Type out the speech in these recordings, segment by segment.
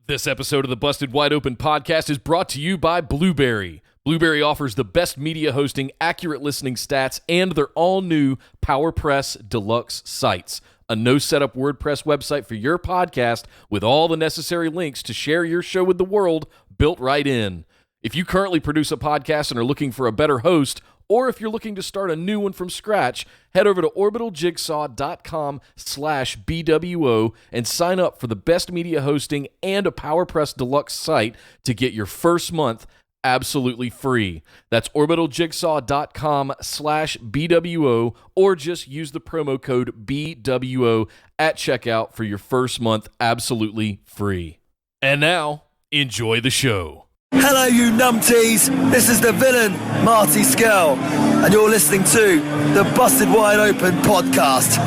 This episode of the Busted Wide Open podcast is brought to you by Blueberry. Blueberry offers the best media hosting, accurate listening stats, and their all-new PowerPress Deluxe sites. A no-setup WordPress website for your podcast with all the necessary links to share your show with the world built right in. If you currently produce a podcast and are looking for a better host, or if you're looking to start a new one from scratch, head over to orbitaljigsaw.com/BWO and sign up for the best media hosting and a PowerPress Deluxe site to get your first month absolutely free. That's orbitaljigsaw.com/BWO, or just use the promo code BWO at checkout for your first month absolutely free. And now, enjoy the show. Hello, you numpties. This is the villain, Marty Skell, and you're listening to the Busted Wide Open podcast.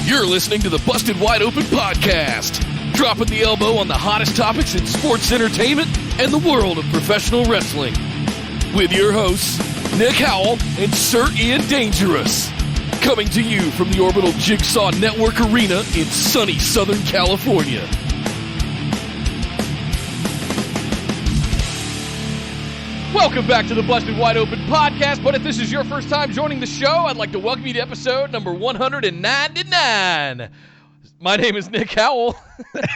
You're listening to the Busted Wide Open podcast, dropping the elbow on the hottest topics in sports entertainment and the world of professional wrestling. With your hosts, Nick Howell and Sir Ian Dangerous. Coming to you from the Orbital Jigsaw Network Arena in sunny Southern California. Welcome back to the Busted Wide Open podcast, but if this is your first time joining the show, I'd like to welcome you to episode number 199. My name is Nick Howell.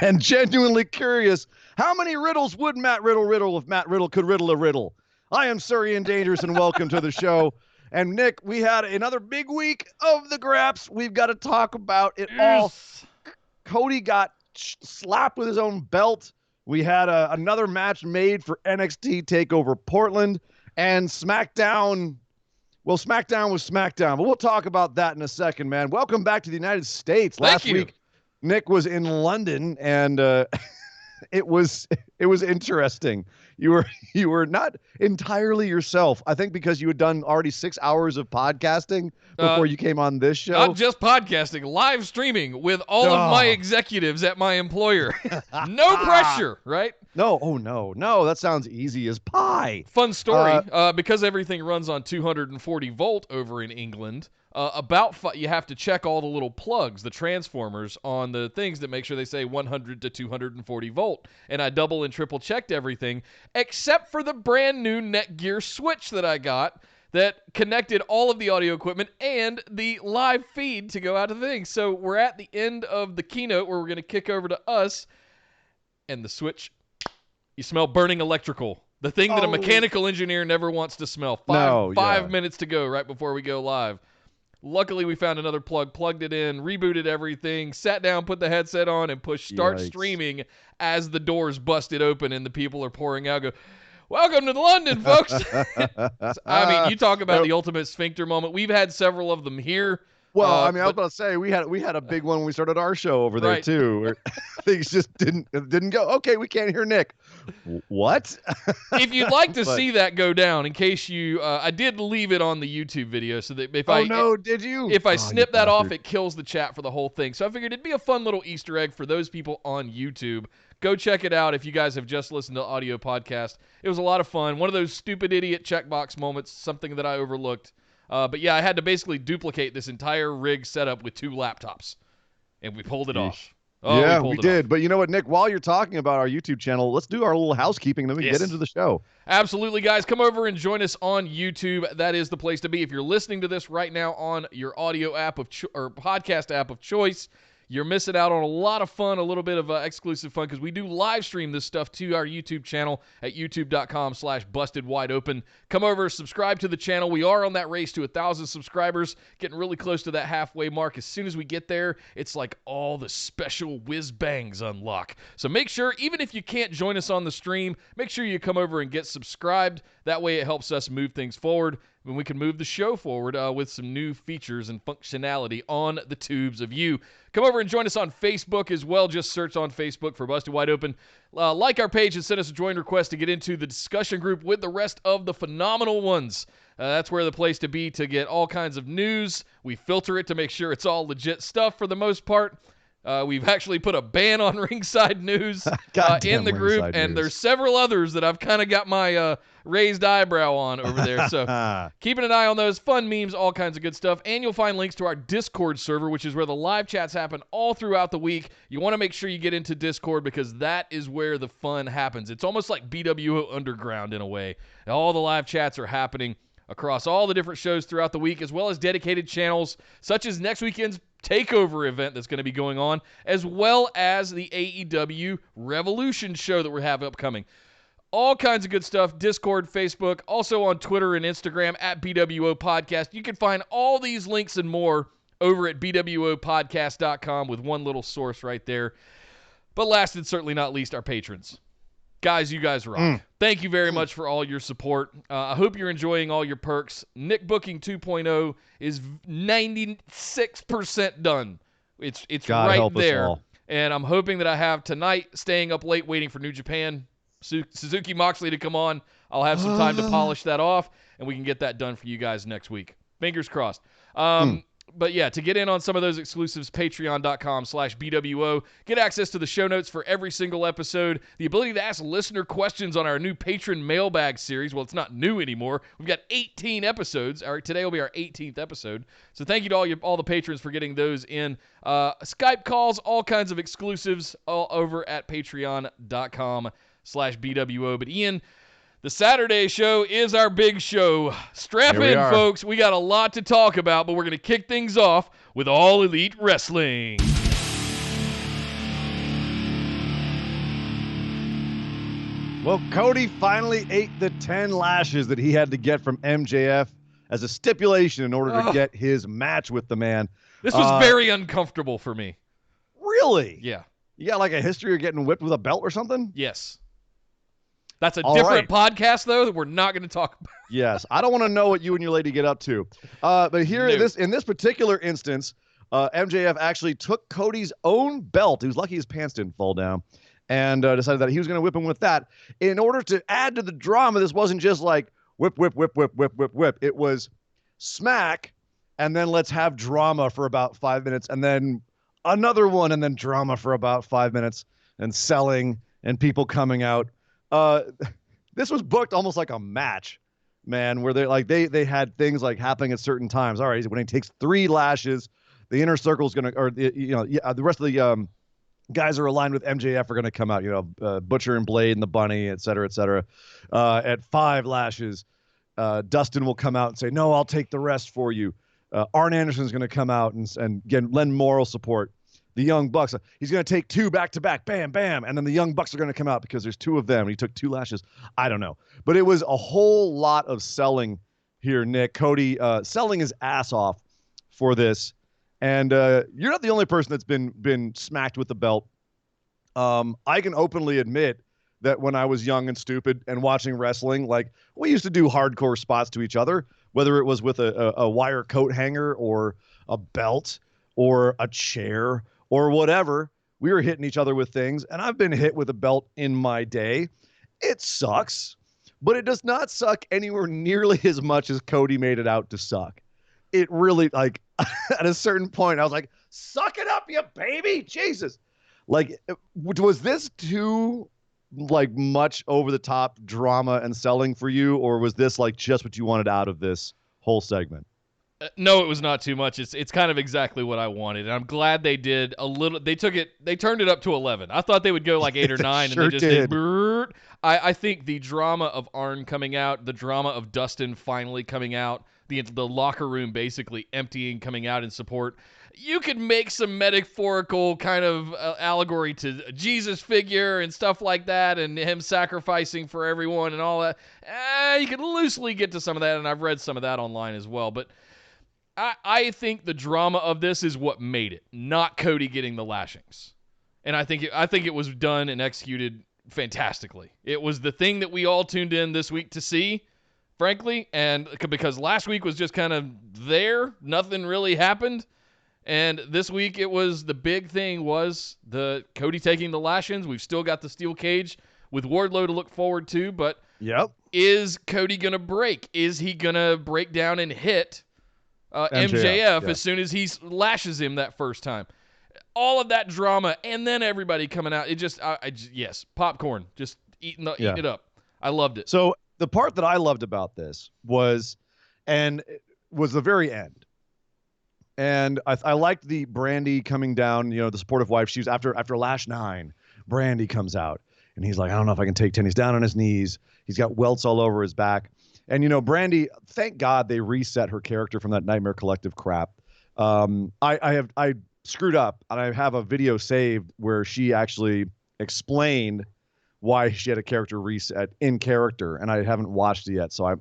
And genuinely curious, how many riddles would Matt Riddle riddle if Matt Riddle could riddle a riddle? I am Sir Ian Dangerous, and welcome to the show. And Nick, we had another big week of the Graps. We've got to talk about it all. Cody got slapped with his own belt. We had another match made for NXT TakeOver Portland. And SmackDown, well, SmackDown was SmackDown. But we'll talk about that in a second, man. Welcome back to the United States. Last week, Nick was in London, and it was interesting. You were not entirely yourself, I think, because you had done already 6 hours of podcasting before you came on this show. Not just podcasting, live streaming with all of my executives at my employer. No pressure, right? No, no, that sounds easy as pie. Fun story, because everything runs on 240 volt over in England, you have to check all the little plugs, the transformers on the things that make sure they say 100 to 240 volt. And I double and triple checked everything, except for the brand new Netgear switch that I got that connected all of the audio equipment and the live feed to go out to the thing. So we're at the end of the keynote where we're going to kick over to us, and the switch, you smell burning electrical. The thing that a mechanical engineer never wants to smell. Five minutes to go right before we go live. Luckily, we found another plug, plugged it in, rebooted everything, sat down, put the headset on, and pushed start streaming as the doors busted open and the people are pouring out. Go, welcome to London, folks. I mean, you talk about the ultimate sphincter moment. We've had several of them here. Well, I was about to say we had a big one when we started our show over there too, where things just didn't go. Okay, we can't hear Nick. What? If you'd like to see that go down, in case you, I did leave it on the YouTube video, so that if did you? If I snip that off, it kills the chat for the whole thing. So I figured it'd be a fun little Easter egg for those people on YouTube. Go check it out if you guys have just listened to the audio podcast. It was a lot of fun. One of those stupid idiot checkbox moments, something that I overlooked. But yeah, I had to basically duplicate this entire rig setup with 2 laptops, and we pulled it off. Yeah, we did. But you know what, Nick, while you're talking about our YouTube channel, let's do our little housekeeping, and then we can get into the show. Absolutely, guys. Come over and join us on YouTube. That is the place to be. If you're listening to this right now on your audio app or podcast app of choice, you're missing out on a lot of fun, a little bit of exclusive fun, because we do live stream this stuff to our YouTube channel at youtube.com/bustedwideopen. Come over, subscribe to the channel. We are on that race to 1,000 subscribers, getting really close to that halfway mark. As soon as we get there, it's like all the special whiz bangs unlock. So make sure, even if you can't join us on the stream, make sure you come over and get subscribed. That way it helps us move things forward, and we can move the show forward with some new features and functionality on the tubes of you. Come over and join us on Facebook as well. Just search on Facebook for Busted Wide Open. Like our page and send us a join request to get into the discussion group with the rest of the phenomenal ones. That's where the place to be to get all kinds of news. We filter it to make sure it's all legit stuff for the most part. We've actually put a ban on Ringside News in the group, and there's several others that I've kind of got my raised eyebrow on over there. So keeping an eye on those. Fun memes, all kinds of good stuff. And you'll find links to our Discord server, which is where the live chats happen all throughout the week. You want to make sure you get into Discord because that is where the fun happens. It's almost like BWO Underground in a way. All the live chats are happening across all the different shows throughout the week, as well as dedicated channels such as next weekend's takeover event that's going to be going on, as well as the AEW Revolution show that we have upcoming. All kinds of good stuff. Discord, Facebook, also on Twitter and Instagram at BWO Podcast. You can find all these links and more over at bwopodcast.com with one little source right there. But last and certainly not least, our patrons. Guys, you guys rock. Thank you very much for all your support. I hope you're enjoying all your perks. Nick Booking 2.0 is 96% done. It's God right help there. us all. And I'm hoping that I have tonight staying up late waiting for New Japan, Suzuki Moxley to come on. I'll have some time to polish that off, and we can get that done for you guys next week. Fingers crossed. But yeah, to get in on some of those exclusives, patreon.com/BWO. Get access to the show notes for every single episode. The ability to ask listener questions on our new patron mailbag series. Well, it's not new anymore. We've got 18 episodes. Today will be our 18th episode. So thank you to all the patrons for getting those in. Skype calls, all kinds of exclusives all over at patreon.com/BWO. But Ian, the Saturday show is our big show. Strap in, folks. We got a lot to talk about, but we're going to kick things off with All Elite Wrestling. Well, Cody finally ate the 10 lashes that he had to get from MJF as a stipulation in order to get his match with the man. This was very uncomfortable for me. Really? Yeah. You got like a history of getting whipped with a belt or something? Yes. That's a different podcast, though, that we're not going to talk about. Yes. I don't want to know what you and your lady get up to. But here, in this particular instance, MJF actually took Cody's own belt. He was lucky his pants didn't fall down. And decided that he was going to whip him with that. In order to add to the drama, this wasn't just like whip, whip, whip, whip, whip, whip, whip. It was smack, and then let's have drama for about 5 minutes, and then another one, and then drama for about 5 minutes, and selling, and people coming out. This was booked almost like a match, man, where they had things like happening at certain times. All right, when he takes 3 lashes, the inner circle is going to, or the rest of the guys are aligned with MJF are going to come out. Butcher and Blade and the Bunny, et cetera, et cetera. At 5 lashes, Dustin will come out and say, "No, I'll take the rest for you." Arn Anderson's going to come out and again lend moral support. The Young Bucks, he's going to take 2 back-to-back, bam, bam, and then the Young Bucks are going to come out because there's 2 of them, and he took 2 lashes. I don't know. But it was a whole lot of selling here, Nick. Cody selling his ass off for this. And you're not the only person that's been smacked with the belt. I can openly admit that when I was young and stupid and watching wrestling, like we used to do hardcore spots to each other, whether it was with a wire coat hanger or a belt or a chair or whatever. We were hitting each other with things, and I've been hit with a belt in my day. It sucks, but it does not suck anywhere nearly as much as Cody made it out to suck. It really, like, at a certain point, I was like, suck it up, you baby, Jesus. Like, was this too, like, much over-the-top drama and selling for you, or was this, like, just what you wanted out of this whole segment? No, it was not too much. It's kind of exactly what I wanted, and I'm glad they did a little. They turned it up to 11. I thought they would go like 8 or 9, sure and they just did. I think the drama of Arn coming out, the drama of Dustin finally coming out, the locker room basically emptying, coming out in support. You could make some metaphorical kind of allegory to a Jesus figure and stuff like that, and him sacrificing for everyone and all that. You could loosely get to some of that, and I've read some of that online as well, but I think the drama of this is what made it, not Cody getting the lashings. And I think it was done and executed fantastically. It was the thing that we all tuned in this week to see, frankly, and because last week was just kind of there, nothing really happened. And this week it was the big thing was the Cody taking the lashings. We've still got the steel cage with Wardlow to look forward to, but is Cody going to break? Is he going to break down and hit MJF as soon as he lashes him that first time? all of that drama, and then everybody coming out. It just, yes, popcorn, just eating it up. I loved it. So the part that I loved about this was the very end. And I liked the Brandy coming down, the supportive wife. She was after Lash 9, Brandy comes out and he's like, I don't know if I can take 10. He's down on his knees. He's got welts all over his back. And, Brandy, thank God they reset her character from that Nightmare Collective crap. I screwed up and I have a video saved where she actually explained why she had a character reset in character, and I haven't watched it yet. So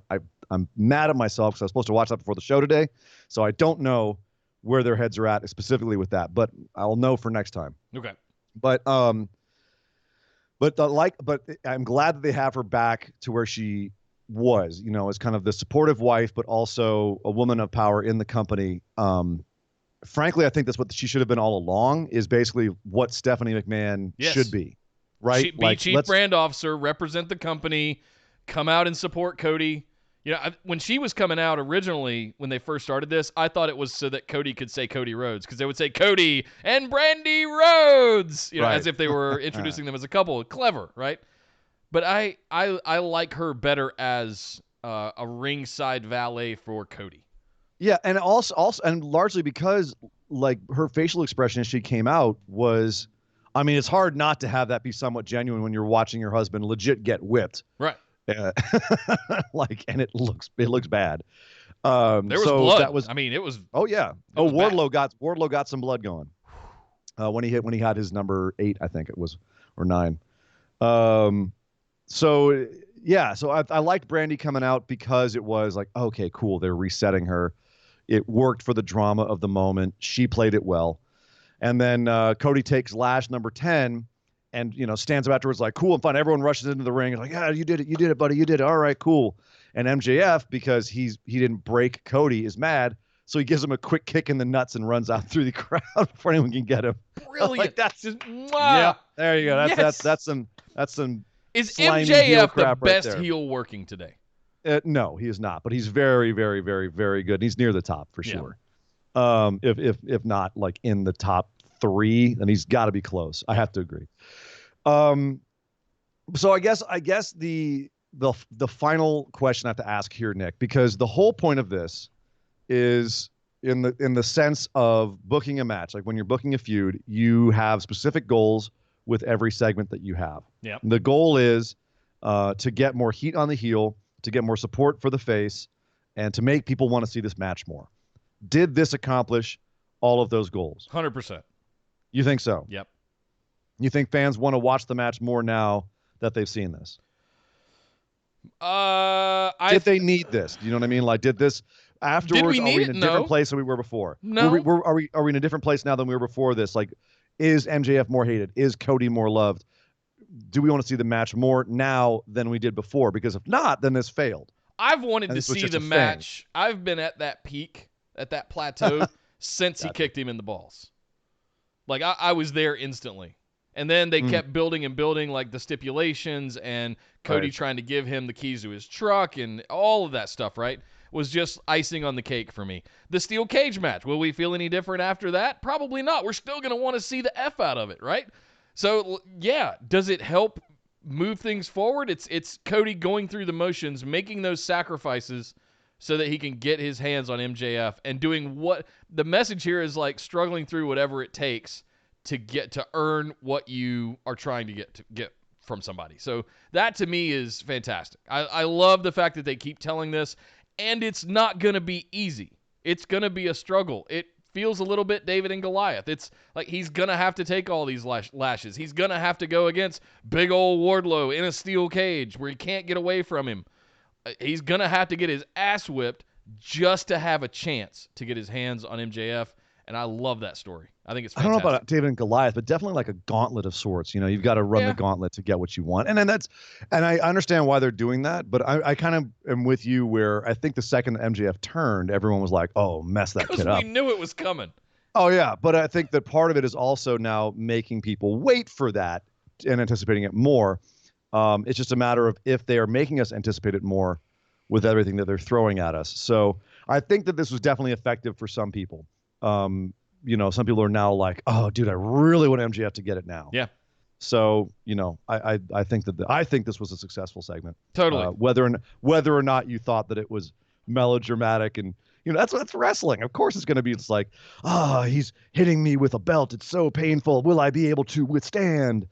I'm mad at myself because I was supposed to watch that before the show today. So I don't know where their heads are at specifically with that, but I'll know for next time. Okay. But I'm glad that they have her back to where she was, as kind of the supportive wife, but also a woman of power in the company. Frankly, I think that's what she should have been all along, is basically what Stephanie McMahon should be, right? Be chief brand officer, represent the company, come out and support Cody. When she was coming out originally, when they first started this, I thought it was so that Cody could say Cody Rhodes, because they would say Cody and Brandy Rhodes, as if they were introducing them as a couple. Clever, right? But I like her better as a ringside valet for Cody. Yeah, and also and largely because like her facial expression as she came out was, I mean, it's hard not to have that be somewhat genuine when you're watching your husband legit get whipped. Right. And it looks bad. There was blood. It was. Oh yeah. Wardlow got some blood going. When he had his number 8, I think it was, or 9. So I liked Brandy coming out because it was like, okay, cool. They're resetting her. It worked for the drama of the moment. She played it well. And then Cody takes Lash number 10 and, stands up afterwards like, cool and fun. Everyone rushes into the ring. It's like, yeah, you did it, buddy. You did it. All right, cool. And MJF, because he didn't break Cody, is mad. So he gives him a quick kick in the nuts and runs out through the crowd before anyone can get him. Brilliant. Like, that's just, yeah. There you go. That's some. Is MJF the best heel working today? No, he is not. But he's very, very, very, very good. He's near the top for sure. If not like in the top 3, then he's got to be close. I have to agree. So I guess the final question I have to ask here, Nick, because the whole point of this is in the sense of booking a match. Like when you're booking a feud, you have specific goals with every segment that you have. Yeah. The goal is to get more heat on the heel, to get more support for the face, and to make people want to see this match more. Did this accomplish all of those goals? 100%. You think so? Yep. You think fans want to watch the match more now that they've seen this? Did they need this? Do you know what I mean? Like, did this afterwards? Are we in a different place than we were before? No. Are we in a different place now than we were before this? Like, is MJF more hated? Is Cody more loved? Do we want to see the match more now than we did before? Because if not, then this failed. I've wanted to see the match. I've been at that peak, at that plateau, since he kicked him in the balls. Like, I was there instantly. And then they kept building and building, like the stipulations and Cody trying to give him the keys to his truck and all of that stuff, right? Was just icing on the cake for me. The steel cage match, will we feel any different after that? Probably not. We're still going to want to see the F out of it, right? So, yeah, does it help move things forward? It's Cody going through the motions, making those sacrifices so that he can get his hands on MJF and doing what the message here is, like struggling through whatever it takes to earn what you are trying to get from somebody. So that to me is fantastic. I love the fact that they keep telling this, and it's not going to be easy. It's going to be a struggle. It feels a little bit David and Goliath. It's like he's going to have to take all these lashes. He's going to have to go against big old Wardlow in a steel cage where he can't get away from him. He's going to have to get his ass whipped just to have a chance to get his hands on MJF, and I love that story. I think it's fantastic. I don't know about David and Goliath, but definitely like a gauntlet of sorts. You've got to run the gauntlet to get what you want. And then I understand why they're doing that, but I kind of am with you where I think the second that MJF turned, everyone was like, oh, mess that kid up. We knew it was coming. Oh, yeah. But I think that part of it is also now making people wait for that and anticipating it more. It's just a matter of if they are making us anticipate it more with everything that they're throwing at us. So I think that this was definitely effective for some people. some people are now like, oh, dude, I really want MJF to get it now. Yeah. So, I think I think this was a successful segment. Totally. Whether or not you thought that it was melodramatic and that's wrestling. Of course it's going to be. It's like, he's hitting me with a belt. It's so painful. Will I be able to withstand?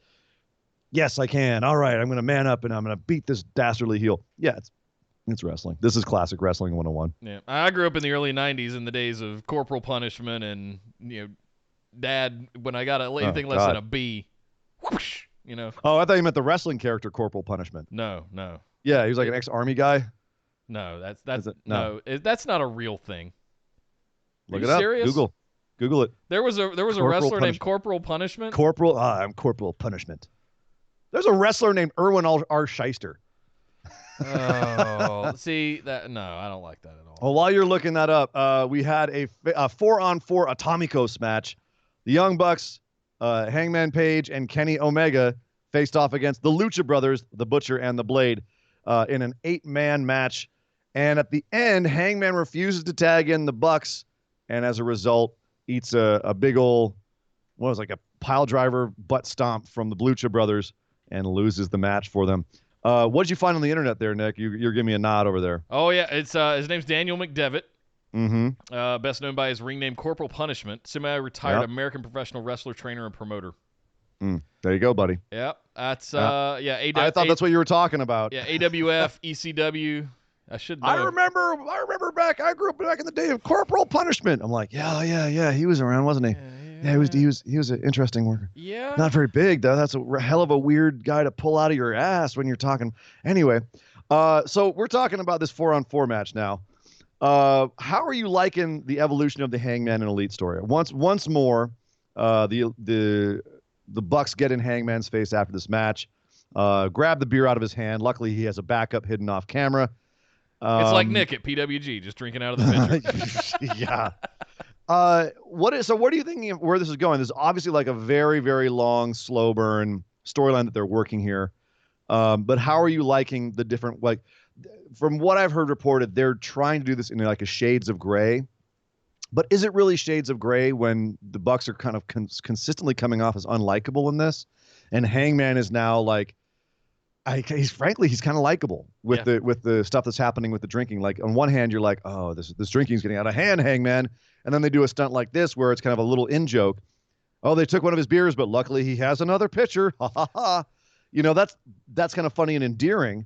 Yes, I can. All right, I'm going to man up and I'm going to beat this dastardly heel. Yeah, it's wrestling. This is classic wrestling 101. Yeah, I grew up in the early '90s in the days of corporal punishment and Dad. When I got anything less than a B, whoosh, Oh, I thought you meant the wrestling character Corporal Punishment. No. Yeah, he was like an ex-army guy. No, that's not a real thing. Look it up. Serious? Google it. There was a wrestler named Corporal Punishment. I'm Corporal Punishment. There's a wrestler named Erwin R. Shyster. Oh, see that? No, I don't like that at all. Well, while you're looking that up, we had a 4-on-4 Atomicos match. The Young Bucks, Hangman Page, and Kenny Omega faced off against the Lucha Brothers, the Butcher and the Blade, in an 8-man match. And at the end, Hangman refuses to tag in the Bucks, and as a result, eats a big old, a pile driver butt stomp from the Lucha Brothers and loses the match for them. What did you find on the internet there, Nick? You're giving me a nod over there. Oh, yeah. It's his name's Daniel McDevitt. Mm-hmm. Best known by his ring name Corporal Punishment, semi-retired American professional wrestler, trainer, and promoter. There you go, buddy. Yep. That's, I thought that's what you were talking about. Yeah, AWF, ECW. I should know. I remember back. I grew up back in the day of Corporal Punishment. I'm like, yeah. He was around, wasn't he? Yeah, he was an interesting worker. Yeah. Not very big though. That's a hell of a weird guy to pull out of your ass when you're talking. Anyway, so we're talking about this 4-on-4 match now. How are you liking the evolution of the Hangman and Elite story? Once more, the Bucks get in Hangman's face after this match. Grab the beer out of his hand. Luckily, he has a backup hidden off camera. It's like Nick at PWG, just drinking out of the pitcher. Yeah. What are you thinking of where this is going? This is obviously like a very, very long, slow burn storyline that they're working here. But how are you liking the different, from what I've heard reported, they're trying to do this in like a shades of gray. But is it really shades of gray when the Bucks are kind of consistently coming off as unlikable in this? And Hangman is now like, he's kind of likable with the stuff that's happening with the drinking. Like on one hand, you're like, oh, this drinking is getting out of hand, Hangman. And then they do a stunt like this where it's kind of a little in joke. Oh, they took one of his beers, but luckily he has another pitcher. Ha ha ha. That's kind of funny and endearing.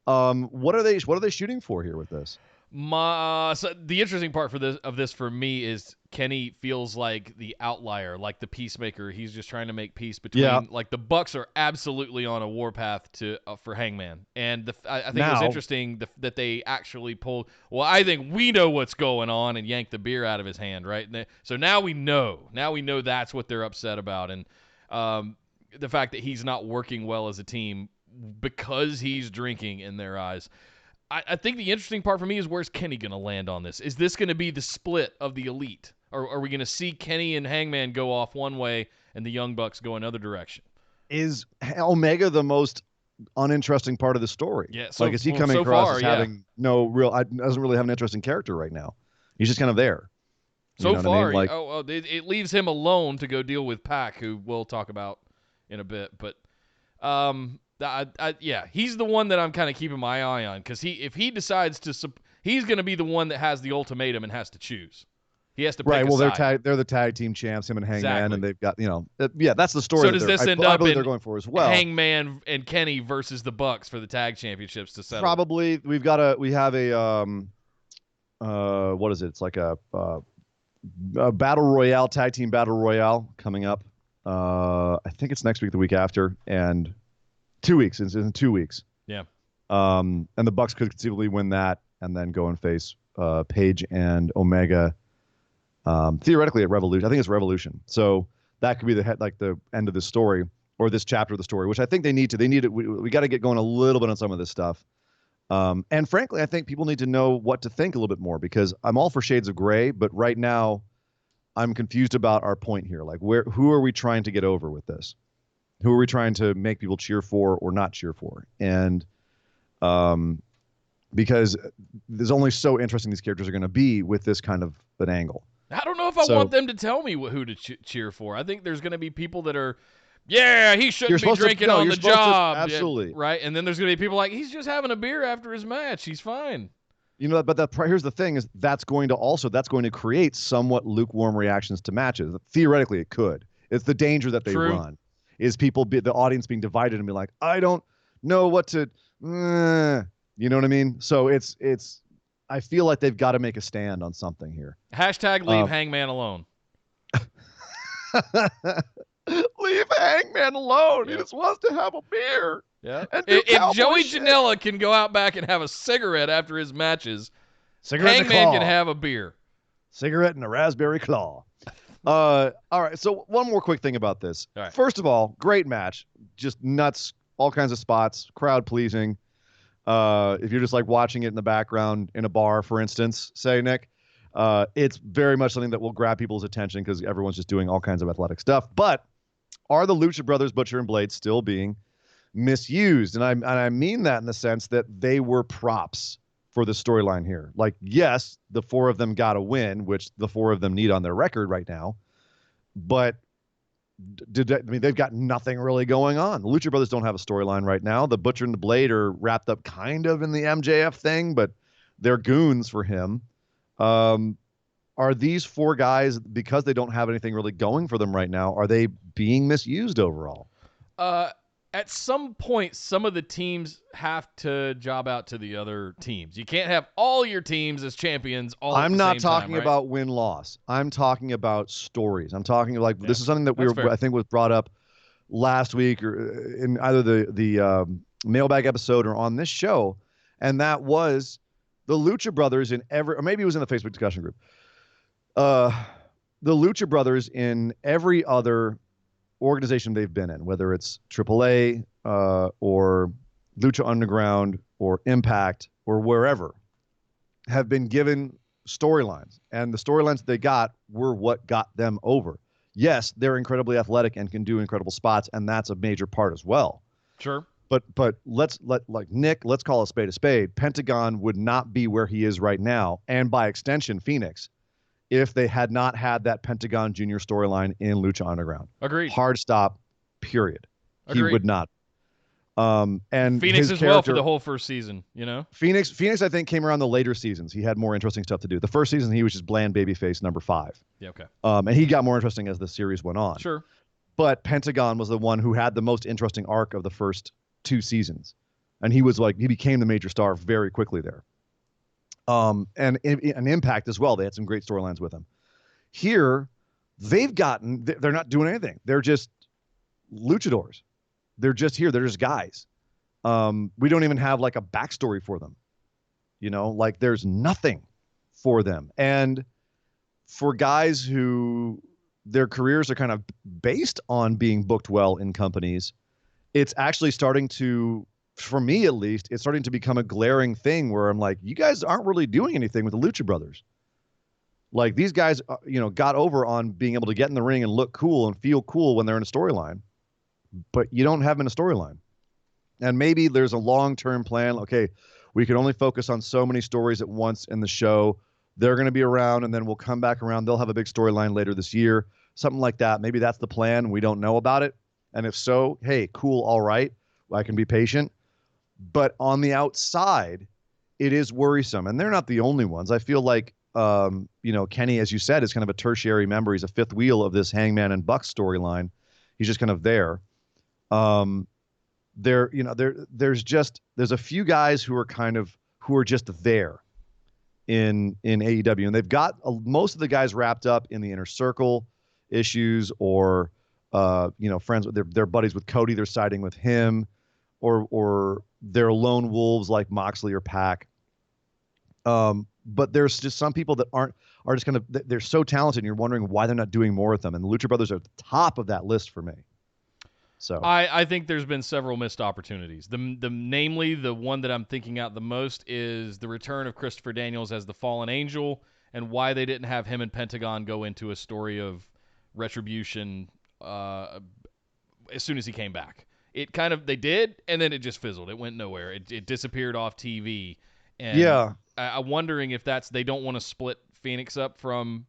What are they shooting for here with this? So the interesting part of this for me is Kenny feels like the outlier, like the peacemaker. He's just trying to make peace between like the Bucks are absolutely on a warpath for Hangman, and I think it was interesting that they actually pulled. Well, I think we know what's going on and yanked the beer out of his hand, right? So now we know. Now we know that's what they're upset about, and the fact that he's not working well as a team because he's drinking in their eyes. I think the interesting part for me is where's Kenny going to land on this? Is this going to be the split of the Elite? Or are we going to see Kenny and Hangman go off one way and the Young Bucks go another direction? Is Omega the most uninteresting part of the story? Yeah. Is he coming across as having no real, doesn't really have an interesting character right now? He's just kind of there. So far, it leaves him alone to go deal with Pac, who we'll talk about in a bit. But he's the one that I'm kind of keeping my eye on because if he decides to, he's going to be the one that has the ultimatum and has to choose. He has to pick a side. They're the tag team champs, him and Hangman, and they've got that's the story. So does this end up in they're going for as well? Hangman and Kenny versus the Bucks for the tag championships to settle? Probably. We have a what is it? It's like a battle royale, tag team battle royale coming up. I think it's next week, the week after, and 2 weeks. It's in 2 weeks. Yeah. And the Bucks could conceivably win that and then go and face Page and Omega. Theoretically at Revolution. I think it's Revolution. So that could be the end of the story or this chapter of the story, which I think they need to. They need it. We got to get going a little bit on some of this stuff. And frankly, I think people need to know what to think a little bit more because I'm all for shades of gray, but right now I'm confused about our point here. Like who are we trying to get over with this? Who are we trying to make people cheer for or not cheer for? And because there's only so interesting these characters are going to be with this kind of an angle. I don't know if I want them to tell me who to cheer for. I think there's going to be people that are, yeah, he shouldn't be drinking on the job. Absolutely. Right? And then there's going to be people like, he's just having a beer after his match. He's fine. But here's the thing: is that's going to create somewhat lukewarm reactions to matches. Theoretically, it could. It's the danger that they run. Is the audience being divided and be like, I don't know what to, you know what I mean? So I feel like they've got to make a stand on something here. Hashtag leave Hangman alone. Leave Hangman alone. Yep. He just wants to have a beer. Yeah. If Joey Janela can go out back and have a cigarette after his matches, Hangman can have a beer. Cigarette and a raspberry claw. All right. So one more quick thing about this. Right. First of all, great match. Just nuts. All kinds of spots. Crowd pleasing. If you're just like watching it in the background in a bar, for instance, say, Nick, it's very much something that will grab people's attention because everyone's just doing all kinds of athletic stuff. But are the Lucha Brothers, Butcher and Blade, still being misused? And I mean that in the sense that they were props for the storyline here. Like, yes, the four of them got a win, which the four of them need on their record right now. But they've got nothing really going on. The Lucha Brothers don't have a storyline right now. The Butcher and the Blade are wrapped up kind of in the MJF thing, but they're goons for him. Are these four guys, because they don't have anything really going for them right now, are they being misused overall? At some point, some of the teams have to job out to the other teams. You can't have all your teams as champions all at the same time. I'm not talking right? about win-loss. I'm talking about stories. I'm talking this is something that I think was brought up last week or in either the mailbag episode or on this show, and that was the Lucha Brothers or maybe it was in the Facebook discussion group. The Lucha Brothers in every other organization they've been in, whether it's AAA or Lucha Underground or Impact or wherever, have been given storylines. And the storylines that they got were what got them over. Yes, they're incredibly athletic and can do incredible spots, and that's a major part as well. Sure. But let's call a spade a spade. Pentagon would not be where he is right now, and by extension, Phoenix, if they had not had that Pentagon Junior storyline in Lucha Underground. Agreed. Hard stop, period. Agreed. He would not. And Phoenix as well for the whole first season, you know? Phoenix, I think, came around the later seasons. He had more interesting stuff to do. The first season, he was just bland babyface number 5. Yeah, okay. And he got more interesting as the series went on. Sure. But Pentagon was the one who had the most interesting arc of the first 2 seasons. And he became the major star very quickly there. And an Impact as well. They had some great storylines with him. Here, they're not doing anything. They're just luchadors. They're just here. They're just guys. We don't even have like a backstory for them. Like there's nothing for them. And for guys who their careers are kind of based on being booked well in companies, it's actually starting to, for me at least, it's starting to become a glaring thing where I'm like, you guys aren't really doing anything with the Lucha Brothers. Like these guys, got over on being able to get in the ring and look cool and feel cool when they're in a storyline, but you don't have them in a storyline. And maybe there's a long-term plan. Okay, we can only focus on so many stories at once in the show. They're going to be around and then we'll come back around. They'll have a big storyline later this year, something like that. Maybe that's the plan. We don't know about it. And if so, hey, cool. All right. I can be patient. But on the outside, it is worrisome. And they're not the only ones. I feel like, Kenny, as you said, is kind of a tertiary member. He's a fifth wheel of this Hangman and Bucks storyline. He's just kind of there. There's a few guys who are just there in AEW, and they've got most of the guys wrapped up in the inner circle issues, or friends with their buddies with Cody. They're siding with him, or they're lone wolves like Moxley or Pac. But there's just some people that are just kind of, they're so talented, and you're wondering why they're not doing more with them. And the Lucha Brothers are at the top of that list for me. So I think there's been several missed opportunities. Namely, the one that I'm thinking out the most is the return of Christopher Daniels as the Fallen Angel, and why they didn't have him and Pentagon go into a story of retribution as soon as he came back. They did, and then it just fizzled. It went nowhere. It disappeared off TV. And yeah, I'm wondering if they don't want to split Phoenix up from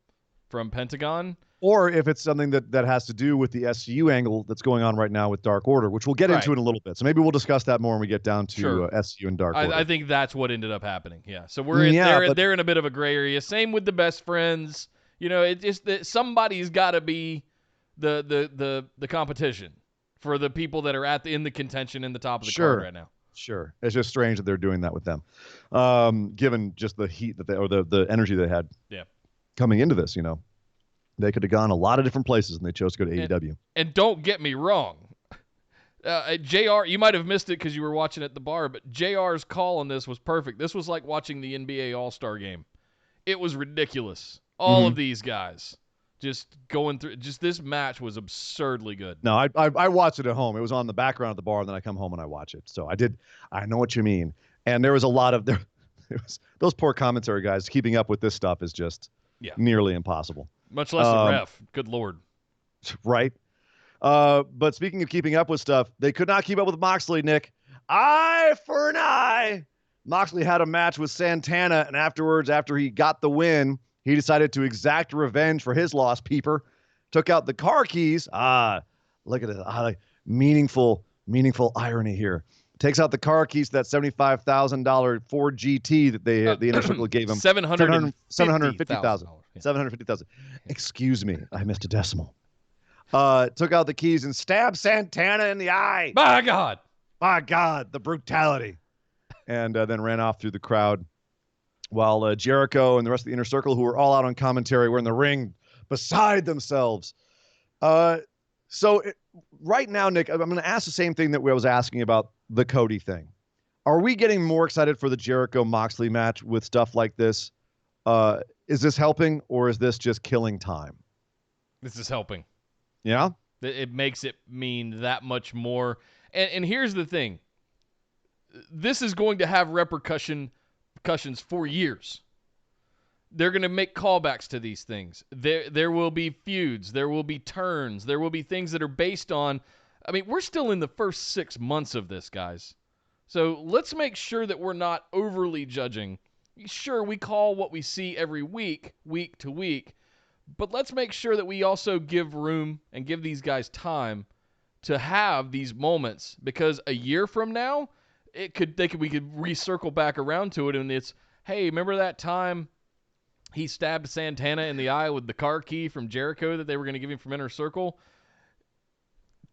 from Pentagon. Or if it's something that has to do with the SCU angle that's going on right now with Dark Order, which we'll get into in a little bit. So maybe we'll discuss that more when we get down to SCU and Dark Order. I think that's what ended up happening. Yeah. So they're in a bit of a gray area. Same with the Best Friends. It's just that somebody's got to be the competition for the people that are in the contention in the top of the card right now. Sure. It's just strange that they're doing that with them, given just the heat that the energy they had coming into this, They could have gone a lot of different places, and they chose to go to AEW. And don't get me wrong. JR, you might have missed it because you were watching at the bar, but JR's call on this was perfect. This was like watching the NBA All-Star game. It was ridiculous. All of these guys just going through. Just this match was absurdly good. No, I watched it at home. It was on the background at the bar, and then I come home and I watch it. So I know what you mean. And there was a lot of those poor commentary guys. Keeping up with this stuff is just nearly impossible. Much less the ref. Good Lord. Right. But speaking of keeping up with stuff, they could not keep up with Moxley, Nick. Eye for an eye. Moxley had a match with Santana, and afterwards, after he got the win, he decided to exact revenge for his lost peeper. Took out the car keys. Look at it. Like meaningful irony here. Takes out the car keys to that $75,000 Ford GT that the Inner Circle gave him. $750,000. $750,000. Excuse me, I missed a decimal. Took out the keys and stabbed Santana in the eye. My God, the brutality. And then ran off through the crowd, while Jericho and the rest of the Inner Circle, who were all out on commentary, were in the ring beside themselves. Right now, Nick, I'm going to ask the same thing that I was asking about the Cody thing. Are we getting more excited for the Jericho-Moxley match with stuff like this? Is this helping, or is this just killing time? This is helping. Yeah? It makes it mean that much more. And here's the thing. This is going to have repercussions for years. They're going to make callbacks to these things. There will be feuds. There will be turns. There will be things that are based on... I mean, we're still in the first 6 months of this, guys. So let's make sure that we're not overly judging. Sure, we call what we see every week to week, but let's make sure that we also give room and give these guys time to have these moments, because a year from now, we could recircle back around to it, and it's, hey, remember that time he stabbed Santana in the eye with the car key from Jericho that they were going to give him from Inner Circle?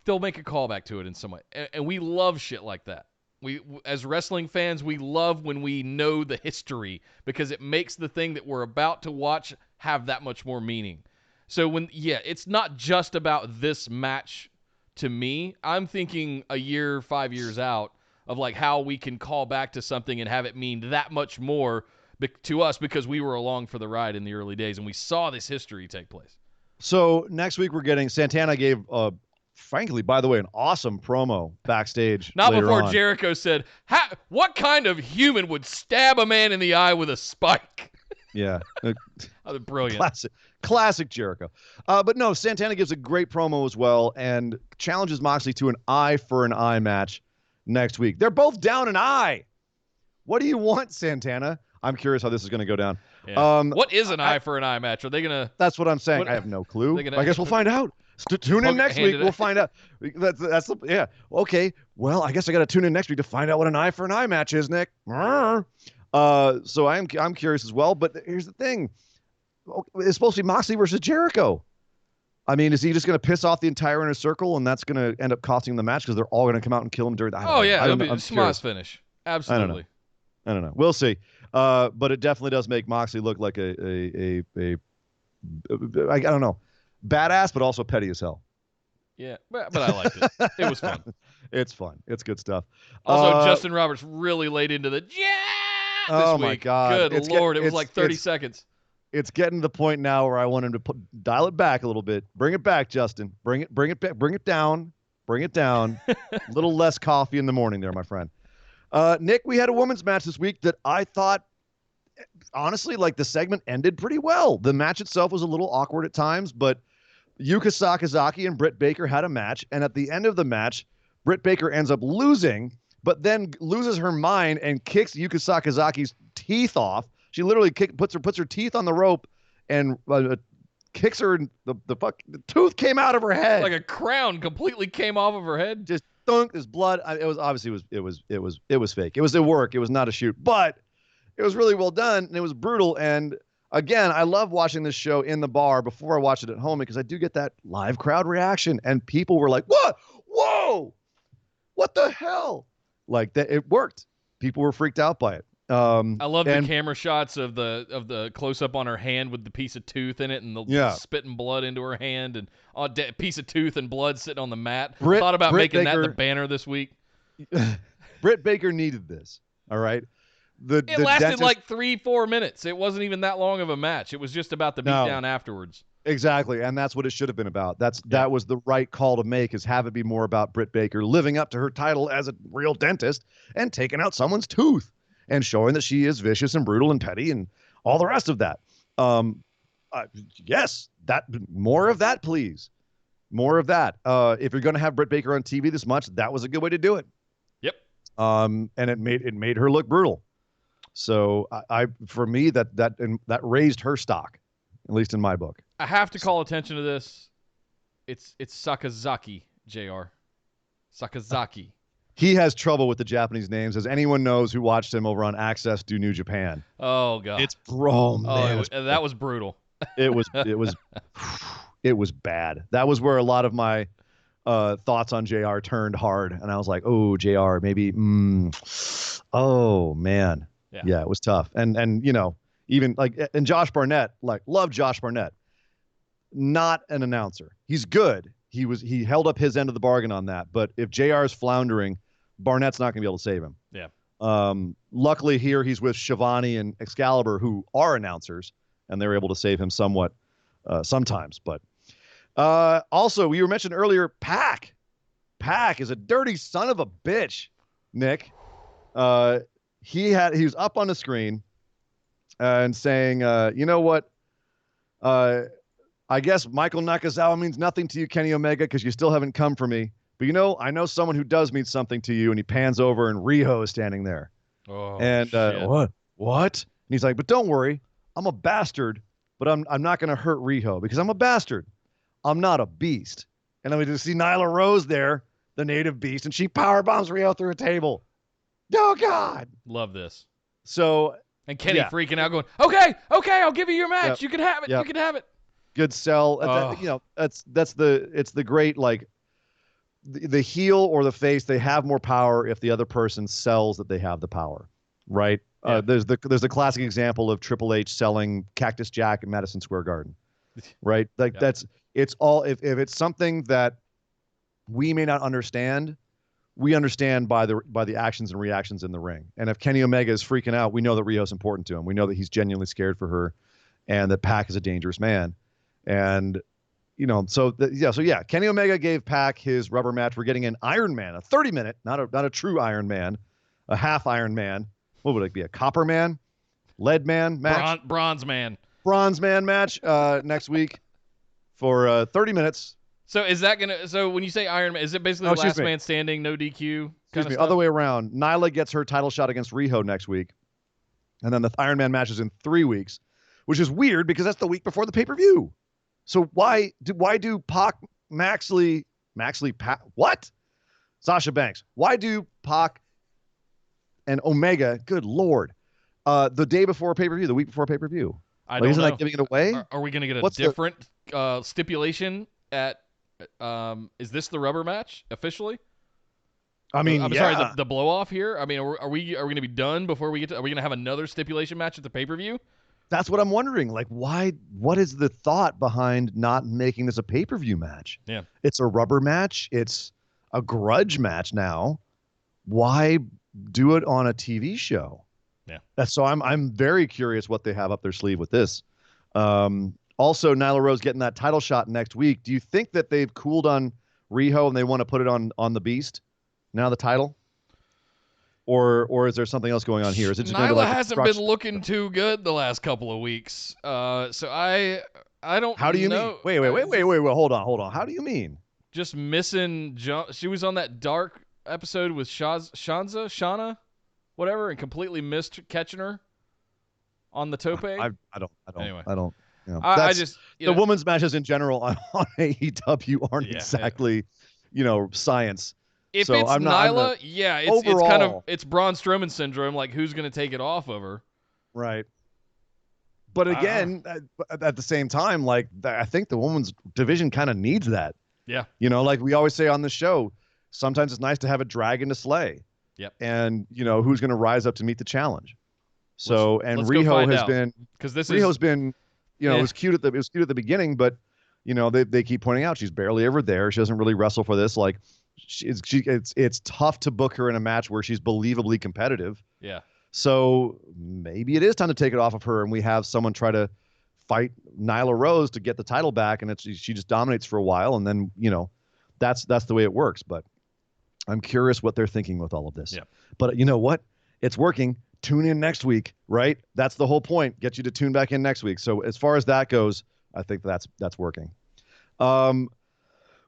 They'll make a callback to it in some way, and we love shit like that. We, as wrestling fans, we love when we know the history, because it makes the thing that we're about to watch have that much more meaning. So it's not just about this match to me. I'm thinking a year, 5 years out of like how we can call back to something and have it mean that much more to us, because we were along for the ride in the early days and we saw this history take place. So next week we're getting Santana gave frankly, by the way, an awesome promo backstage. Not before on. Jericho said, what kind of human would stab a man in the eye with a spike? Yeah. Brilliant. Classic Jericho. But no, Santana gives a great promo as well and challenges Moxley to an eye for an eye match next week. They're both down an eye. What do you want, Santana? I'm curious how this is going to go down. Yeah. What is an eye for an eye match? Are they going to... That's what I'm saying. I have no clue. I guess we'll find out. Tune in next week. We'll find out. Yeah. Okay. Well, I guess I got to tune in next week to find out what an eye for an eye match is, Nick. So I'm curious as well. But here's the thing: it's supposed to be Moxley versus Jericho. I mean, is he just going to piss off the entire Inner Circle, and that's going to end up costing the match because they're all going to come out and kill him during the? It'll be a smart finish. Absolutely. I don't know. We'll see. But it definitely does make Moxley look like I don't know. Badass, but also petty as hell. Yeah, but I liked it. It was fun. It's fun. It's good stuff. Also, Justin Roberts really laid into the this week. My God. Good Lord. It was like 30 seconds. It's getting to the point now where I want him to dial it back a little bit. Bring it back, Justin. Bring it back. Bring it down. A little less coffee in the morning there, my friend. Nick, we had a women's match this week that I thought, honestly, like the segment ended pretty well. The match itself was a little awkward at times, but Yuka Sakazaki and Britt Baker had a match, and at the end of the match, Britt Baker ends up losing, but then loses her mind and kicks Yuka Sakazaki's teeth off. She literally puts her teeth on the rope and kicks her, and the tooth came out of her head. Like a crown completely came off of her head. Just thunk. There's blood. It was obviously it was fake. It was a work. It was not a shoot, but it was really well done, and it was brutal. And again, I love watching this show in the bar before I watch it at home because I do get that live crowd reaction, and people were like, "What? Whoa! What the hell?" Like that. It worked. People were freaked out by it. I love the camera shots of the close up on her hand with the piece of tooth in it and the spitting blood into her hand and a piece of tooth and blood sitting on the mat. Thought about making that the banner this week. Britt Baker needed this. All right. It lasted like 3-4 minutes. It wasn't even that long of a match. It was just about the beatdown afterwards. Exactly, and that's what it should have been about. That was the right call to make, is have it be more about Britt Baker living up to her title as a real dentist and taking out someone's tooth and showing that she is vicious and brutal and petty and all the rest of that. Yes, more of that, please. More of that. If you're going to have Britt Baker on TV this much, that was a good way to do it. Yep. And it made her look brutal. So for me, that raised her stock, at least in my book. I have to call attention to this. It's Sakazaki, JR. Sakazaki. He has trouble with the Japanese names, as anyone knows who watched him over on Access do New Japan. Oh God, that was brutal. It was bad. That was where a lot of my thoughts on JR turned hard, and I was like, oh, JR, maybe. Oh man, yeah, it was tough. And even and Josh Barnett, love Josh Barnett, not an announcer. He's good. He held up his end of the bargain on that. But if JR is floundering, Barnett's not going to be able to save him. Yeah. Luckily here he's with Shivani and Excalibur, who are announcers, and they're able to save him somewhat sometimes. But also, you were mentioned earlier, Pac. Pac is a dirty son of a bitch, Nick. He was up on the screen and saying, you know what? I guess Michael Nakazawa means nothing to you, Kenny Omega, because you still haven't come for me. But I know someone who does mean something to you. And he pans over, and Riho is standing there. Oh, and what? And he's like, but don't worry, I'm a bastard, but I'm not going to hurt Riho because I'm a bastard. I'm not a beast. And then we just see Nyla Rose there, the native beast, and she power bombs Riho through a table. Oh God, love this. So and Kenny freaking out, going, okay, I'll give you your match. Yep. You can have it. Yep. You can have it. Good sell. It's the great, the heel or the face, they have more power if the other person sells that they have the power, right? Yeah. There's the classic example of Triple H selling Cactus Jack at Madison Square Garden, right? It's all, if it's something that we may not understand, we understand by the actions and reactions in the ring. And if Kenny Omega is freaking out, we know that Rio's important to him. We know that he's genuinely scared for her, and that Pac is a dangerous man. And Kenny Omega gave Pac his rubber match. We're getting an Iron Man, a 30-minute, not a true Iron Man, a half Iron Man. What would it be? A Copper Man, Lead Man match, Bronze Man match next week for 30 minutes. So is that gonna? So when you say Iron Man, is it basically last man standing, no DQ? Excuse me, other way around. Nyla gets her title shot against Riho next week, and then the Iron Man match is in 3 weeks, which is weird because that's the week before the pay-per-view. So why do Pac, Maxley, what? Sasha Banks. Why do Pac and Omega, good Lord, the day before pay-per-view, the week before pay-per-view? I don't know. Isn't that giving it away? Are we going to get a different stipulation at, is this the rubber match officially? I mean, I'm sorry, the blow off here. I mean, are we going to be done before we get to, are we going to have another stipulation match at the pay-per-view? That's what I'm wondering. Why? What is the thought behind not making this a pay-per-view match? Yeah. It's a rubber match. It's a grudge match now. Why do it on a TV show? Yeah. So I'm very curious what they have up their sleeve with this. Also, Nyla Rose getting that title shot next week. Do you think that they've cooled on Riho and they want to put it on the Beast? Now the title? Or is there something else going on here? Is it just Nyla hasn't been looking too good the last couple of weeks. So I don't. How do you mean? Wait. Hold on. How do you mean? Just missing. She was on that dark episode with Shauna, whatever, and completely missed catching her on the tope. I don't. Anyway. I don't. You know, I that's just the women's matches in general on AEW aren't exactly, science. If so it's I'm not. Nyla, it's overall, kind of it's Braun Strowman syndrome. Like, who's going to take it off of her? Right. But again, at the same time, I think the women's division kind of needs that. Yeah. Like we always say on the show, sometimes it's nice to have a dragon to slay. Yep. And who's going to rise up to meet the challenge. So let's Riho has been, because Riho's been, it was cute at the beginning, but they keep pointing out she's barely ever there. She doesn't really wrestle for this. Like it's tough to book her in a match where she's believably competitive. Yeah. So maybe it is time to take it off of her, and we have someone try to fight Nyla Rose to get the title back, and she just dominates for a while, and then that's the way it works. But I'm curious what they're thinking with all of this. Yeah. But you know what? It's working. Tune in next week, right? That's the whole point. Get you to tune back in next week. So as far as that goes, I think that's working.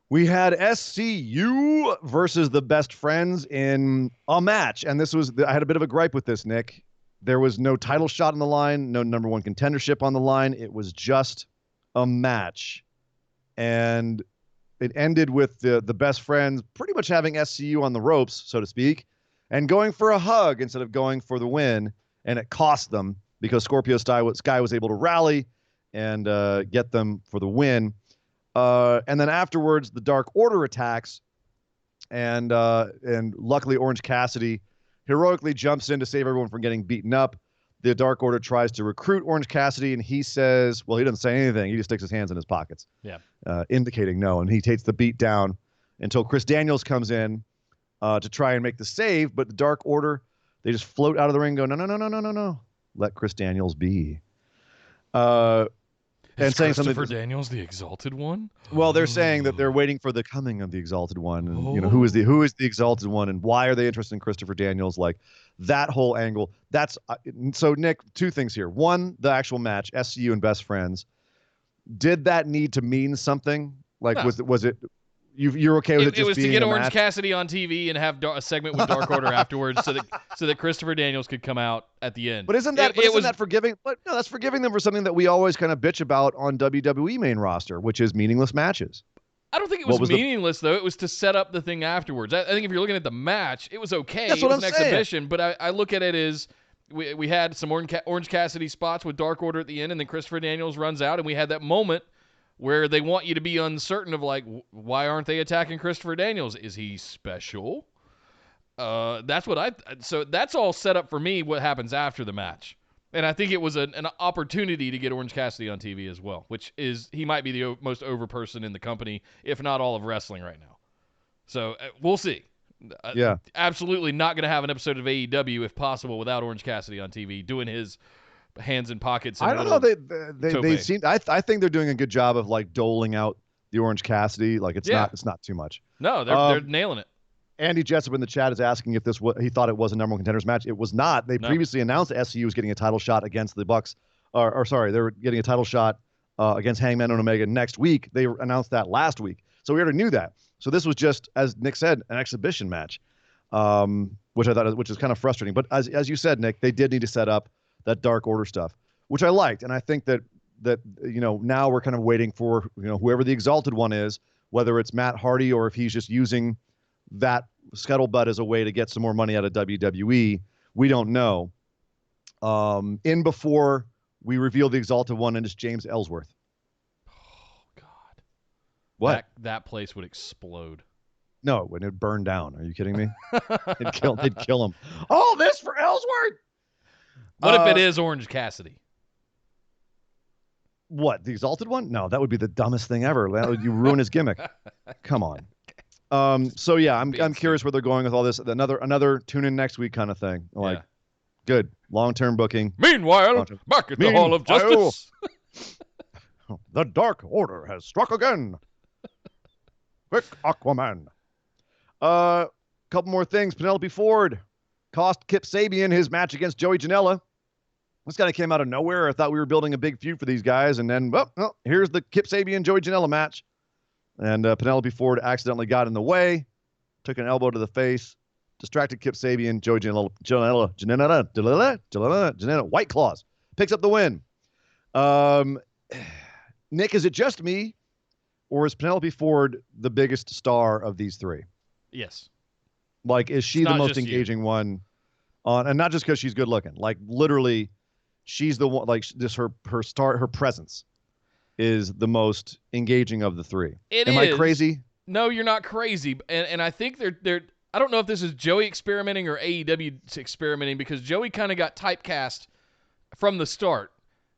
We had SCU versus the Best Friends in a match. And I had a bit of a gripe with this, Nick. There was no title shot on the line, no number one contendership on the line. It was just a match. And it ended with the Best Friends pretty much having SCU on the ropes, so to speak, and going for a hug instead of going for the win. And it cost them because Scorpio Sky was able to rally and get them for the win. And then afterwards, the Dark Order attacks, and luckily Orange Cassidy heroically jumps in to save everyone from getting beaten up. The Dark Order tries to recruit Orange Cassidy, and he says, well, he doesn't say anything. He just sticks his hands in his pockets, indicating no. And he takes the beat down until Chris Daniels comes in to try and make the save. But the Dark Order, they just float out of the ring and go, no. Let Chris Daniels be. And saying Christopher Daniels the Exalted One? Well, they're saying that they're waiting for the coming of the Exalted One, and who is the Exalted One, and why are they interested in Christopher Daniels? Like that whole angle. That's so. Nick, two things here. One, the actual match, SCU and Best Friends. Did that need to mean something? Like, no. was it? You're okay with it? Just was being to get a Orange match? Cassidy on TV and have a segment with Dark Order afterwards, so that Christopher Daniels could come out at the end. But isn't that forgiving? But no, that's forgiving them for something that we always kind of bitch about on WWE main roster, which is meaningless matches. I don't think it was meaningless though. It was to set up the thing afterwards. I think if you're looking at the match, it was okay. That's what it was I'm an exhibition, but I look at it as we had some Orange Cassidy spots with Dark Order at the end, and then Christopher Daniels runs out, and we had that moment where they want you to be uncertain of, like, why aren't they attacking Christopher Daniels? Is he special? So that's all set up for me what happens after the match. And I think it was an opportunity to get Orange Cassidy on TV as well, which is he might be the most over person in the company, if not all of wrestling right now. So we'll see. Yeah. Absolutely not going to have an episode of AEW, if possible, without Orange Cassidy on TV doing his hands in pockets. I don't know. They seem. I think they're doing a good job of like doling out the Orange Cassidy. Like it's not too much. No, they're nailing it. Andy Jessup in the chat is asking if he thought it was a number one contenders match. It was not. They previously announced that SCU was getting a title shot against the Bucks, they were getting a title shot against Hangman and Omega next week. They announced that last week, so we already knew that. So this was just, as Nick said, an exhibition match, which is kind of frustrating. But as you said, Nick, they did need to set up that Dark Order stuff, which I liked. And I think that now we're kind of waiting for, whoever the Exalted One is, whether it's Matt Hardy or if he's just using that scuttlebutt as a way to get some more money out of WWE. We don't know. Before we reveal the Exalted One, and it's James Ellsworth. Oh, God. What? That place would explode. No, when it burned down. Are you kidding me? It'd kill him. All this for Ellsworth? What if it is Orange Cassidy? What, the Exalted One? No, that would be the dumbest thing ever. You ruin his gimmick. Come on. So yeah, I'm curious where they're going with all this. Another tune in next week kind of thing. Like, good long-term booking. Meanwhile, back at the Hall of Justice, the Dark Order has struck again. Quick, Aquaman. Couple more things. Penelope Ford cost Kip Sabian his match against Joey Janela. This kind of came out of nowhere. I thought we were building a big feud for these guys, and then, here's the Kip Sabian Joey Janela match. And Penelope Ford accidentally got in the way, took an elbow to the face, distracted Kip Sabian. Joey Janela, White Claws, picks up the win. Nick, is it just me, or is Penelope Ford the biggest star of these three? Yes. Like, is she the most engaging one on, and not just because she's good looking, like literally she's the one, like just her presence is the most engaging of the three. Am I crazy? No, you're not crazy. And I think they're I don't know if this is Joey experimenting or AEW experimenting, because Joey kind of got typecast from the start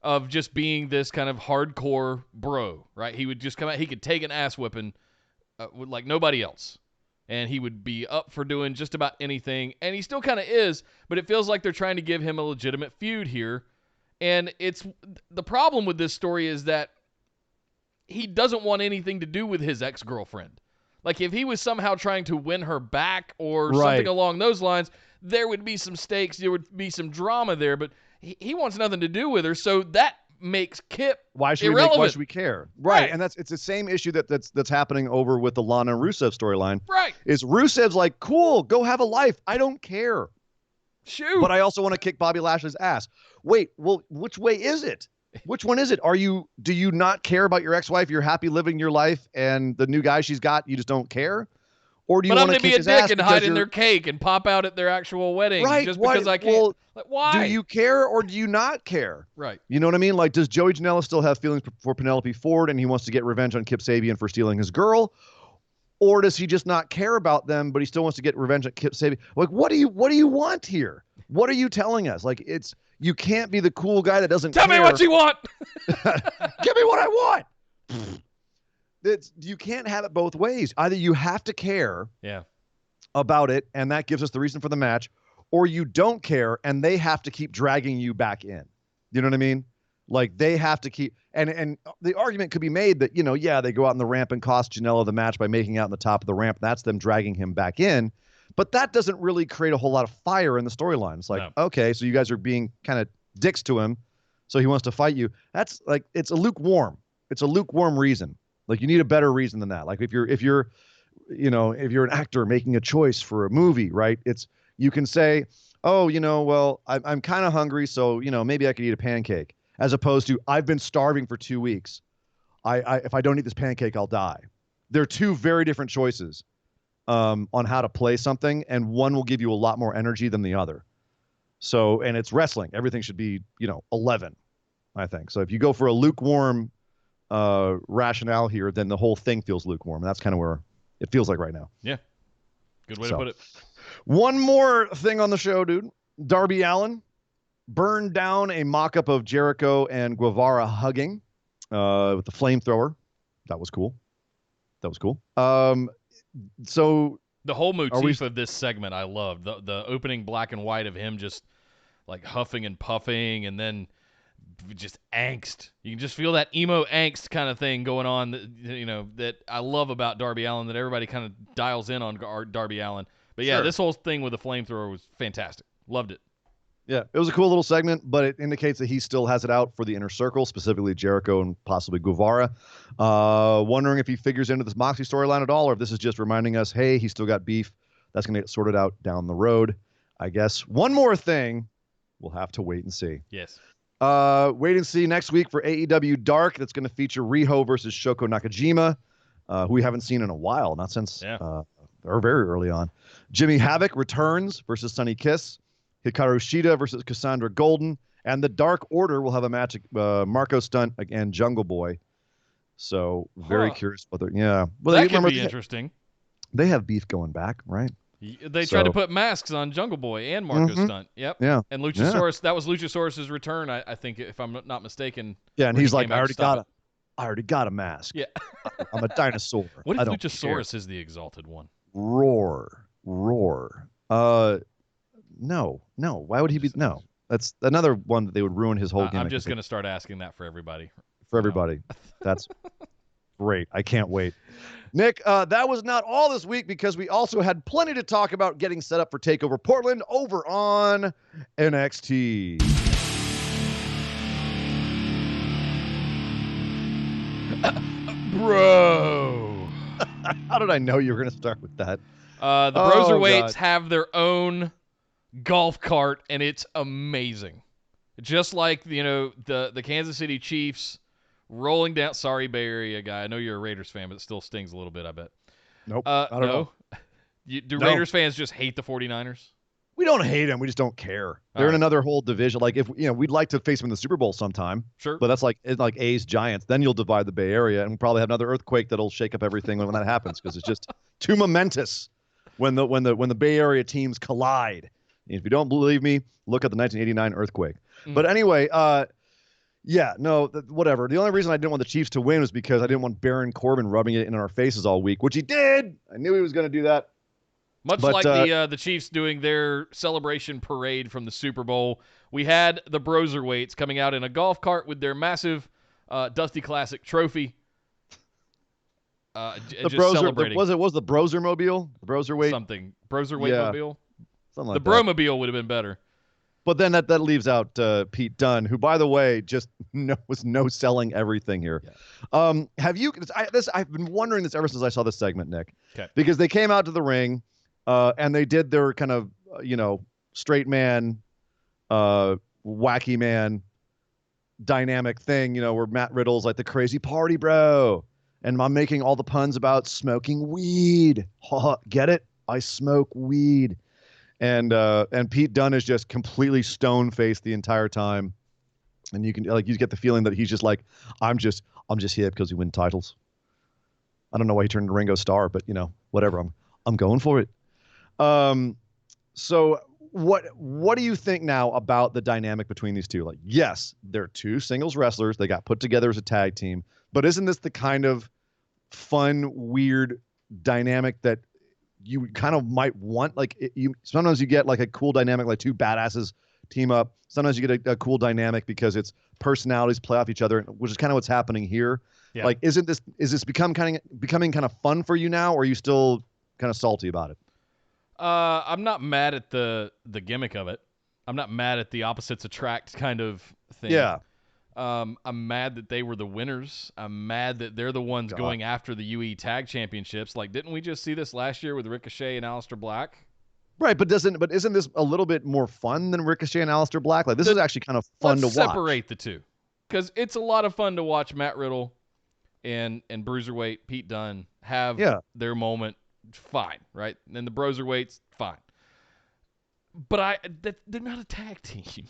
of just being this kind of hardcore bro, right? He would just come out, he could take an ass whipping like nobody else. And he would be up for doing just about anything. And he still kind of is, but it feels like they're trying to give him a legitimate feud here. And it's the problem with this story is that he doesn't want anything to do with his ex-girlfriend. Like, if he was somehow trying to win her back or something along those lines, there would be some stakes, there would be some drama there, but he wants nothing to do with her, so that makes Kip irrelevant. Why should we care? Right. And it's the same issue that's happening over with the Lana and Rusev storyline. Right. Is Rusev's like, cool, go have a life. I don't care. Shoot. But I also want to kick Bobby Lashley's ass. Wait, well, which way is it? Which one is it? Do you not care about your ex-wife? You're happy living your life, and the new guy she's got, you just don't care? Or do you want to be a dick and hide in their cake and pop out at their actual wedding just because I can't? Well, like, why? Do you care or do you not care? Right. You know what I mean? Like, does Joey Janela still have feelings for Penelope Ford and he wants to get revenge on Kip Sabian for stealing his girl? Or does he just not care about them, but he still wants to get revenge on Kip Sabian? Like, what do you want here? What are you telling us? Like, you can't be the cool guy that doesn't care. Tell me what you want. Give me what I want. You can't have it both ways. Either you have to care about it, and that gives us the reason for the match, or you don't care, and they have to keep dragging you back in. You know what I mean? Like, they have to keep, and the argument could be made that, they go out on the ramp and cost Janela the match by making out on the top of the ramp. That's them dragging him back in. But that doesn't really create a whole lot of fire in the storyline. It's like, okay, so you guys are being kind of dicks to him, so he wants to fight you. That's like, it's a lukewarm reason. Like, you need a better reason than that. Like, if you're an actor making a choice for a movie, right? You can say, oh, well, I'm kind of hungry, so, maybe I could eat a pancake, as opposed to, I've been starving for 2 weeks. If I don't eat this pancake, I'll die. They're two very different choices on how to play something, and one will give you a lot more energy than the other. So, and it's wrestling. Everything should be, 11, I think. So if you go for a lukewarm rationale here, then the whole thing feels lukewarm. And that's kind of where it feels like right now. Yeah. Good way to put it. One more thing on the show, dude. Darby Allin burned down a mock-up of Jericho and Guevara hugging with the flamethrower. That was cool. So the whole motif of this segment, I loved. The opening black and white of him just like huffing and puffing, and then just angst. You can just feel that emo angst kind of thing going on that I love about Darby Allin, that everybody kind of dials in on Darby Allin. But yeah, This whole thing with the flamethrower was fantastic. Loved it. Yeah, it was a cool little segment, but it indicates that he still has it out for the Inner Circle, specifically Jericho and possibly Guevara. Wondering if he figures into this Moxley storyline at all, or if this is just reminding us, hey, he's still got beef. That's going to get sorted out down the road, I guess. One more thing, we'll have to wait and see. Yes. Wait and see next week for AEW Dark. That's going to feature Riho versus Shoko Nakajima, who we haven't seen in a while, not since or very early on. Jimmy Havoc returns versus Sonny Kiss. Hikaru Shida versus Cassandra Golden. And the Dark Order will have a match, Marco Stunt and Jungle Boy. So very curious whether, Well, that could be interesting. They have beef going back, right? They tried to put masks on Jungle Boy and Marco Stunt. Yep. Yeah. And Luchasaurus, that was Luchasaurus's return, I think, if I'm not mistaken. Yeah, and he's like, I already got a mask. Yeah. I'm a dinosaur. What if Luchasaurus is the exalted one? Roar. No. Why would he be? No. That's another one that they would ruin his whole gimmick. I'm just going to start asking that for everybody. That's great. I can't wait. Nick, that was not all this week, because we also had plenty to talk about getting set up for TakeOver Portland over on NXT. Bro. How did I know you were going to start with that? The Broserweights have their own golf cart, and it's amazing. Just like, the Kansas City Chiefs rolling down. Sorry, Bay Area guy. I know you're a Raiders fan, but it still stings a little bit, I bet. Nope. I don't know. Do No. Raiders fans just hate the 49ers? We don't hate them. We just don't care. They're in another whole division. Like if we'd like to face them in the Super Bowl sometime. Sure. But that's like A's Giants. Then you'll divide the Bay Area, and we'll probably have another earthquake that'll shake up everything when that happens because it's just too momentous when the Bay Area teams collide. And if you don't believe me, look at the 1989 earthquake. But anyway, whatever. The only reason I didn't want the Chiefs to win was because I didn't want Baron Corbin rubbing it in our faces all week, which he did. I knew he was going to do that. Much like the Chiefs doing their celebration parade from the Super Bowl, we had the Broserweights coming out in a golf cart with their massive Dusty Classic trophy. Just celebrating. Was the Brosermobile? The Broserweight? Something. Broserweight-mobile? Something like that. The Bromobile would have been better. But then that leaves out Pete Dunne, who, by the way, just was no-selling everything here. Yeah. I've been wondering this ever since I saw this segment, Nick. Okay. Because they came out to the ring, and they did their kind of, straight man, wacky man dynamic thing, where Matt Riddle's like the crazy party bro. And I'm making all the puns about smoking weed. Get it? I smoke weed. And Pete Dunne is just completely stone-faced the entire time. And you get the feeling that he's just like, I'm just here because we win titles. I don't know why he turned into Ringo Starr, but whatever. I'm going for it. So what do you think now about the dynamic between these two? Like, yes, they're two singles wrestlers. They got put together as a tag team, but isn't this the kind of fun, weird dynamic that you kind of might want? Like sometimes you get like a cool dynamic, like two badasses team up. Sometimes you get a cool dynamic because it's personalities play off each other, which is kind of what's happening here. Yeah. Like, is this becoming kind of fun for you now, or are you still kind of salty about it? I'm not mad at the gimmick of it. I'm not mad at the opposites attract kind of thing. Yeah. I'm mad that they were the winners. I'm mad that they're the ones going after the UE Tag Championships. Like, didn't we just see this last year with Ricochet and Aleister Black? Right, but isn't this a little bit more fun than Ricochet and Aleister Black? Like, this is actually kind of fun to watch. Let's separate the two, because it's a lot of fun to watch Matt Riddle and Bruiserweight Pete Dunne have their moment. Fine, right? And the Broserweights, fine. But they're not a tag team.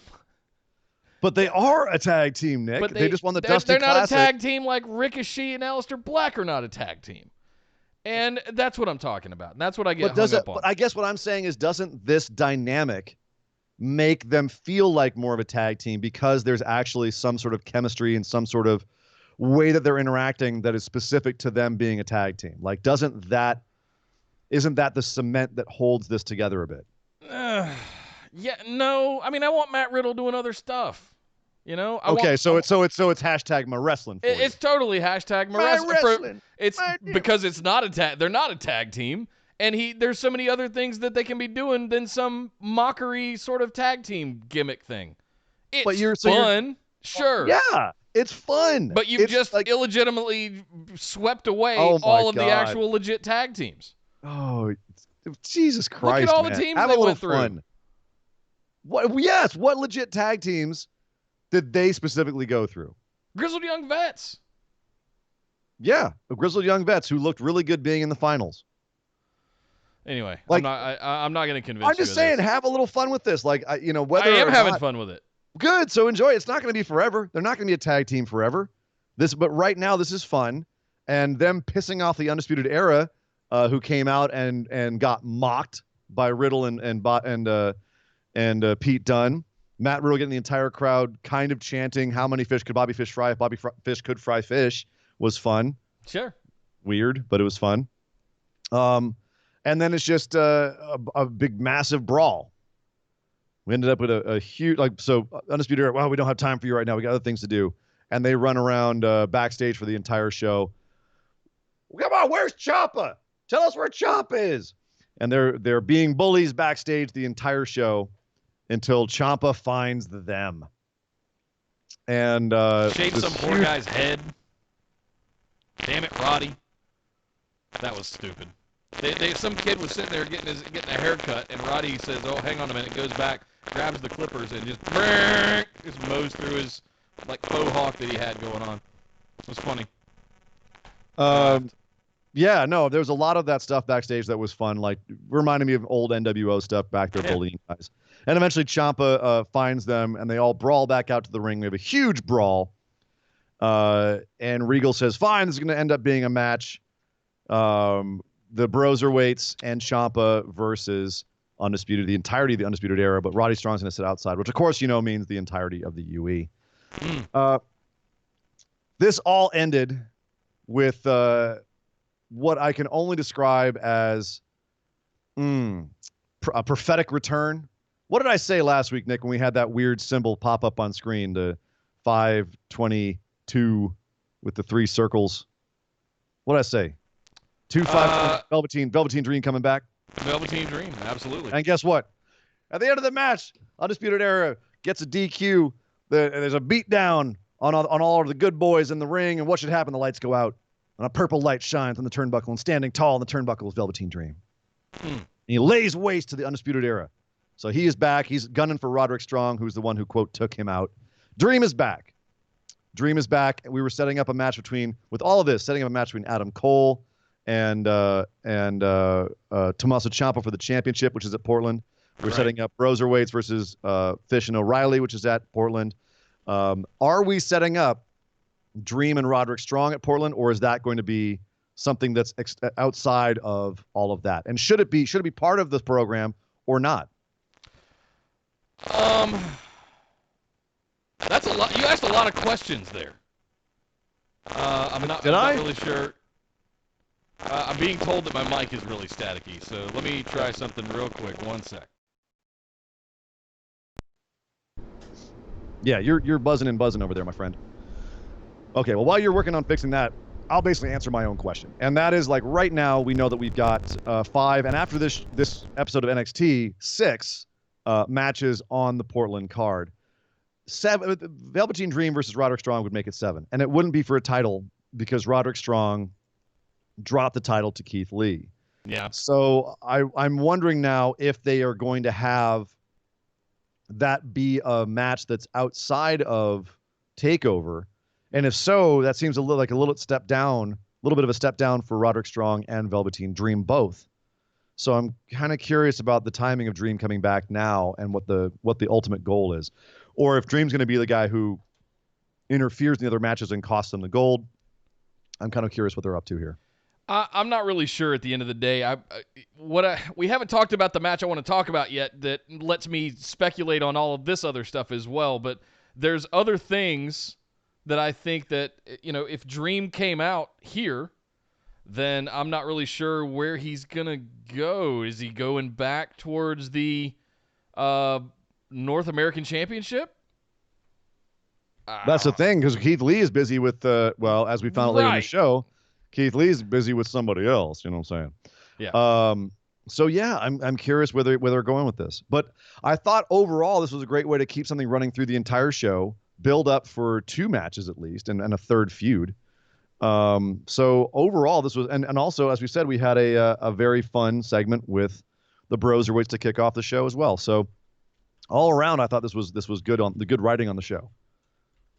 But they are a tag team, Nick. But they just won the Dusty Classic. They're not a tag team like Ricochet and Aleister Black are not a tag team. And that's what I'm talking about. And that's what I get hung up on. But I guess what I'm saying is, doesn't this dynamic make them feel like more of a tag team because there's actually some sort of chemistry and some sort of way that they're interacting that is specific to them being a tag team? Like, isn't that the cement that holds this together a bit? Yeah, no. I mean, I want Matt Riddle doing other stuff. So it's hashtag my wrestling. It's totally hashtag my wrestling. It's because it's not a tag. They're not a tag team, and there's so many other things that they can be doing than some mockery sort of tag team gimmick thing. It's fun, sure. Yeah, it's fun. But you've just illegitimately swept away all of the actual legit tag teams. Oh, Jesus Christ! Look at all the teams Have they a little went through. Fun. What legit tag teams did they specifically go through? Grizzled Young Vets. Yeah, Grizzled Young Vets who looked really good being in the finals. Anyway, I'm not going to convince you. I'm just saying, have a little fun with this. Like, whether I am having fun with it. Good, so enjoy it. It's not going to be forever. They're not going to be a tag team forever. But right now, this is fun, and them pissing off the Undisputed Era, who came out and got mocked by Riddle and Pete Dunne. Matt Riddle getting the entire crowd kind of chanting, "How many fish could Bobby Fish fry if Bobby Fish could fry fish?" was fun. Sure. Weird, but it was fun. And then it's just a big, massive brawl. We ended up with a huge, Undisputed Era, well, we don't have time for you right now. We got other things to do. And they run around backstage for the entire show. Come on, where's Ciampa? Tell us where Ciampa is. And they're being bullies backstage the entire show until Ciampa finds them. And shaved some poor guy's head. Damn it, Roddy. That was stupid. Some kid was sitting there getting a haircut, and Roddy says, "Oh, hang on a minute." Goes back, grabs the clippers, and just mows through his faux hawk that he had going on. It was funny. Yeah, no, there was a lot of that stuff backstage that was fun, like reminding me of old NWO stuff back there, bullying guys. And eventually Ciampa finds them, and they all brawl back out to the ring. We have a huge brawl. And Regal says, fine, this is going to end up being a match. The Broserweights and Ciampa versus the entirety of the Undisputed Era, but Roddy Strong's going to sit outside, which of course means the entirety of the UE. This all ended with what I can only describe as a prophetic return. What did I say last week, Nick, when we had that weird symbol pop up on screen, the 522 with the 3 circles? What did I say? 2-5 Velveteen Dream coming back? Velveteen Dream, absolutely. And guess what? At the end of the match, Undisputed Era gets a DQ. There's a beatdown on all of the good boys in the ring, and what should happen? The lights go out, and a purple light shines on the turnbuckle, and standing tall on the turnbuckle is Velveteen Dream. And he lays waste to the Undisputed Era. So he is back. He's gunning for Roderick Strong, who's the one who, quote, took him out. Dream is back. We were setting up a match between Adam Cole and Tommaso Ciampa for the championship, which is at Portland. We're setting up Broserweights versus Fish and O'Reilly, which is at Portland. Are we setting up Dream and Roderick Strong at Portland, or is that going to be something that's outside of all of that? And should it be part of this program or not? That's a lot. You asked a lot of questions there. I'm not really sure. I'm being told that my mic is really staticky, so let me try something real quick. 1 sec. Yeah, you're buzzing over there, my friend. Okay, well, while you're working on fixing that, I'll basically answer my own question. And that is, like, right now we know that we've got 5, and after this episode of NXT, 6 matches on the Portland card. 7, Velveteen Dream versus Roderick Strong would make it 7. And it wouldn't be for a title because Roderick Strong dropped the title to Keith Lee. Yeah. So I'm wondering now if they are going to have that be a match that's outside of TakeOver. And if so, that seems a little bit of a step down for Roderick Strong and Velveteen Dream both. So I'm kind of curious about the timing of Dream coming back now and what the ultimate goal is. Or if Dream's going to be the guy who interferes in the other matches and costs them the gold. I'm kind of curious what they're up to here. I'm not really sure at the end of the day. We haven't talked about the match I want to talk about yet that lets me speculate on all of this other stuff as well. But there's other things that I think that, if Dream came out here, then I'm not really sure where he's going to go. Is he going back towards the North American Championship? That's the thing, because Keith Lee is busy with, as we found out later in the show, Keith Lee's busy with somebody else. You know what I'm saying? Yeah. So yeah, I'm curious where they're going with this. But I thought overall this was a great way to keep something running through the entire show, build up for 2 matches at least, and a third feud. So overall this was, and also, as we said, we had a very fun segment with the Broserweights to kick off the show as well. So all around, I thought this was good on the good writing on the show.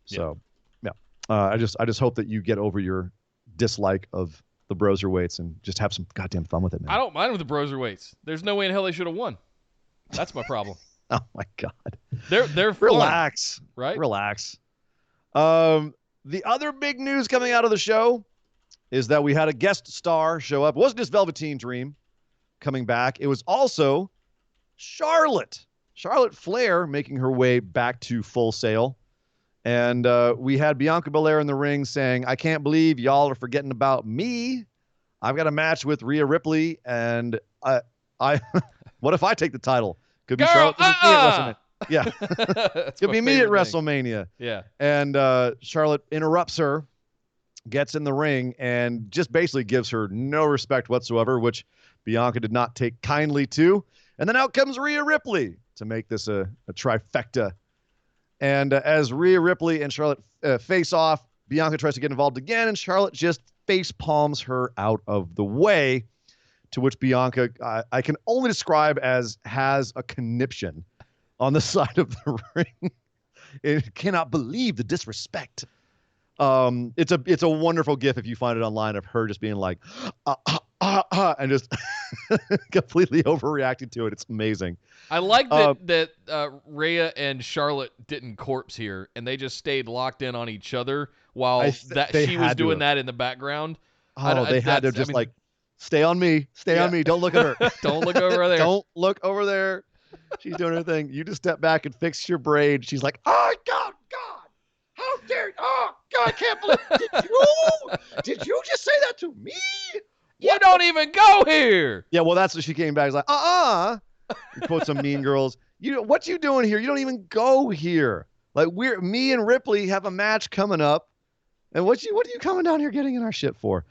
So yeah, I just hope that you get over your dislike of the Broserweights and just have some goddamn fun with it, man. I don't mind with the Broserweights. There's no way in hell they should have won. That's my problem. Oh my God. They're fun, relax, right? Relax. The other big news coming out of the show is that we had a guest star show up. It wasn't just Velveteen Dream coming back. It was also Charlotte Flair making her way back to Full Sail. And we had Bianca Belair in the ring saying, I can't believe y'all are forgetting about me. I've got a match with Rhea Ripley, and I what if I take the title? Could be Charlotte versus me at WrestleMania. Yeah. Could be me at WrestleMania. Yeah. And Charlotte interrupts her, gets in the ring, and just basically gives her no respect whatsoever, which Bianca did not take kindly to. And then out comes Rhea Ripley to make this a trifecta. And as Rhea Ripley and Charlotte face off, Bianca tries to get involved again, and Charlotte just face palms her out of the way, to which Bianca, I can only describe as has a conniption on the side of the ring. It cannot believe the disrespect. It's a wonderful gif if you find it online of her just being like, and just completely overreacting to it. It's amazing. I like that Rhea and Charlotte didn't corpse here, and they just stayed locked in on each other while she was doing that in the background. They had to just like, stay on me, on me. Don't look at her. Don't look over there. Don't look over there. She's doing her thing. You just step back and fix your braid. She's like, oh God, how dare you? Oh God, I can't believe did you just say that to me? You don't even go here. Yeah, well, that's what she came back. She's like, You quote some Mean Girls. What you doing here? You don't even go here. Like me and Ripley have a match coming up, and what are you coming down here getting in our shit for?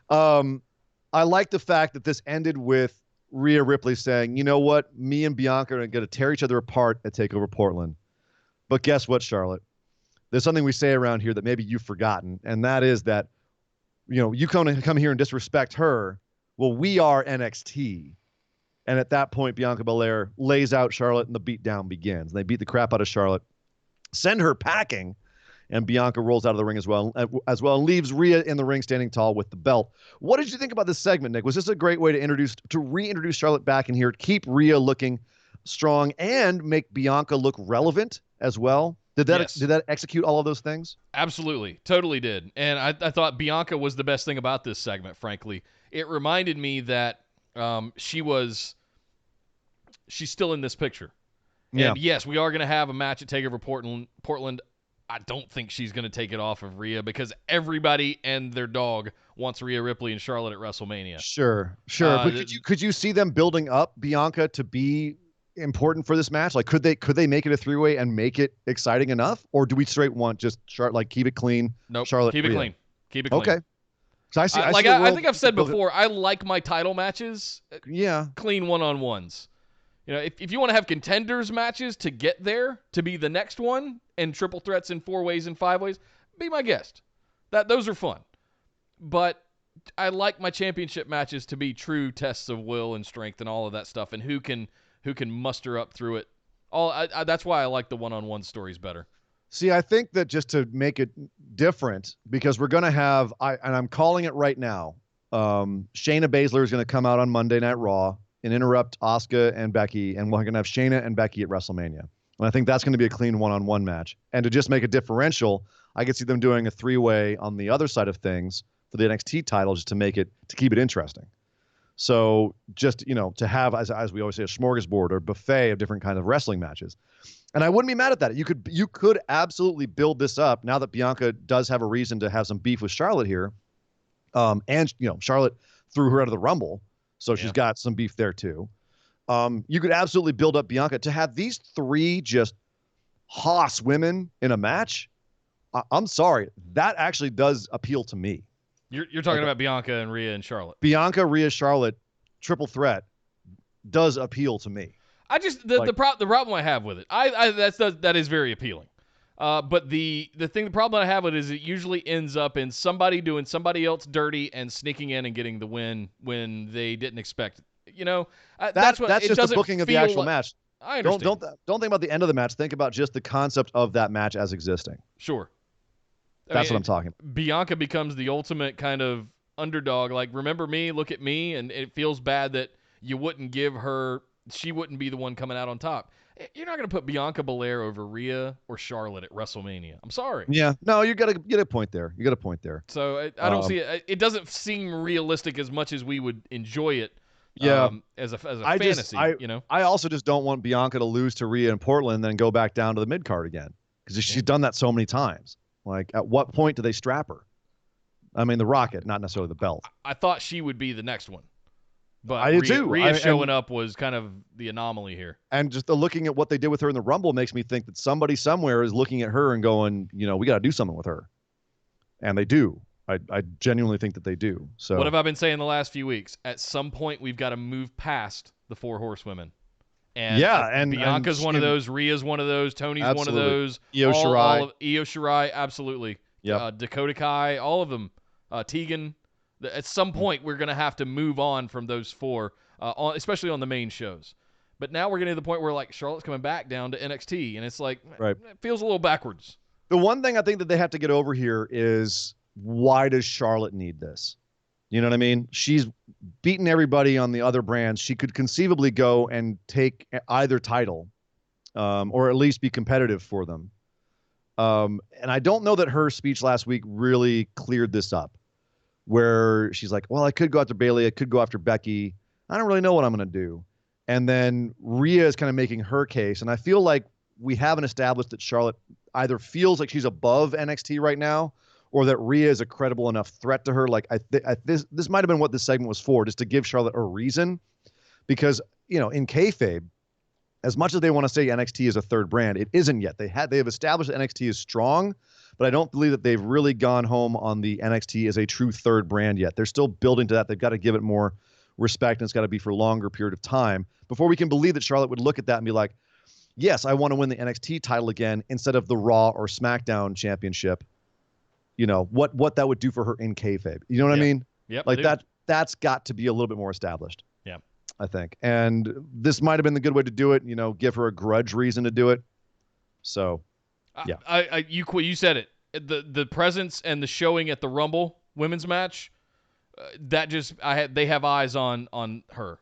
I like the fact that this ended with Rhea Ripley saying, you know what, me and Bianca are going to tear each other apart at TakeOver Portland. But guess what, Charlotte? There's something we say around here that maybe you've forgotten, and that is that, you come here and disrespect her. Well, we are NXT. And at that point, Bianca Belair lays out Charlotte and the beatdown begins. They beat the crap out of Charlotte, send her packing, and Bianca rolls out of the ring as well, and leaves Rhea in the ring standing tall with the belt. What did you think about this segment, Nick? Was this a great way to reintroduce Charlotte back in here, keep Rhea looking strong, and make Bianca look relevant as well? Did that execute all of those things? Absolutely. Totally did. And I thought Bianca was the best thing about this segment, frankly. It reminded me that she's still in this picture. And yes, we are going to have a match at TakeOver Portland. I don't think she's going to take it off of Rhea because everybody and their dog wants Rhea Ripley and Charlotte at WrestleMania. Sure. But could you see them building up Bianca to be important for this match? Like, could they make it a three-way and make it exciting enough, or do we straight want just keep it clean? Nope. Charlotte, keep it Rhea. clean. Keep it clean. Okay. So I think I've said before, I like my title matches. Clean one-on-ones. If you want to have contenders matches to get there to be the next one, and triple threats in 4-ways and 5-ways, be my guest. Those are fun. But I like my championship matches to be true tests of will and strength and all of that stuff, and who can muster up through it. That's why I like the one-on-one stories better. See, I think that just to make it different, because we're going to have, and I'm calling it right now, Shayna Baszler is going to come out on Monday Night Raw and interrupt Asuka and Becky, and we're going to have Shayna and Becky at WrestleMania. And I think that's going to be a clean one-on-one match. And to just make a differential, I could see them doing a 3-way on the other side of things for the NXT title, just to keep it interesting. So just, to have, as we always say, a smorgasbord or buffet of different kinds of wrestling matches. And I wouldn't be mad at that. You could absolutely build this up now that Bianca does have a reason to have some beef with Charlotte here. And Charlotte threw her out of the Rumble, so she's got some beef there too. You could absolutely build up Bianca to have these three just hoss women in a match. I'm sorry, that actually does appeal to me. You're talking about Bianca and Rhea and Charlotte. Bianca, Rhea, Charlotte, triple threat does appeal to me. I just the problem I have with it, that is very appealing. But the problem I have with it is it usually ends up in somebody doing somebody else dirty and sneaking in and getting the win when they didn't expect it. That's just the booking of the actual match. I understand. Don't think about the end of the match. Think about just the concept of that match as existing. Sure. That's what I'm talking about. Bianca becomes the ultimate kind of underdog. Like, remember me, look at me, and it feels bad that you wouldn't give her. She wouldn't be the one coming out on top. You're not going to put Bianca Belair over Rhea or Charlotte at WrestleMania. I'm sorry. Yeah. No, you got to get a point there. So I don't see it. It doesn't seem realistic as much as we would enjoy it. Yeah. As a fantasy. I also just don't want Bianca to lose to Rhea in Portland and then go back down to the mid card again, because she's done that so many times. Like, at what point do they strap her? I mean, the Rocket, not necessarily the belt. I thought she would be the next one. But I did too. Rhea showing up was kind of the anomaly here. And just looking at what they did with her in the Rumble makes me think that somebody somewhere is looking at her and going, we got to do something with her. And they do. I genuinely think that they do. So what have I been saying the last few weeks? At some point, we've got to move past the 4 horsewomen. And Bianca's one of those, Rhea's one of those, Tony's one of those, Io Shirai, Io Shirai, absolutely. Yeah. Dakota Kai, all of them. Tegan. At some point, we're going to have to move on from those 4, especially on the main shows. But now we're getting to the point where, like, Charlotte's coming back down to NXT, and it's like, right. It feels a little backwards. The one thing I think that they have to get over here is, why does Charlotte need this? You know what I mean? She's beaten everybody on the other brands. She could conceivably go and take either title, or at least be competitive for them. And I don't know that her speech last week really cleared this up, where she's like, well, I could go after Bayley. I could go after Becky. I don't really know what I'm going to do. And then Rhea is kind of making her case. And I feel like we haven't established that Charlotte either feels like she's above NXT right now, or that Rhea is a credible enough threat to her. Like this might have been what this segment was for, just to give Charlotte a reason, because, you know, in kayfabe, as much as they want to say NXT is a third brand, it isn't yet. They have established that NXT is strong, but I don't believe that they've really gone home on the NXT as a true third brand yet. They're still building to that. They've got to give it more respect, and it's got to be for a longer period of time before we can believe that Charlotte would look at that and be like, yes, I want to win the NXT title again instead of the Raw or SmackDown championship. You know, what that would do for her in kayfabe. You know what I mean? Yep. Like that's got to be a little bit more established. Yeah. I think. And this might have been the good way to do it, you know, give her a grudge reason to do it. So, yeah. You said it. The presence and the showing at the Rumble women's match, they have eyes on her.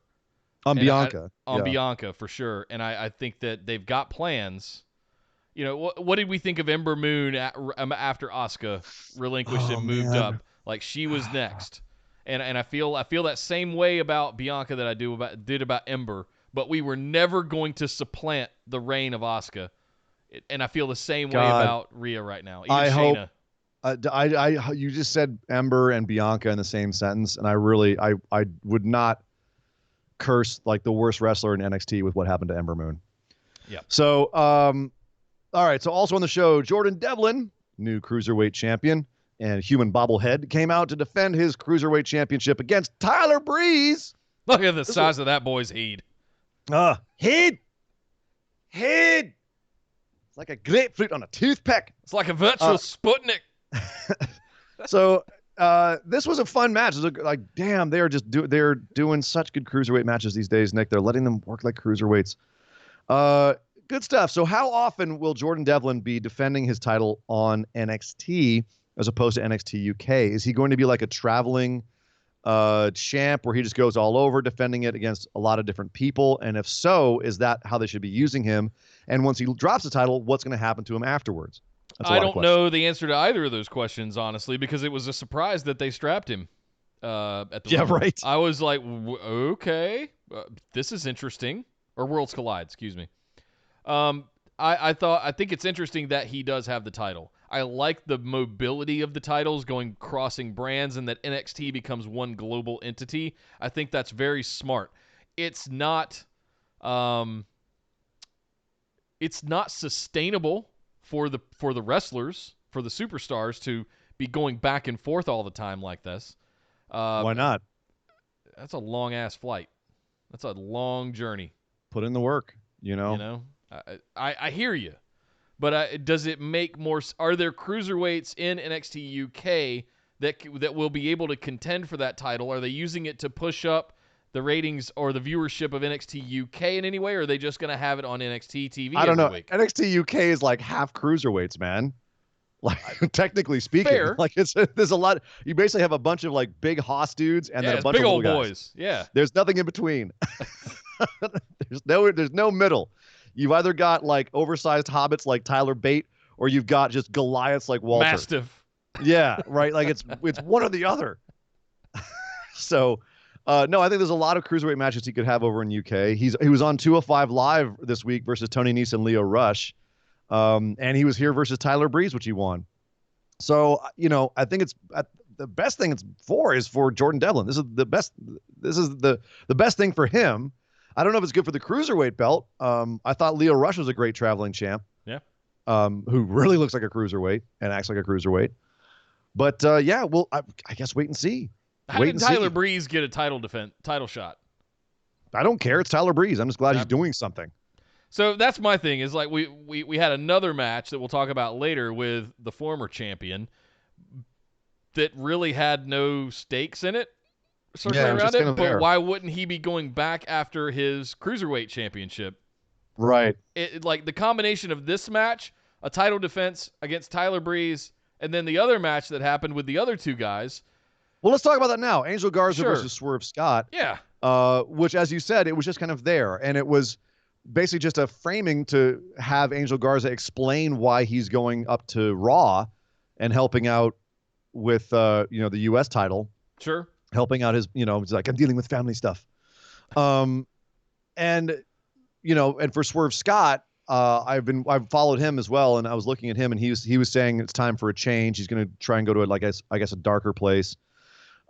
On Bianca. Bianca, for sure. And I think that they've got plans. You know, what did we think of Ember Moon after Asuka relinquished and moved up? Like, she was next. And I feel that same way about Bianca that I did about Ember, but we were never going to supplant the reign of Asuka. And I feel the same way about Rhea right now. Even Shayna. Hope. You just said Ember and Bianca in the same sentence, and I would not curse like the worst wrestler in NXT with what happened to Ember Moon. Yeah. So, all right. So also on the show, Jordan Devlin, new cruiserweight champion, and human bobblehead, came out to defend his cruiserweight championship against Tyler Breeze. Look at the size of that boy's head. Head. It's like a grapefruit on a toothpick. It's like a virtual Sputnik. So this was a fun match. It was like, damn, they're doing such good cruiserweight matches these days, Nick. They're letting them work like cruiserweights. Good stuff. So how often will Jordan Devlin be defending his title on NXT as opposed to NXT UK? Is he going to be like a traveling champ where he just goes all over defending it against a lot of different people? And if so, is that how they should be using him? And once he drops the title, what's going to happen to him afterwards? I don't know the answer to either of those questions, honestly, because it was a surprise that they strapped him at the Rumble. Right. I was like, okay, this is interesting. Or Worlds Collide, excuse me. I think it's interesting that he does have the title. I like the mobility of the titles crossing brands, and that NXT becomes one global entity. I think that's very smart. It's not sustainable for the wrestlers, for the superstars to be going back and forth all the time like this. Why not? That's a long ass flight. That's a long journey. Put in the work, you know. You know, I hear you, but does it make more? Are there cruiserweights in NXT UK that will be able to contend for that title? Are they using it to push up the ratings or the viewership of NXT UK in any way, or are they just going to have it on NXT TV? I don't know. Week? NXT UK is like half cruiserweights, man. Like, technically speaking, fair. Like there's a lot. You basically have a bunch of like big hoss dudes and then a bunch big of old little guys. boys. Yeah, there's nothing in between. There's no middle. You've either got like oversized hobbits like Tyler Bate, or you've got just Goliaths like Walter. Mastiff. Yeah, right. Like it's one or the other. So, no, I think there's a lot of cruiserweight matches he could have over in UK. He was on 205 Live this week versus Tony Nese and Leo Rush, and he was here versus Tyler Breeze, which he won. So, you know, I think it's the best thing is for Jordan Devlin. This is the best. This is the best thing for him. I don't know if it's good for the cruiserweight belt. I thought Leo Rush was a great traveling champ. Yeah. Who really looks like a cruiserweight and acts like a cruiserweight. But yeah, well, I guess wait and see. How did Tyler Breeze get a title shot? I don't care. It's Tyler Breeze. I'm just glad he's doing something. So that's my thing. Is like we had another match that we'll talk about later with the former champion that really had no stakes in it. Circling around it, but why wouldn't he be going back after his cruiserweight championship? Right. Like the combination of this match a title defense against Tyler Breeze, and then the other match that happened with the other two guys. Well, let's talk about that now. Angel Garza Sure. versus Swerve Scott. Yeah. Which, as you said, it was just kind of there. And it was basically just a framing to have Angel Garza explain why he's going up to Raw and helping out with, the U.S. title. Sure. Helping out his, he's like, I'm dealing with family stuff. And for Swerve Scott, I've followed him as well, and I was looking at him, and he was saying it's time for a change. He's going to try and go to I guess a darker place.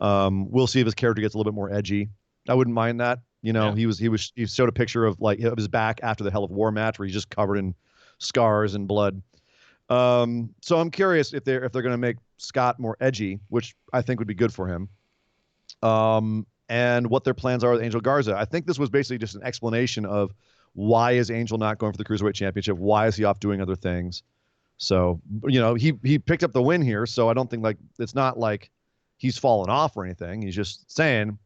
We'll see if his character gets a little bit more edgy. I wouldn't mind that. Yeah. He showed a picture of of his back after the Hell of War match where he's just covered in scars and blood. So I'm curious if they're going to make Scott more edgy, which I think would be good for him. And what their plans are with Angel Garza. I think this was basically just an explanation of why is Angel not going for the Cruiserweight Championship? Why is he off doing other things? So, he picked up the win here. So I don't think it's not like he's fallen off or anything. He's just saying,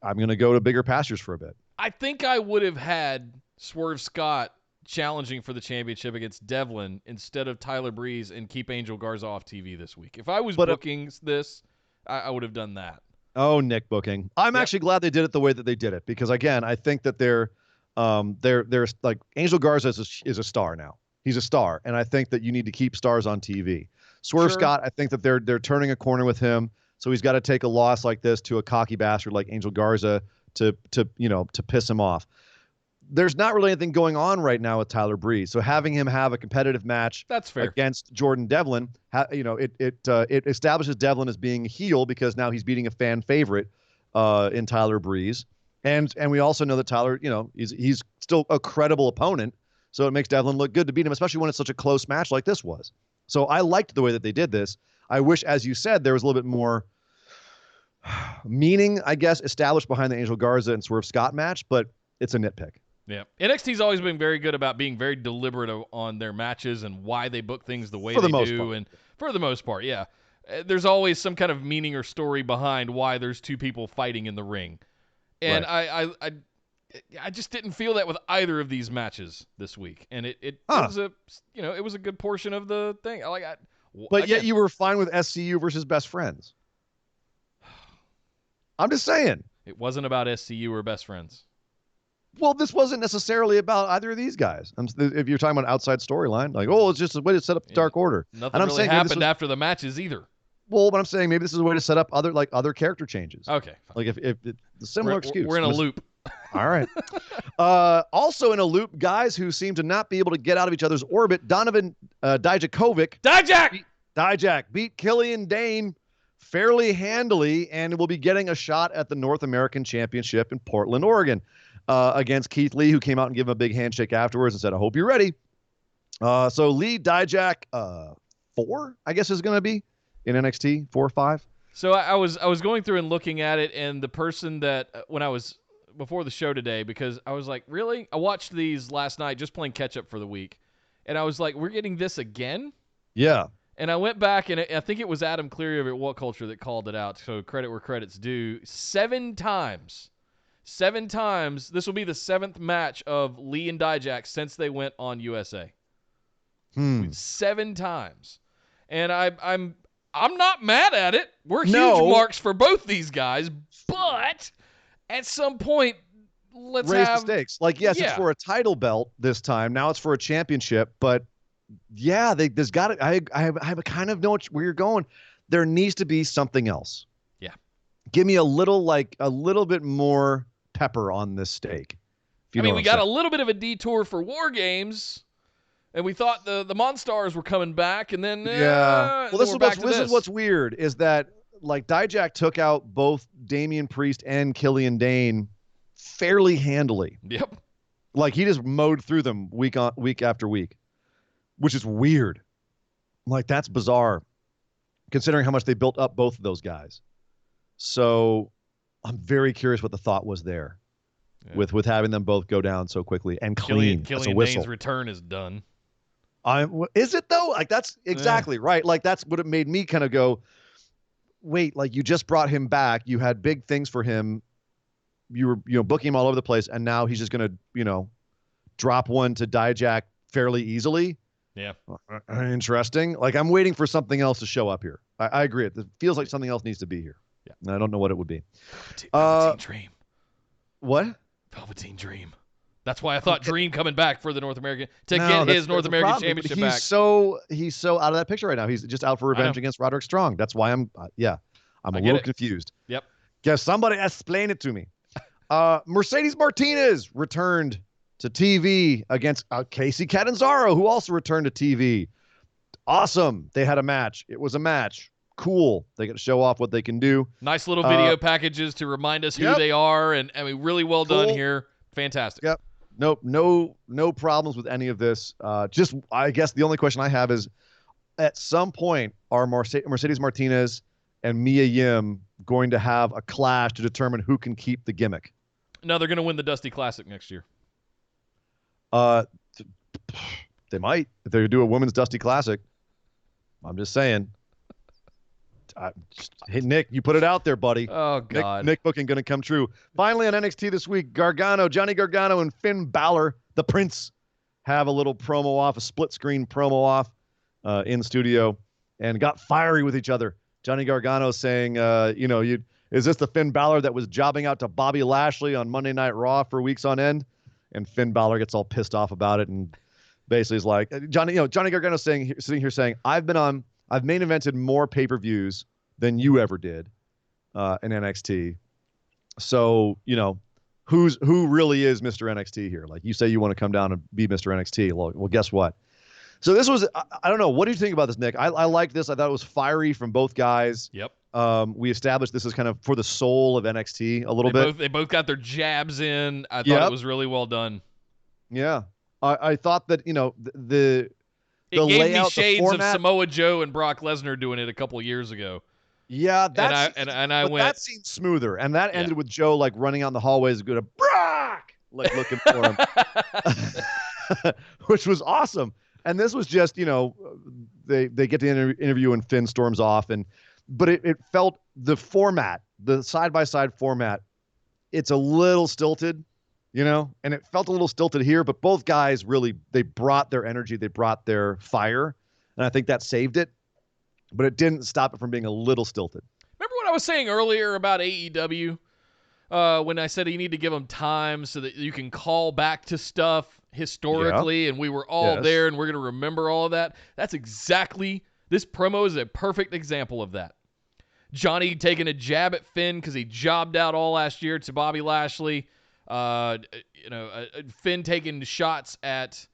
I'm going to go to bigger pastures for a bit. I think I would have had Swerve Scott challenging for the championship against Devlin instead of Tyler Breeze and keep Angel Garza off TV this week. If I was booking this, I would have done that. Oh, Nick booking. I'm actually glad they did it the way that they did it because, again, I think that they're like Angel Garza is a star now. He's a star, and I think that you need to keep stars on TV. Swerve Scott, I think that they're turning a corner with him, so he's got to take a loss like this to a cocky bastard like Angel Garza to piss him off. There's not really anything going on right now with Tyler Breeze, so having him have a competitive match that's fair against Jordan Devlin, it establishes Devlin as being a heel because now he's beating a fan favorite in Tyler Breeze, and we also know that Tyler, he's still a credible opponent, so it makes Devlin look good to beat him, especially when it's such a close match like this was. So I liked the way that they did this. I wish, as you said, there was a little bit more meaning, I guess, established behind the Angel Garza and Swerve Scott match, but it's a nitpick. Yeah. NXT's always been very good about being very deliberate on their matches and why they book things the way they do. And for the most part, yeah. There's always some kind of meaning or story behind why there's two people fighting in the ring. And right. I just didn't feel that with either of these matches this week. And it was a good portion of the thing. But yet you were fine with SCU versus Best Friends. I'm just saying. It wasn't about SCU or Best Friends. Well, this wasn't necessarily about either of these guys. If you're talking about outside storyline, it's just a way to set up the Dark Order. Nothing really happened after the matches either. Well, but I'm saying maybe this is a way to set up other character changes. Okay. Fine. Like if the similar excuse. We're in a loop. All right. Also in a loop, guys who seem to not be able to get out of each other's orbit. Donovan Dijakovic. Dijak beat Killian Dane fairly handily and will be getting a shot at the North American Championship in Portland, Oregon. Against Keith Lee, who came out and gave him a big handshake afterwards and said, I hope you're ready. So Lee Dijak 4, I guess, is going to be in NXT, 4 or 5. So I was going through and looking at it, and the person that, when I was before the show today, because I was like, really? I watched these last night just playing catch up for the week, and I was like, we're getting this again? Yeah. And I went back, and I think it was Adam Cleary of What Culture that called it out, so credit where credit's due. 7 times. This will be the 7th match of Lee and Dijak since they went on USA. 7 times. And I'm not mad at it. We're huge marks for both these guys, but at some point, let's raise the stakes. It's for a title belt this time. Now it's for a championship, but yeah, there's got to. I kind of know where you're going. There needs to be something else. Yeah, give me a little bit more pepper on this steak. We got a little bit of a detour for War Games, and we thought the Monstars were coming back, and then well, this is what's weird is that Dijak took out both Damian Priest and Killian Dane fairly handily. Yep, he just mowed through them week after week, which is weird. That's bizarre, considering how much they built up both of those guys. So I'm very curious what the thought was there with having them both go down so quickly and clean. Killian Dane's return is done. Is it though? That's exactly right. That's what it made me kind of go, wait, you just brought him back. You had big things for him. You were booking him all over the place. And now he's just going to, drop one to Dijak fairly easily. Yeah. Interesting. Like, I'm waiting for something else to show up here. I agree. It feels like something else needs to be here. Yeah. And I don't know what it would be. Velveteen Dream. What? Velveteen Dream. That's why I thought Dream coming back for the North American to No, get his North American Championship he's back. He's so out of that picture right now. He's just out for revenge against Roderick Strong. That's why I'm a little confused. Yep. Guess somebody explain it to me. Mercedes Martinez returned to TV against Casey Catanzaro, who also returned to TV. Awesome. They had a match. It was a match. Cool. They get to show off what they can do. Nice little video packages to remind us who they are, and I mean, really well done here. Fantastic. Yep. Nope. No problems with any of this. Just, I guess the only question I have is, at some point, are Mercedes Martinez and Mia Yim going to have a clash to determine who can keep the gimmick? No, they're going to win the Dusty Classic next year. They might, if they do a women's Dusty Classic. I'm just saying. Hey, Nick, you put it out there, buddy. Oh, God. Nick booking going to come true. Finally on NXT this week, Johnny Gargano and Finn Balor, the Prince, have a little promo off, a split-screen promo off in studio, and got fiery with each other. Johnny Gargano saying, is this the Finn Balor that was jobbing out to Bobby Lashley on Monday Night Raw for weeks on end? And Finn Balor gets all pissed off about it and basically is like, Johnny Gargano sitting here saying, I've main evented more pay-per-views than you ever did in NXT. So, who really is Mr. NXT here? Like, you say you want to come down and be Mr. NXT. Well, guess what? So this was, I don't know. What do you think about this, Nick? I liked this. I thought it was fiery from both guys. Yep. We established this is kind of for the soul of NXT a little bit. They both got their jabs in. I thought it was really well done. Yeah. I thought that, it gave layout, me shades of Samoa Joe and Brock Lesnar doing it a couple of years ago. Yeah, that seemed smoother, and that ended with Joe like running out in the hallways, going to Brock, like looking for him, which was awesome. And this was just, they get the interview and Finn storms off, but it felt the format, the side-by-side format, it's a little stilted, and it felt a little stilted here, but both guys really, they brought their energy, they brought their fire, and I think that saved it, but it didn't stop it from being a little stilted. Remember what I was saying earlier about AEW? When I said you need to give them time so that you can call back to stuff historically, and we were all there and we're going to remember all of that. That's exactly, this promo is a perfect example of that. Johnny taking a jab at Finn because he jobbed out all last year to Bobby Lashley. Finn taking shots at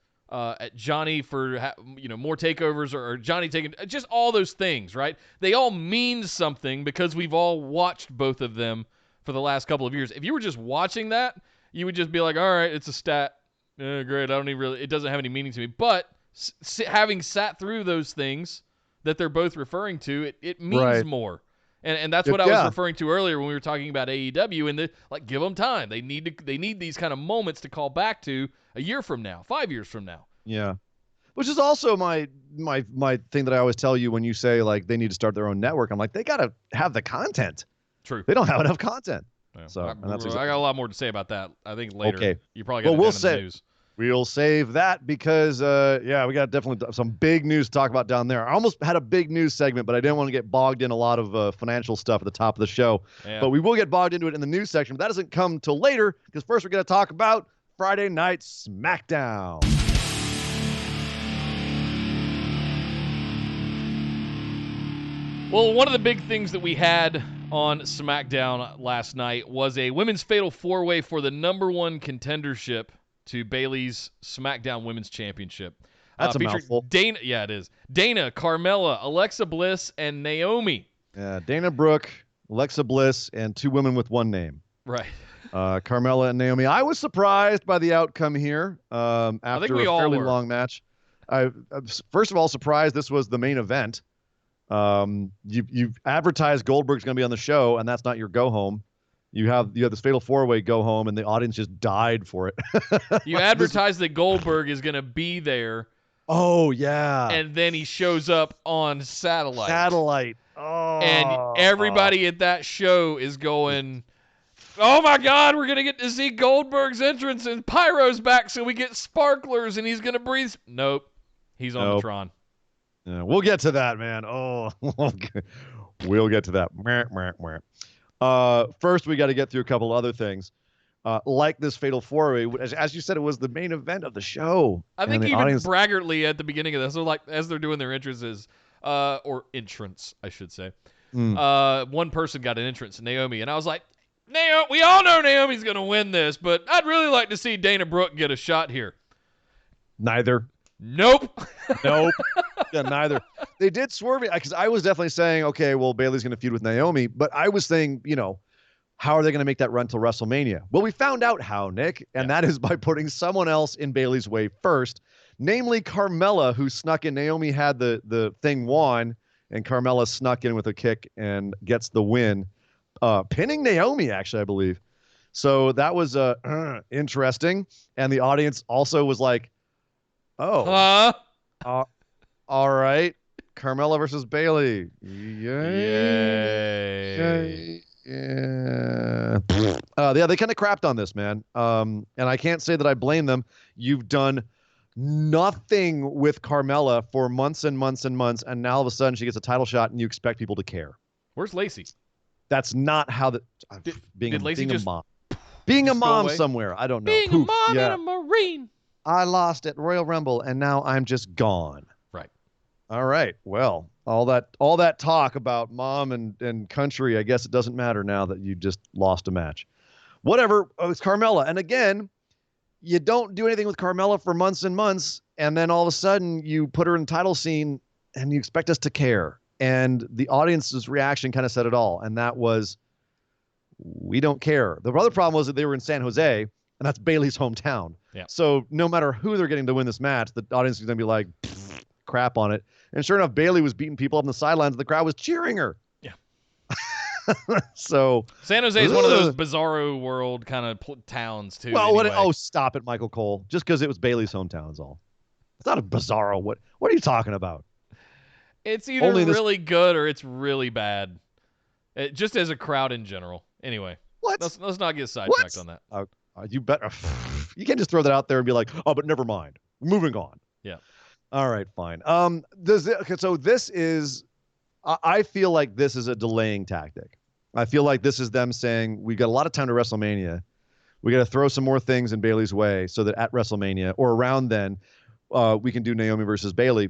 Johnny for more takeovers, or Johnny taking just all those things, right? They all mean something because we've all watched both of them for the last couple of years. If you were just watching that, you would just be like, all right, it's a stat. Great. It doesn't have any meaning to me. But having sat through those things that they're both referring to, it means more. And that's what I was referring to earlier when we were talking about AEW, and give them time. They need these kind of moments to call back to a year from now, 5 years from now. Yeah. Which is also my thing that I always tell you when you say they need to start their own network. I'm like, they got to have the content. True. They don't have enough content. Yeah. So I got a lot more to say about that. I think later. Okay. You probably got it down in the news. We'll save that because, we got definitely some big news to talk about down there. I almost had a big news segment, but I didn't want to get bogged in a lot of financial stuff at the top of the show. Yeah. But we will get bogged into it in the news section. But that doesn't come till later because first we're going to talk about Friday Night Smackdown. Well, one of the big things that we had on SmackDown last night was a women's fatal four-way for the #1 contendership to Bayley's SmackDown Women's Championship. That's a mouthful. Dana, yeah, it is. Dana, Carmella, Alexa Bliss, and Naomi. Yeah, Dana Brooke, Alexa Bliss, and two women with one name. Right. Carmella and Naomi. I was surprised by the outcome here after a fairly long match. I first of all surprised this was the main event. You've advertised Goldberg's going to be on the show, and that's not your go home. You have this fatal four-way go home, and the audience just died for it. You advertise that Goldberg is going to be there. Oh yeah. And then he shows up on satellite. Oh. And everybody at that show is going, oh my God, we're going to get to see Goldberg's entrance, and Pyro's back, so we get sparklers, and he's going to breathe. Nope. He's on the Tron. Yeah, we'll get to that, man. Oh, we'll get to that. First, we got to get through a couple other things. Like this Fatal 4-Way, as you said, it was the main event of the show. I think the even audience... braggartly at the beginning of this, so like as they're doing their entrances, or entrance, I should say, one person got an entrance, Naomi, and I was like, we all know Naomi's going to win this, but I'd really like to see Dana Brooke get a shot here. Neither. Nope. Yeah, neither. They did swerve me because I was definitely saying, okay, well, Bayley's going to feud with Naomi, but I was saying, how are they going to make that run till WrestleMania? Well, we found out how, Nick, and that is by putting someone else in Bayley's way first, namely Carmella, who snuck in. Naomi had the thing won, and Carmella snuck in with a kick and gets the win, pinning Naomi, actually, I believe. So that was interesting, and the audience also was like, oh, all right, Carmella versus Bayley. Yay. Yeah. They kind of crapped on this, man. And I can't say that I blame them. You've done nothing with Carmella for months and months and months, and now all of a sudden she gets a title shot, and you expect people to care. Where's Lacey? That's not how the did Lacey being just a mom. Being a mom somewhere. I don't know. Being a mom and a Marine. I lost at Royal Rumble, and now I'm just gone. Right. All right. Well, all that talk about mom and country, I guess it doesn't matter now that you just lost a match. Whatever. It's Carmella. And again, you don't do anything with Carmella for months and months, and then all of a sudden you put her in the title scene and you expect us to care. And the audience's reaction kind of said it all. And that was, we don't care. The other problem was that they were in San Jose, and that's Bayley's hometown. Yeah. So no matter who they're getting to win this match, the audience is going to be like, crap on it. And sure enough, Bayley was beating people up on the sidelines, and the crowd was cheering her. Yeah. So San Jose is one of those bizarro world kind of towns too. Well, anyway. Stop it, Michael Cole. Just because it was Bayley's hometown is all. It's not a bizarro. What are you talking about? It's either really good or it's really bad. Just as a crowd in general. Anyway, let's not get sidetracked on that. You better. You can't just throw that out there and be like, oh, but never mind. Moving on. Yeah. All right, fine. So this is, I feel like this is a delaying tactic. I feel like this is them saying, we got a lot of time to WrestleMania. We got to throw some more things in Bayley's way so that at WrestleMania or around then, we can do Naomi versus Bayley.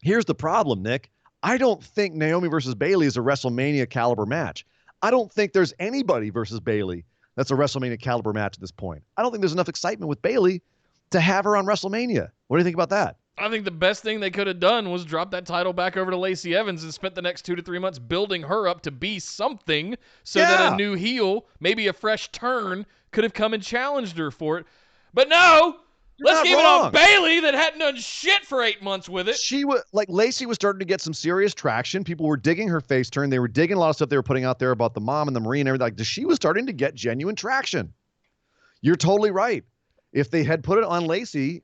Here's the problem, Nick. I don't think Naomi versus Bayley is a WrestleMania caliber match. I don't think there's anybody versus Bayley that's a WrestleMania caliber match at this point. I don't think there's enough excitement with Bayley to have her on WrestleMania. What do you think about that? I think the best thing they could have done was drop that title back over to Lacey Evans and spent the next 2 to 3 months building her up to be something so that a new heel, maybe a fresh turn, could have come and challenged her for it. But no, let's give it on Bayley that hadn't done shit for 8 months with it. She was like, Lacey was starting to get some serious traction. People were digging her face turn. They were digging a lot of stuff they were putting out there about the mom and the Marine and everything. Like, she was starting to get genuine traction. You're totally right. If they had put it on Lacey,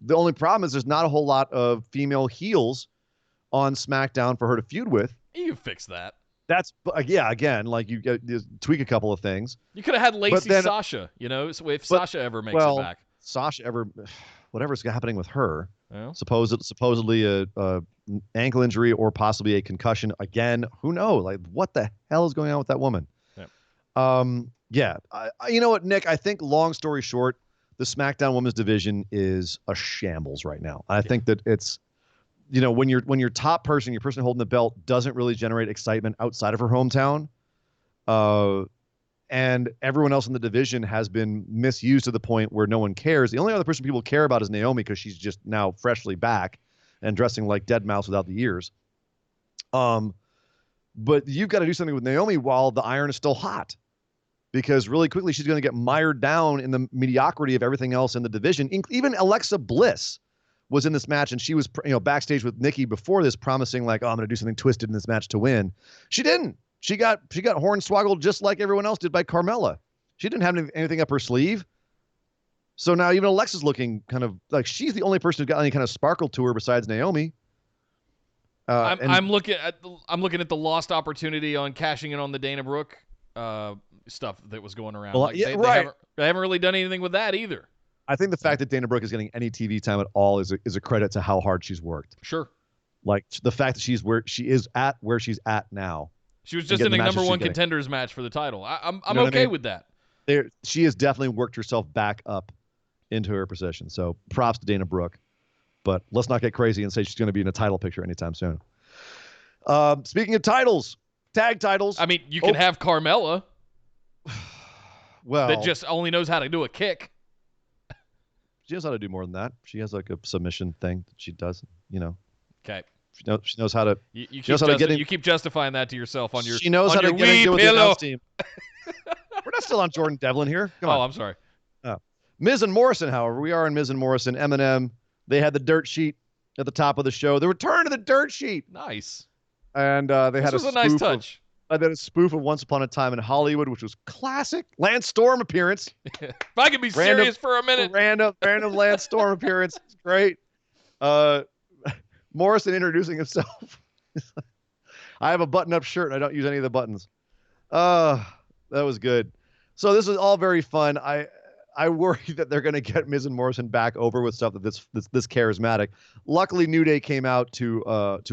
the only problem is there's not a whole lot of female heels on SmackDown for her to feud with. You fix that. That's, again, like you tweak a couple of things. You could have had Lacey Sasha, so if Sasha ever makes it back. Whatever's happening with her, supposedly a ankle injury or possibly a concussion. Again, who knows? Like, what the hell is going on with that woman? Yeah. You know what, Nick? I think, long story short, the SmackDown Women's division is a shambles right now. I think that it's, when your top person, your person holding the belt, doesn't really generate excitement outside of her hometown, and everyone else in the division has been misused to the point where no one cares. The only other person people care about is Naomi because she's just now freshly back and dressing like dead mouse without the ears. But you've got to do something with Naomi while the iron is still hot. Because really quickly, she's going to get mired down in the mediocrity of everything else in the division. Even Alexa Bliss was in this match, and she was backstage with Nikki before this, promising like, "Oh, I'm going to do something twisted in this match to win." She didn't. She got hornswoggled just like everyone else did by Carmella. She didn't have anything up her sleeve. So now even Alexa's looking kind of like she's the only person who got any kind of sparkle to her besides Naomi. I'm looking at the lost opportunity on cashing in on the Dana Brooke stuff that was going around. Well, they haven't really done anything with that either. I think the fact that Dana Brooke is getting any TV time at all is a credit to how hard she's worked. Sure. Like the fact that she's where she's at now. She was just in a number one contenders match for the title. I'm okay with that. She has definitely worked herself back up into her position. So props to Dana Brooke. But let's not get crazy and say she's going to be in a title picture anytime soon. Speaking of titles, tag titles. I mean, you can have Carmella. Well, that just only knows how to do a kick. She knows how to do more than that. She has like a submission thing that she does, Okay. She knows how to. You keep justifying that to yourself on your. She knows how to get in with the announce team. We're not still on Jordan Devlin here. Come on. Oh, I'm sorry. Miz and Morrison, however, we are in Miz and Morrison. Eminem, they had the dirt sheet at the top of the show. The return to the dirt sheet. Nice. And they had a nice touch. They had a spoof of Once Upon a Time in Hollywood, which was classic. Lance Storm appearance. If I could be serious for a minute. Random Lance Storm appearance. Great. Morrison introducing himself. I have a button-up shirt, and I don't use any of the buttons. That was good. So this is all very fun. I worry that they're going to get Miz and Morrison back over with stuff that's this charismatic. Luckily, New Day came out to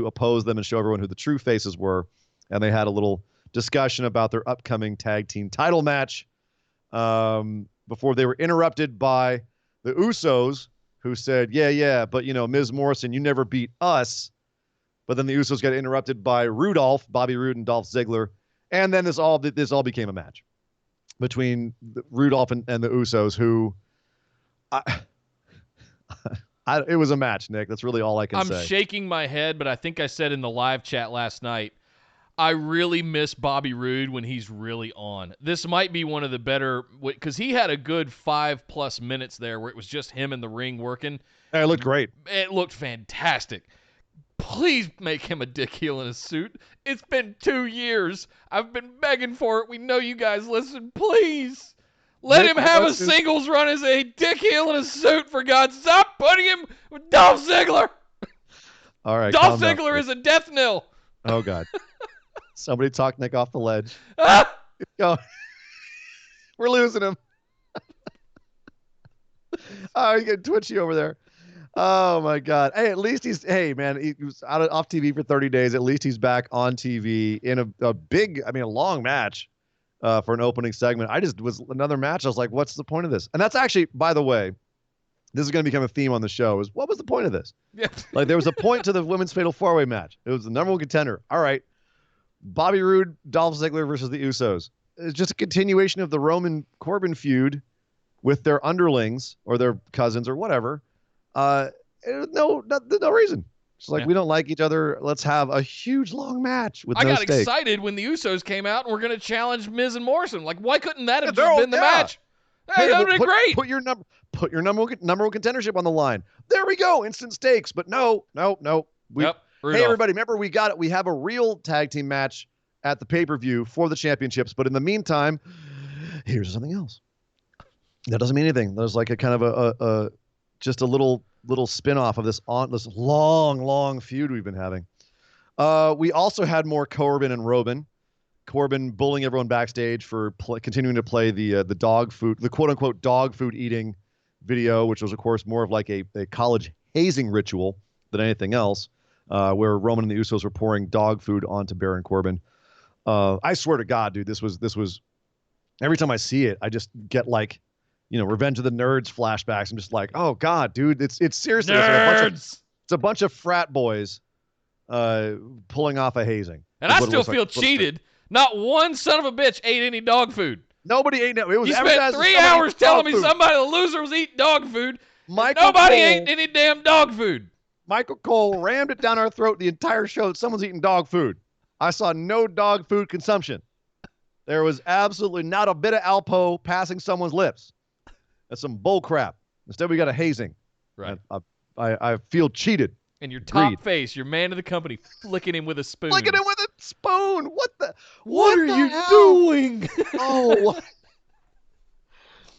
oppose them and show everyone who the true faces were, and they had a little discussion about their upcoming tag team title match before they were interrupted by the Usos, who said, yeah, but Ms. Morrison, you never beat us. But then the Usos got interrupted by Rudolph, Bobby Roode, and Dolph Ziggler, and then this all became a match between Rudolph and the Usos, who it was a match, Nick. That's really all I can say. I'm shaking my head, but I think I said in the live chat last night, I really miss Bobby Roode when he's really on. This might be one of the better, because he had a good 5+ minutes there where it was just him in the ring working. It looked great. It looked fantastic. Please make him a dick heel in a suit. It's been 2 years. I've been begging for it. We know you guys listen. Please. Let him have a singles run as a dick heel in a suit, for God's sake. Stop putting him with Dolph Ziggler. All right. Dolph Ziggler is a death knell. Oh, God. Somebody talk Nick off the ledge. Go. We're losing him. Oh, you get twitchy over there. Oh my God! Hey, at least he was off TV for 30 days. At least he's back on TV in a long match for an opening segment. Another match. I was like, what's the point of this? And that's actually, by the way, this is going to become a theme on the show. Is what was the point of this? Yeah. Like there was a point to the women's fatal 4-way match. It was the number one contender. All right, Bobby Roode, Dolph Ziggler versus the Usos. It's just a continuation of the Roman Corbin feud with their underlings or their cousins or whatever. No reason. It's like, we don't like each other. Let's have a huge long match with I no got stakes. excited when the Usos came out and were going to challenge Miz and Morrison. Like, why couldn't that have just been the match? Hey, that would have been great. Put your number one contendership on the line. There we go. Instant stakes. But no. Hey, everybody, remember we got it. We have a real tag team match at the pay-per-view for the championships. But in the meantime, here's something else. That doesn't mean anything. There's like a kind of just a little spin-off of this long feud we've been having. We also had more Corbin and Robin. Corbin bullying everyone backstage for continuing to play the dog food, the quote-unquote dog food eating video, which was, of course, more of like a college hazing ritual than anything else, where Roman and the Usos were pouring dog food onto Baron Corbin. I swear to God, dude, this was every time I see it, I just get like, Revenge of the Nerds flashbacks. I'm just like, oh God, dude, it's seriously Nerds! It's a bunch of frat boys pulling off a hazing. And I still feel cheated. Not one son of a bitch ate any dog food. Nobody ate it. You spent 3 hours telling me somebody, the loser, was eating dog food. Nobody ate any damn dog food. Michael Cole rammed it down our throat the entire show that someone's eating dog food. I saw no dog food consumption. There was absolutely not a bit of Alpo passing someone's lips. That's some bull crap. Instead, we got a hazing. Right. I feel cheated. And your top face, your man of the company, flicking him with a spoon. Flicking him with a spoon. What are you doing?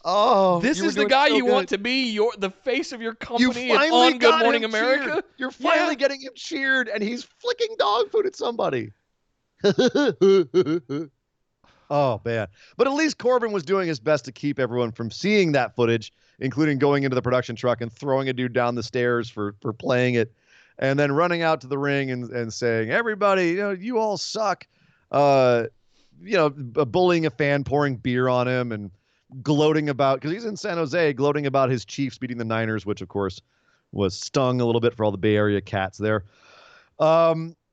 Oh. This is the guy you want to be the face of your company on Good Morning America? Cheered. You're finally getting him cheered, and he's flicking dog food at somebody. Oh, man. But at least Corbin was doing his best to keep everyone from seeing that footage, including going into the production truck and throwing a dude down the stairs for playing it, and then running out to the ring and saying, everybody, you all suck. Bullying a fan, pouring beer on him, and gloating about, because he's in San Jose, gloating about his Chiefs beating the Niners, which, of course, was stung a little bit for all the Bay Area cats there.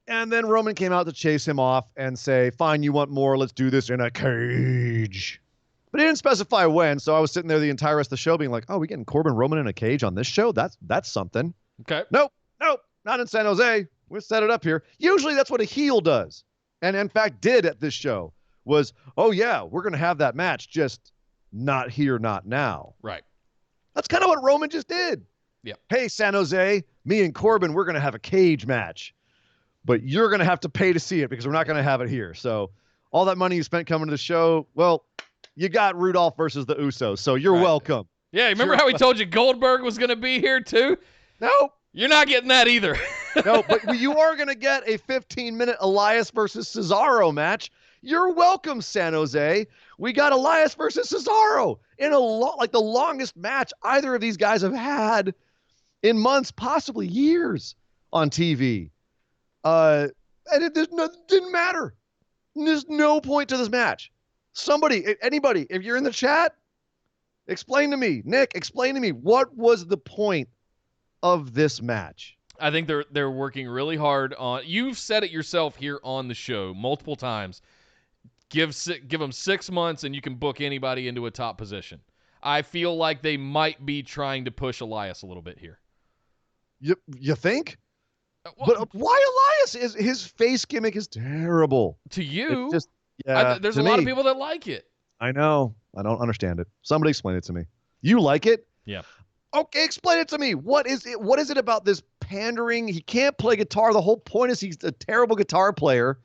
And then Roman came out to chase him off and say, fine, you want more, let's do this in a cage. But he didn't specify when, so I was sitting there the entire rest of the show being like, oh, we getting Corbin Roman in a cage on this show? That's something. Okay. Nope, not in San Jose. We'll set it up here. Usually that's what a heel does. And in fact did at this show was, oh yeah, we're going to have that match, just not here, not now. Right. That's kind of what Roman just did. Yeah. Hey, San Jose, me and Corbin, we're going to have a cage match. But you're going to have to pay to see it because we're not going to have it here. So all that money you spent coming to the show, well, you got Rudolph versus the Usos, so you're welcome. Yeah, remember how he told you Goldberg was going to be here too? Nope. You're not getting that either. No, but you are going to get a 15-minute Elias versus Cesaro match. You're welcome, San Jose. We got Elias versus Cesaro in like the longest match either of these guys have had in months, possibly years on TV. And it didn't matter. There's no point to this match. Anybody, if you're in the chat, explain to me. Nick, explain to me, what was the point of this match? I think they're working really hard on. You've said it yourself here on the show multiple times. Give them 6 months and you can book anybody into a top position. I feel like they might be trying to push Elias a little bit here. You think? Well, but why Elias? His face gimmick is terrible. To you, it's just, yeah, there's a lot of people that like it. I know. I don't understand it. Somebody explain it to me. You like it? Yeah. Okay, explain it to me. What is it? What is it about this pandering? He can't play guitar. The whole point is he's a terrible guitar player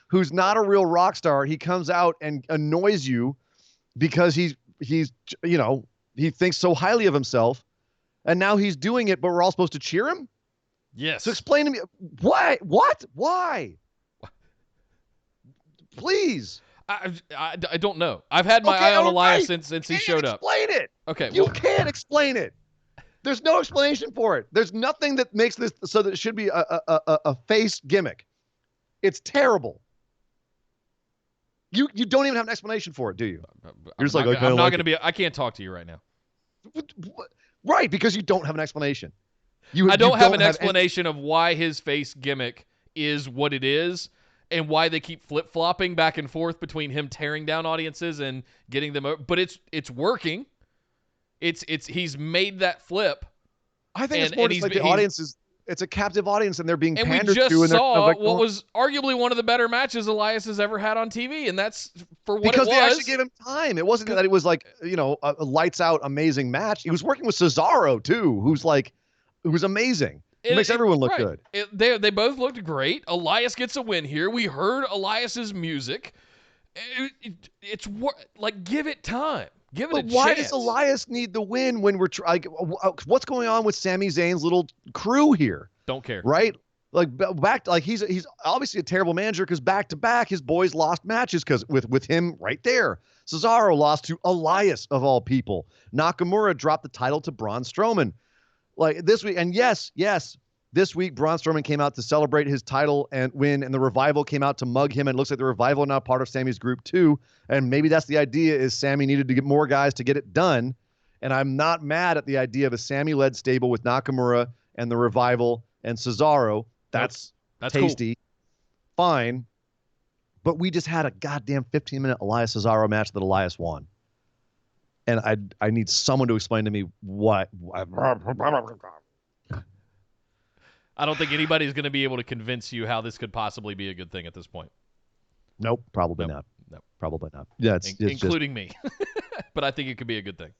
who's not a real rock star. He comes out and annoys you because he thinks so highly of himself, and now he's doing it, but we're all supposed to cheer him? Yes. So explain to me why? What? Why? Please. I don't know. I've had my eye on Elias since he showed up. Explain it. Okay. You can't explain it. There's no explanation for it. There's nothing that makes this so that it should be a face gimmick. It's terrible. You don't even have an explanation for it, do you? You're just I'm not going to be. I can't talk to you right now. Right, because you don't have an explanation. I don't have an explanation of why his face gimmick is what it is and why they keep flip-flopping back and forth between him tearing down audiences and getting them over. But it's working. He's made that flip. I think it's more just like the audience is, it's a captive audience and they're being pandered to. And we just saw what was arguably one of the better matches Elias has ever had on TV, and that's for what because it was. They actually gave him time. It wasn't that it was like, a lights-out amazing match. He was working with Cesaro, too, who's amazing. It makes everyone look good. They both looked great. Elias gets a win here. We heard Elias's music. It's like, give it time. Give it a chance. But why does Elias need the win when we're what's going on with Sami Zayn's little crew here? Don't care. Right? Like he's obviously a terrible manager because back to back his boys lost matches because with him right there. Cesaro lost to Elias of all people. Nakamura dropped the title to Braun Strowman. Like this week, and yes, this week Braun Strowman came out to celebrate his title and win, and the Revival came out to mug him, and it looks like the Revival are now part of Sammy's group too, and maybe that's the idea, is Sammy needed to get more guys to get it done, and I'm not mad at the idea of a Sammy-led stable with Nakamura and the Revival and Cesaro. That's tasty. Cool. Fine. But we just had a goddamn 15-minute Elias Cesaro match that Elias won. And I need someone to explain to me what. I don't think anybody's going to be able to convince you how this could possibly be a good thing at this point. Nope, probably not. No, probably not. Yeah, it's including me. But I think it could be a good thing.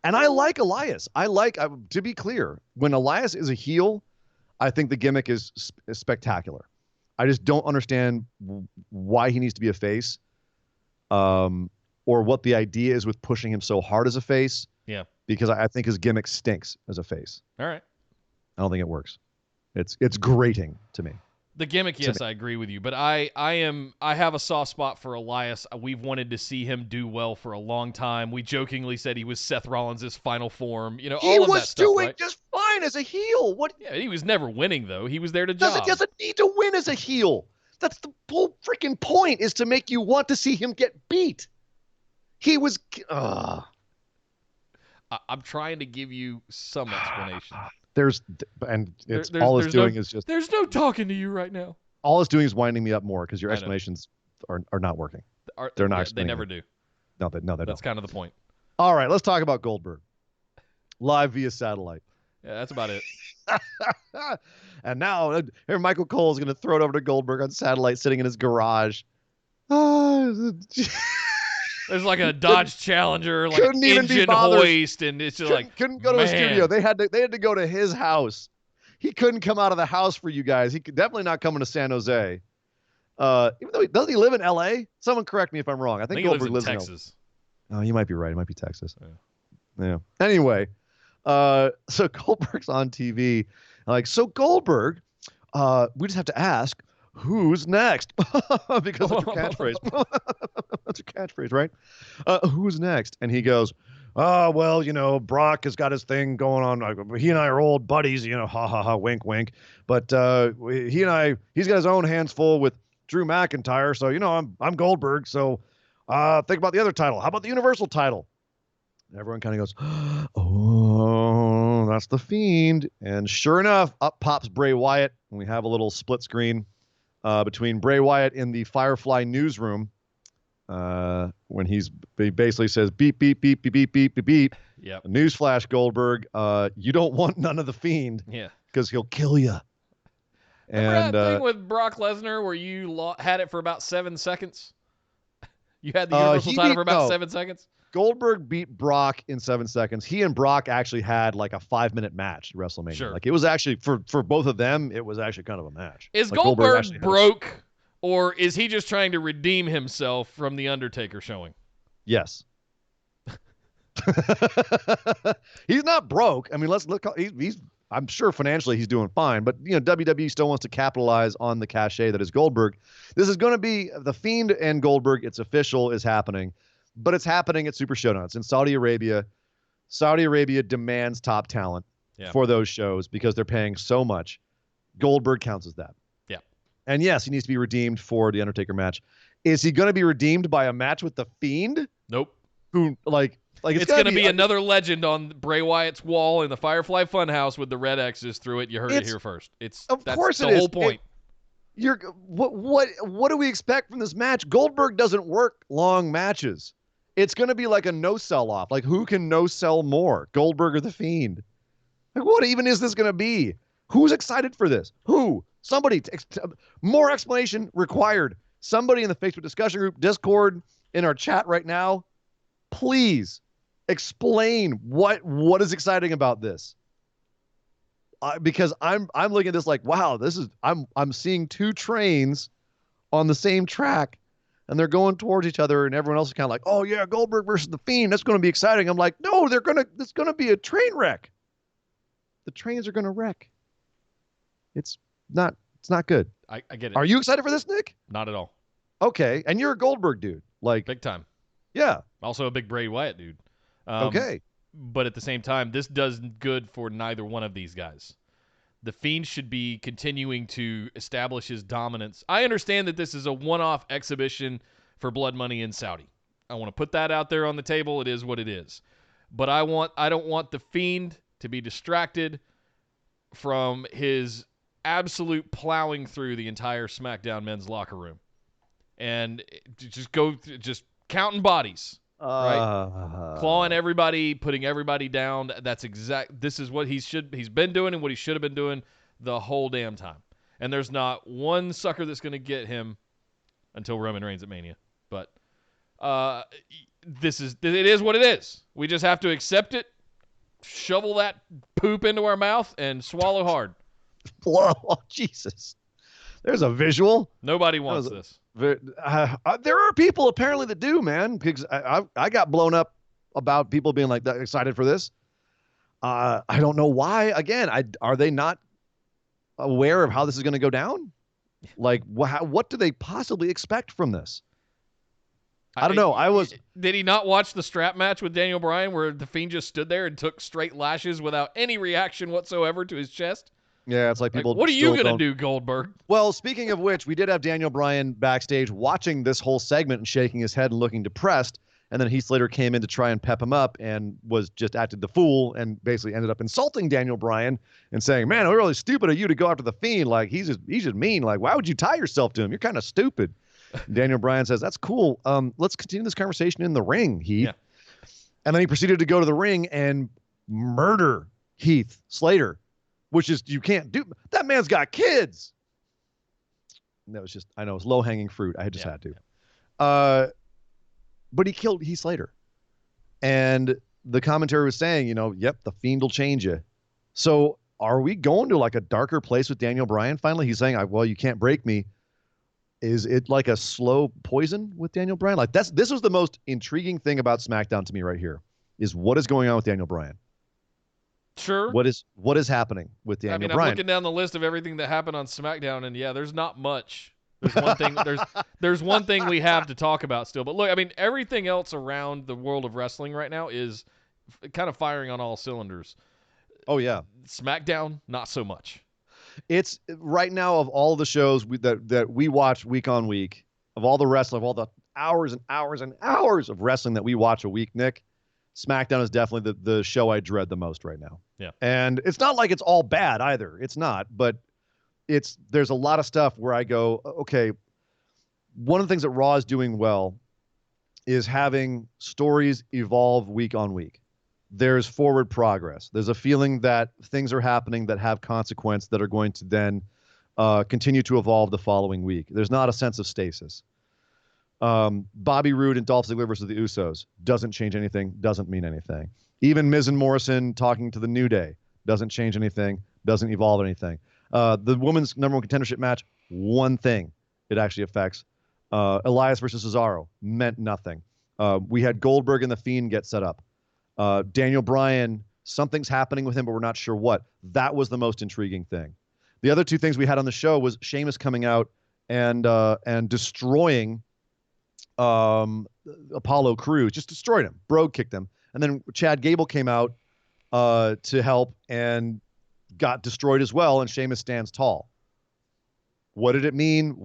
And I like Elias. To be clear, when Elias is a heel, I think the gimmick is spectacular. I just don't understand why he needs to be a face. Or what the idea is with pushing him so hard as a face. Yeah. Because I think his gimmick stinks as a face. All right. I don't think it works. It's grating to me. The gimmick, yes, I agree with you, but I have a soft spot for Elias. We've wanted to see him do well for a long time. We jokingly said he was Seth Rollins' final form. You know, all of that stuff, He was doing right? just fine as a heel. What? Yeah, he was never winning though. He was there to Doesn't need to win as a heel. That's the whole freaking point, is to make you want to see him get beat. He was. I'm trying to give you some explanation. Is just. There's no talking to you right now. All it's doing is winding me up more because your explanations are not working. They're not. They never do. No, they don't. That's kind of the point. All right, let's talk about Goldberg. Live via satellite. Yeah, that's about it. And now here Michael Cole is going to throw it over to Goldberg on satellite, sitting in his garage. There's like a Dodge Challenger, like couldn't even engine hoist, and it's just couldn't go to a studio. They had to go to his house. He couldn't come out of the house for you guys. He could definitely not come into San Jose. Even though doesn't he live in L.A.? Someone correct me if I'm wrong. I think Goldberg lives in Texas. Oh, you might be right. It might be Texas. Yeah. Anyway, so Goldberg's on TV. So Goldberg, we just have to ask, who's next? Because that's your catchphrase. That's your catchphrase, right? Who's next? And he goes, well, Brock has got his thing going on. He and I are old buddies, ha ha ha, wink wink. But he's got his own hands full with Drew McIntyre. So, I'm Goldberg. So think about the other title. How about the Universal title? And everyone kind of goes, oh, that's the Fiend. And sure enough, up pops Bray Wyatt. And we have a little split screen between Bray Wyatt in the Firefly newsroom when he basically says, beep, beep, beep, beep, beep, beep, beep, beep. Yep. Newsflash, Goldberg, you don't want none of the Fiend. Yeah. Because he'll kill you. Remember that thing with Brock Lesnar where you had it for about 7 seconds? You had the Universal title for about 7 seconds? Goldberg beat Brock in 7 seconds. He and Brock actually had like a 5-minute match at WrestleMania. Sure. Like it was actually for both of them, it was actually kind of a match. Is Goldberg broke, or is he just trying to redeem himself from the Undertaker showing? Yes. He's not broke. I mean, let's look. He's I'm sure financially he's doing fine, but WWE still wants to capitalize on the cachet that is Goldberg. This is going to be the Fiend and Goldberg. It's official, is happening. But it's happening at Super Showdown. It's in Saudi Arabia. Saudi Arabia demands top talent for those shows because they're paying so much. Goldberg counts as that. Yeah. And yes, he needs to be redeemed for the Undertaker match. Is he going to be redeemed by a match with the Fiend? Nope. Who it's going to be another legend on Bray Wyatt's wall in the Firefly Funhouse with the red X's through it. You heard it here first. That's the whole point. What do we expect from this match? Goldberg doesn't work long matches. It's going to be like a no-sell off. Like, who can no-sell more, Goldberg or the Fiend? Like, what even is this going to be? Who's excited for this? Who? Somebody. More explanation required. Somebody in the Facebook discussion group, Discord, in our chat right now, please explain what is exciting about this. Because I'm looking at this like, wow, I'm seeing two trains on the same track. And they're going towards each other, and everyone else is kind of like, oh, yeah, Goldberg versus The Fiend. That's going to be exciting. I'm like, no, it's going to be a train wreck. The trains are going to wreck. It's not good. I get it. Are you excited for this, Nick? Not at all. Okay. And you're a Goldberg dude. Like, big time. Yeah. Also a big Bray Wyatt dude. Okay. But at the same time, this does good for neither one of these guys. The Fiend should be continuing to establish his dominance. I understand that this is a one-off exhibition for Blood Money in Saudi. I want to put that out there on the table. It is what it is. But I don't want the Fiend to be distracted from his absolute plowing through the entire SmackDown men's locker room. And just counting bodies. Right? Clawing everybody, putting everybody down. This is what he's been doing and what he should have been doing the whole damn time. And there's not one sucker that's going to get him until Roman Reigns at Mania. But it is what it is. We just have to accept it, shovel that poop into our mouth, and swallow hard. Oh, Jesus. There's a visual. Nobody wants this. There are people apparently that do, man, because I got blown up about people being like that excited for this. I don't know why. Again, are they not aware of how this is going to go down? Like, what do they possibly expect from this? I don't know. Did he not watch the strap match with Daniel Bryan where the Fiend just stood there and took straight lashes without any reaction whatsoever to his chest? Yeah, it's like people. What are you gonna do, Goldberg? Well, speaking of which, we did have Daniel Bryan backstage watching this whole segment and shaking his head and looking depressed. And then Heath Slater came in to try and pep him up and was just acted the fool and basically ended up insulting Daniel Bryan and saying, "Man, it's really stupid of you to go after the Fiend. Like he's just mean. Like why would you tie yourself to him? You're kind of stupid." Daniel Bryan says, "That's cool. Let's continue this conversation in the ring, Heath." Yeah. And then he proceeded to go to the ring and murder Heath Slater, which is you can't do. That man's got kids. And that was just I know it's low hanging fruit. I just had to. But he killed Heath Slater. And the commentary was saying, yep, the Fiend will change you. So are we going to like a darker place with Daniel Bryan finally? He's saying, well, you can't break me. Is it like a slow poison with Daniel Bryan? Like this was the most intriguing thing about SmackDown to me right here is what is going on with Daniel Bryan. Sure. What is happening with Daniel Bryan? I'm looking down the list of everything that happened on SmackDown, and there's not much. There's one thing. There's one thing we have to talk about still. But look, everything else around the world of wrestling right now is kind of firing on all cylinders. Oh yeah. SmackDown, not so much. It's right now of all the shows that we watch week on week, of all the wrestling, of all the hours and hours and hours of wrestling that we watch a week, Nick, SmackDown is definitely the show I dread the most right now. Yeah. And it's not like it's all bad either. It's not, but there's a lot of stuff where I go, okay, one of the things that Raw is doing well is having stories evolve week on week. There's forward progress. There's a feeling that things are happening that have consequence that are going to then continue to evolve the following week. There's not a sense of stasis. Bobby Roode and Dolph Ziggler versus the Usos doesn't change anything, doesn't mean anything. Even Miz and Morrison talking to the New Day doesn't change anything, doesn't evolve anything. The women's number one contendership match, one thing it actually affects. Elias versus Cesaro meant nothing. We had Goldberg and The Fiend get set up. Daniel Bryan, something's happening with him, but we're not sure what. That was the most intriguing thing. The other two things we had on the show was Sheamus coming out and destroying Apollo Crews, just destroyed him. Brogue kicked him. And then Chad Gable came out to help and got destroyed as well, and Sheamus stands tall. What did it mean?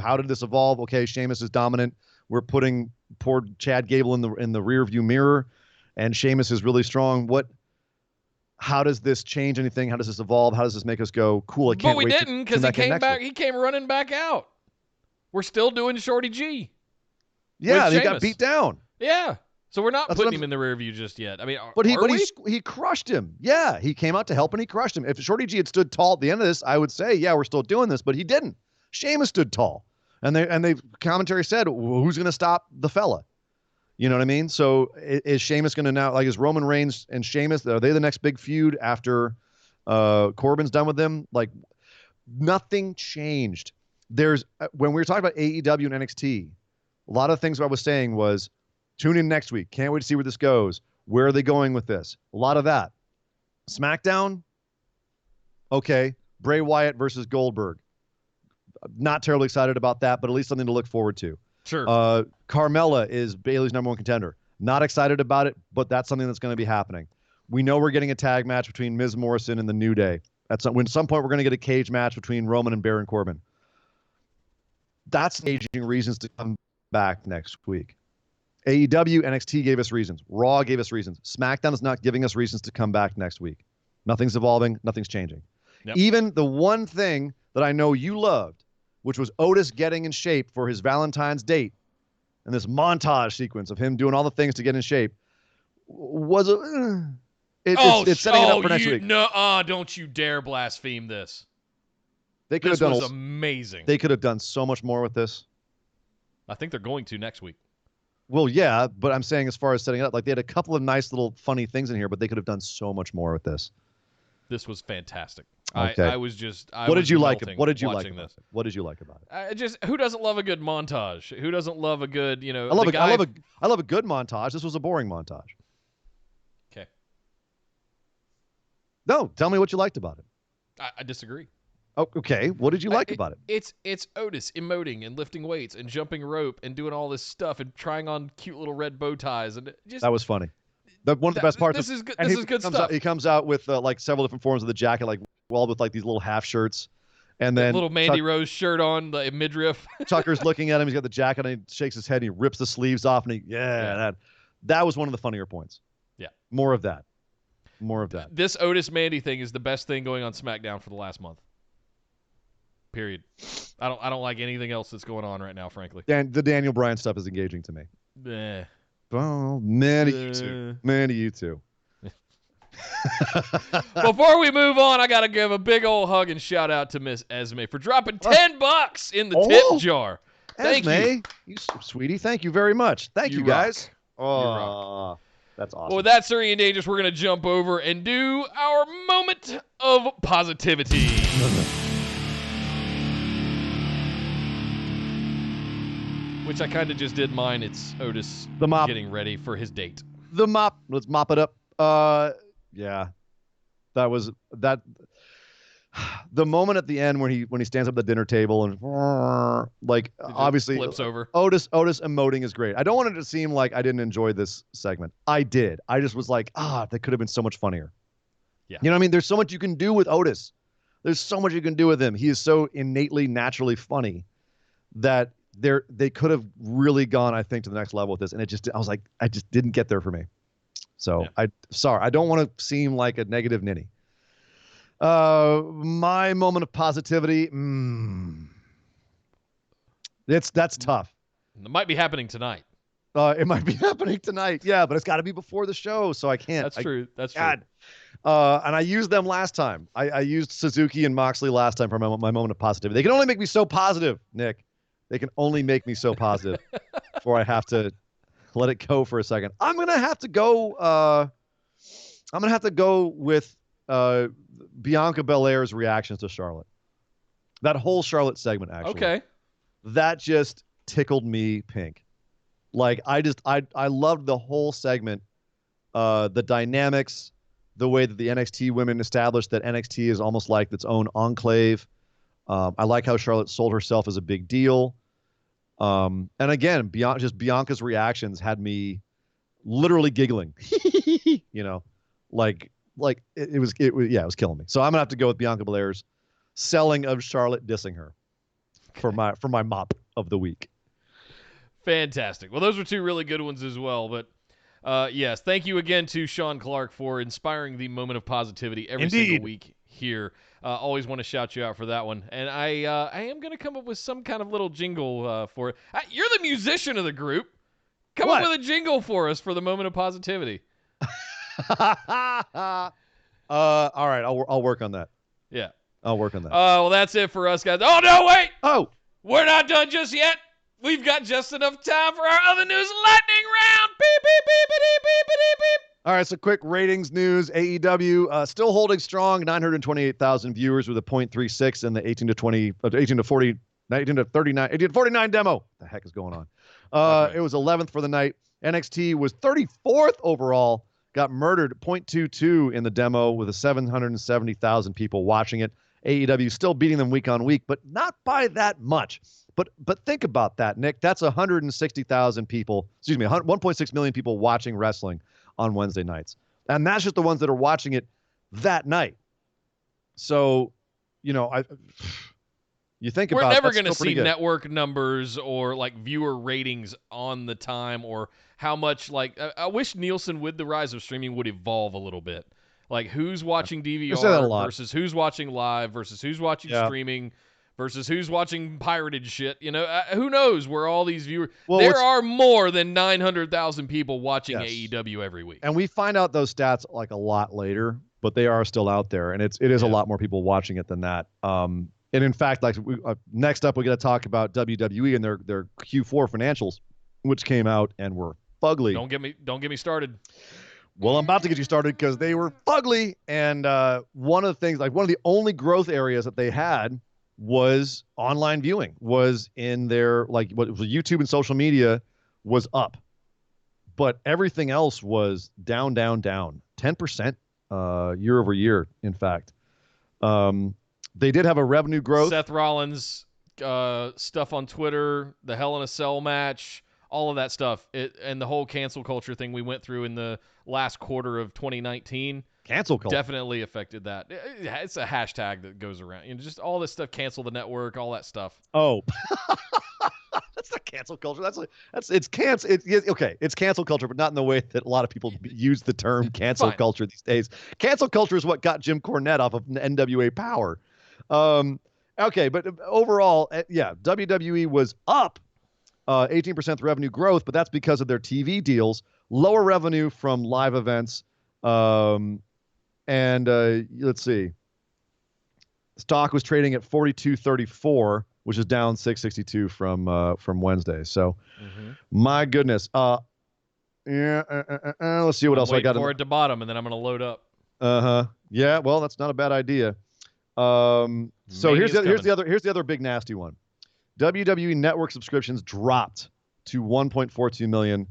How did this evolve? Okay, Sheamus is dominant. We're putting poor Chad Gable in the rear view mirror, and Sheamus is really strong. How does this change anything? How does this evolve? How does this make us go, cool, I can't wait. But we didn't, because he came back. He came running back out. We're still doing Shorty G. Yeah, he got beat down. Yeah. So we're not putting him in the rear view just yet. But he crushed him. Yeah, he came out to help and he crushed him. If Shorty G had stood tall at the end of this, I would say, yeah, we're still doing this, but he didn't. Sheamus stood tall. And they commentary said, well, who's going to stop the fella? You know what I mean? So is Sheamus going to now, like, is Roman Reigns and Sheamus, are they the next big feud after Corbin's done with them? Like, nothing changed. When we were talking about AEW and NXT, a lot of things I was saying was, tune in next week. Can't wait to see where this goes. Where are they going with this? A lot of that. SmackDown, okay. Bray Wyatt versus Goldberg. Not terribly excited about that, but at least something to look forward to. Sure. Carmella is Bayley's number one contender. Not excited about it, but that's something that's going to be happening. We know we're getting a tag match between Miz Morrison and the New Day. At some point, we're going to get a cage match between Roman and Baron Corbin. That's aging reasons to come back next week. AEW, NXT gave us reasons. Raw gave us reasons. SmackDown is not giving us reasons to come back next week. Nothing's evolving. Nothing's changing. Yep. Even the one thing that I know you loved, which was Otis getting in shape for his Valentine's date, and this montage sequence of him doing all the things to get in shape, was it's setting it up for next week. No, don't you dare blaspheme this. This was amazing. They could have done so much more with this. I think they're going to next week. Well, yeah, but I'm saying as far as setting it up, like they had a couple of nice little funny things in here, but they could have done so much more with this. This was fantastic. Okay. What did you like about it? What did you like about it? Who doesn't love a good montage? Who doesn't love a good, I love a good montage. This was a boring montage. Okay. No, tell me what you liked about it. I disagree. Oh, okay. What did you like about it? It's Otis emoting and lifting weights and jumping rope and doing all this stuff and trying on cute little red bow ties and just That was funny. One of the best parts. This is good. And This is good stuff. He comes out with like several different forms of the jacket, like with like these little half shirts, and then little Mandy Rose shirt on, the midriff. Tucker's looking at him. He's got the jacket and he shakes his head and he rips the sleeves off and that was one of the funnier points. Yeah. More of that. This Otis Mandy thing is the best thing going on SmackDown for the last month. Period. I don't like anything else that's going on right now, frankly. And the Daniel Bryan stuff is engaging to me. Well, many you too. Before we move on, I got to give a big old hug and shout out to Miss Esme for dropping $10 in the tip jar. Thank you. You sweetie. Thank you very much. Thank you guys. Oh, that's awesome. Well, with that, Surrey and Dangerous, we're going to jump over and do our moment of positivity. Which I kind of just did mine. It's Otis getting ready for his date. The mop. Let's mop it up. Yeah. That was that. The moment at the end when he stands up at the dinner table and like obviously flips over. Otis emoting is great. I don't want it to seem like I didn't enjoy this segment. I did. I just was like, that could have been so much funnier. Yeah. You know what I mean? There's so much you can do with Otis. There's so much you can do with him. He is so innately, naturally funny that they could have really gone, I think, to the next level with this. And I just didn't get there for me. So yeah. I don't want to seem like a negative ninny. My moment of positivity. That's tough. It might be happening tonight. It might be happening tonight. Yeah, but it's got to be before the show, so I can't. That's true. That's true. And I used them last time. I used Suzuki and Moxley last time for my moment of positivity. They can only make me so positive, Nick. They can only make me so positive before I have to let it go for a second. I'm gonna have to go with Bianca Belair's reactions to Charlotte. That whole Charlotte segment, actually. Okay. That just tickled me pink. Like I loved the whole segment, the dynamics, the way that the NXT women established that NXT is almost like its own enclave. I like how Charlotte sold herself as a big deal. And again, Bianca's reactions had me literally giggling. You know, like it was killing me. So I'm gonna have to go with Bianca Belair's selling of Charlotte dissing her for my mop of the week. Fantastic. Well, those were two really good ones as well. But yes, thank you again to Sean Clark for inspiring the moment of positivity every single week here. Always want to shout you out for that one. And I am going to come up with some kind of little jingle for it. You're the musician of the group. Come up with a jingle for us for the moment of positivity. All right, I'll work on that. Yeah. I'll work on that. Well, that's it for us, guys. Oh, no, wait. Oh. We're not done just yet. We've got just enough time for our other news lightning round. Beep, beep, beep, beep, beep, beep, beep. All right, so quick ratings news. AEW still holding strong, 928,000 viewers with a 0.36 in the 18 to 49 demo. What the heck is going on? It was 11th for the night. NXT was 34th overall. Got murdered 0.22 in the demo with a 770,000 people watching it. AEW still beating them week on week, but not by that much. But think about that, Nick. That's 160,000 people. 1.6 million people watching wrestling on Wednesday nights, and that's just the ones that are watching it that night. So, you know, you think we're about never going to see network numbers or like viewer ratings on the time or how much. Like, I wish Nielsen with the rise of streaming would evolve a little bit. Like, who's watching DVR versus who's watching live versus who's watching streaming versus who's watching pirated shit. You know, who knows where all these viewers... Well, there are more than 900,000 people watching AEW every week. And we find out those stats like a lot later, but they are still out there. And it is a lot more people watching it than that. And in fact, like next up, we're going to talk about WWE and their Q4 financials, which came out and were fugly. Don't get me started. Well, I'm about to get you started because they were fugly. And one of the things, like one of the only growth areas that they had was online viewing, was in their, like, what was YouTube and social media was up, but everything else was down 10% year over year, in fact. They did have a revenue growth. Seth Rollins stuff on Twitter, the Hell in a Cell match, all of that stuff, and the whole cancel culture thing we went through in the last quarter of 2019. Cancel culture Definitely affected that. It's a hashtag that goes around. Just all this stuff, cancel the network, all that stuff. Oh. That's not cancel culture. It's cancel culture, but not in the way that a lot of people use the term cancel culture these days. Cancel culture is what got Jim Cornette off of NWA Power. Okay, but overall, WWE was up 18% revenue growth, but that's because of their TV deals, lower revenue from live events, and let's see. Stock was trading at 42.34, which is down 662 from Wednesday. So, my goodness. Let's see what else I got. For it to bottom, and then I'm going to load up. Yeah. Well, that's not a bad idea. So here's the other big nasty one. WWE Network subscriptions dropped to 1.42 million,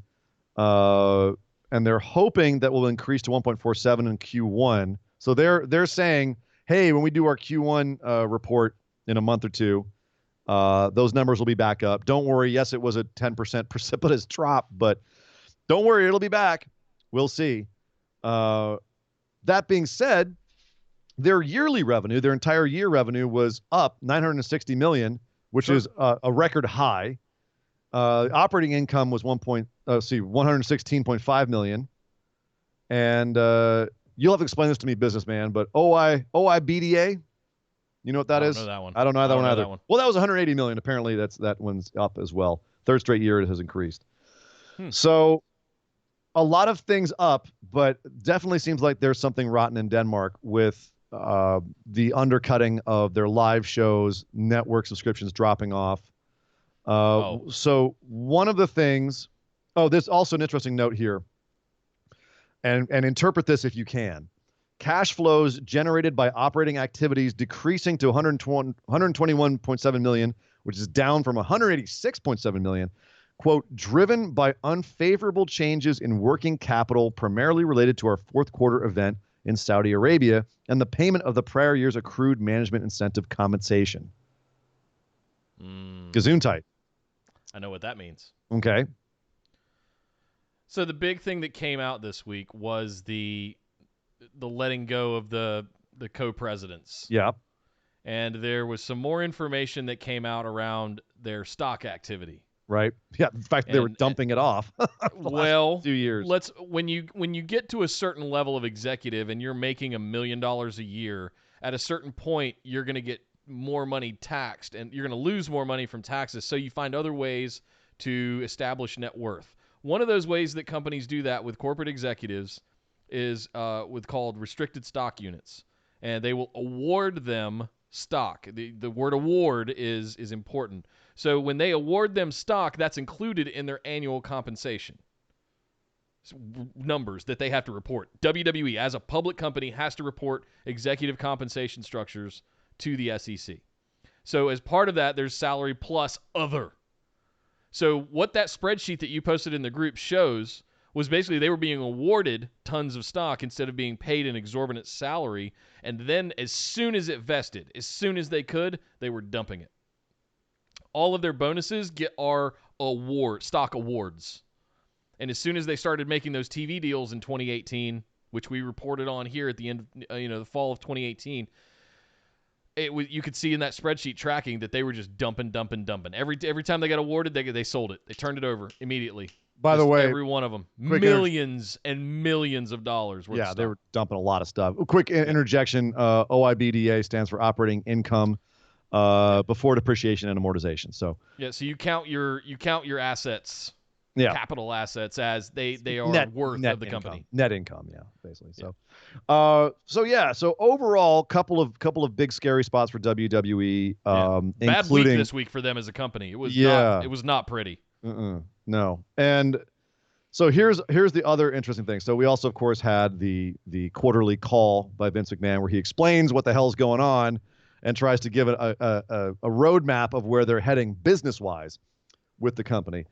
and they're hoping that will increase to 1.47 in Q1. So they're saying, hey, when we do our Q1 report in a month or two, those numbers will be back up. Don't worry. Yes, it was a 10% precipitous drop, but don't worry, it'll be back. We'll see. That being said, their yearly revenue, their entire year revenue was up 960 million, which is a record high. Operating income was 116.5 million. And you'll have to explain this to me, businessman, but OIBDA, you know what that is? I don't know that one. I don't know that one either. Well, that was 180 million. Apparently, that one's up as well. Third straight year it has increased. So a lot of things up, but definitely seems like there's something rotten in Denmark with the undercutting of their live shows, network subscriptions dropping off. So one of the things, there's also an interesting note here, and interpret this if you can. Cash flows generated by operating activities decreasing to 121.7 million, which is down from 186.7 million. Quote, driven by unfavorable changes in working capital, primarily related to our fourth quarter event in Saudi Arabia and the payment of the prior year's accrued management incentive compensation. Gesundheit. I know what that means. Okay. So the big thing that came out this week was the letting go of the co-presidents. Yeah. And there was some more information that came out around their stock activity. Right. Yeah. In fact, they were dumping it off. Well, 2 years. When you get to a certain level of executive and you're making $1 million a year, at a certain point you're going to get more money taxed and you're going to lose more money from taxes. So you find other ways to establish net worth. One of those ways that companies do that with corporate executives is with called restricted stock units, and they will award them stock. The word award is important. So when they award them stock, that's included in their annual compensation numbers that they have to report. WWE, as a public company, has to report executive compensation structures to the SEC. So as part of that, there's salary plus other. So what that spreadsheet that you posted in the group shows was basically they were being awarded tons of stock instead of being paid an exorbitant salary. And then as soon as it vested, as soon as they could, they were dumping it. All of their bonuses are stock awards. And as soon as they started making those TV deals in 2018, which we reported on here at the end of the fall of 2018, you could see in that spreadsheet tracking that they were just dumping. Every time they got awarded, they sold it. They turned it over immediately. By the way, every one of them, millions and millions of dollars worth of stock. They were dumping a lot of stuff. Quick interjection, OIBDA stands for operating income before depreciation and amortization. So so you count your assets, capital assets, as they are net worth of the income. company. Net income, basically. So so overall, couple of big scary spots for WWE. Bad week this week for them as a company. It was not pretty. No. And so here's the other interesting thing. So we also, of course, had the quarterly call by Vince McMahon where he explains what the hell's going on and tries to give it a roadmap of where they're heading business-wise with the company.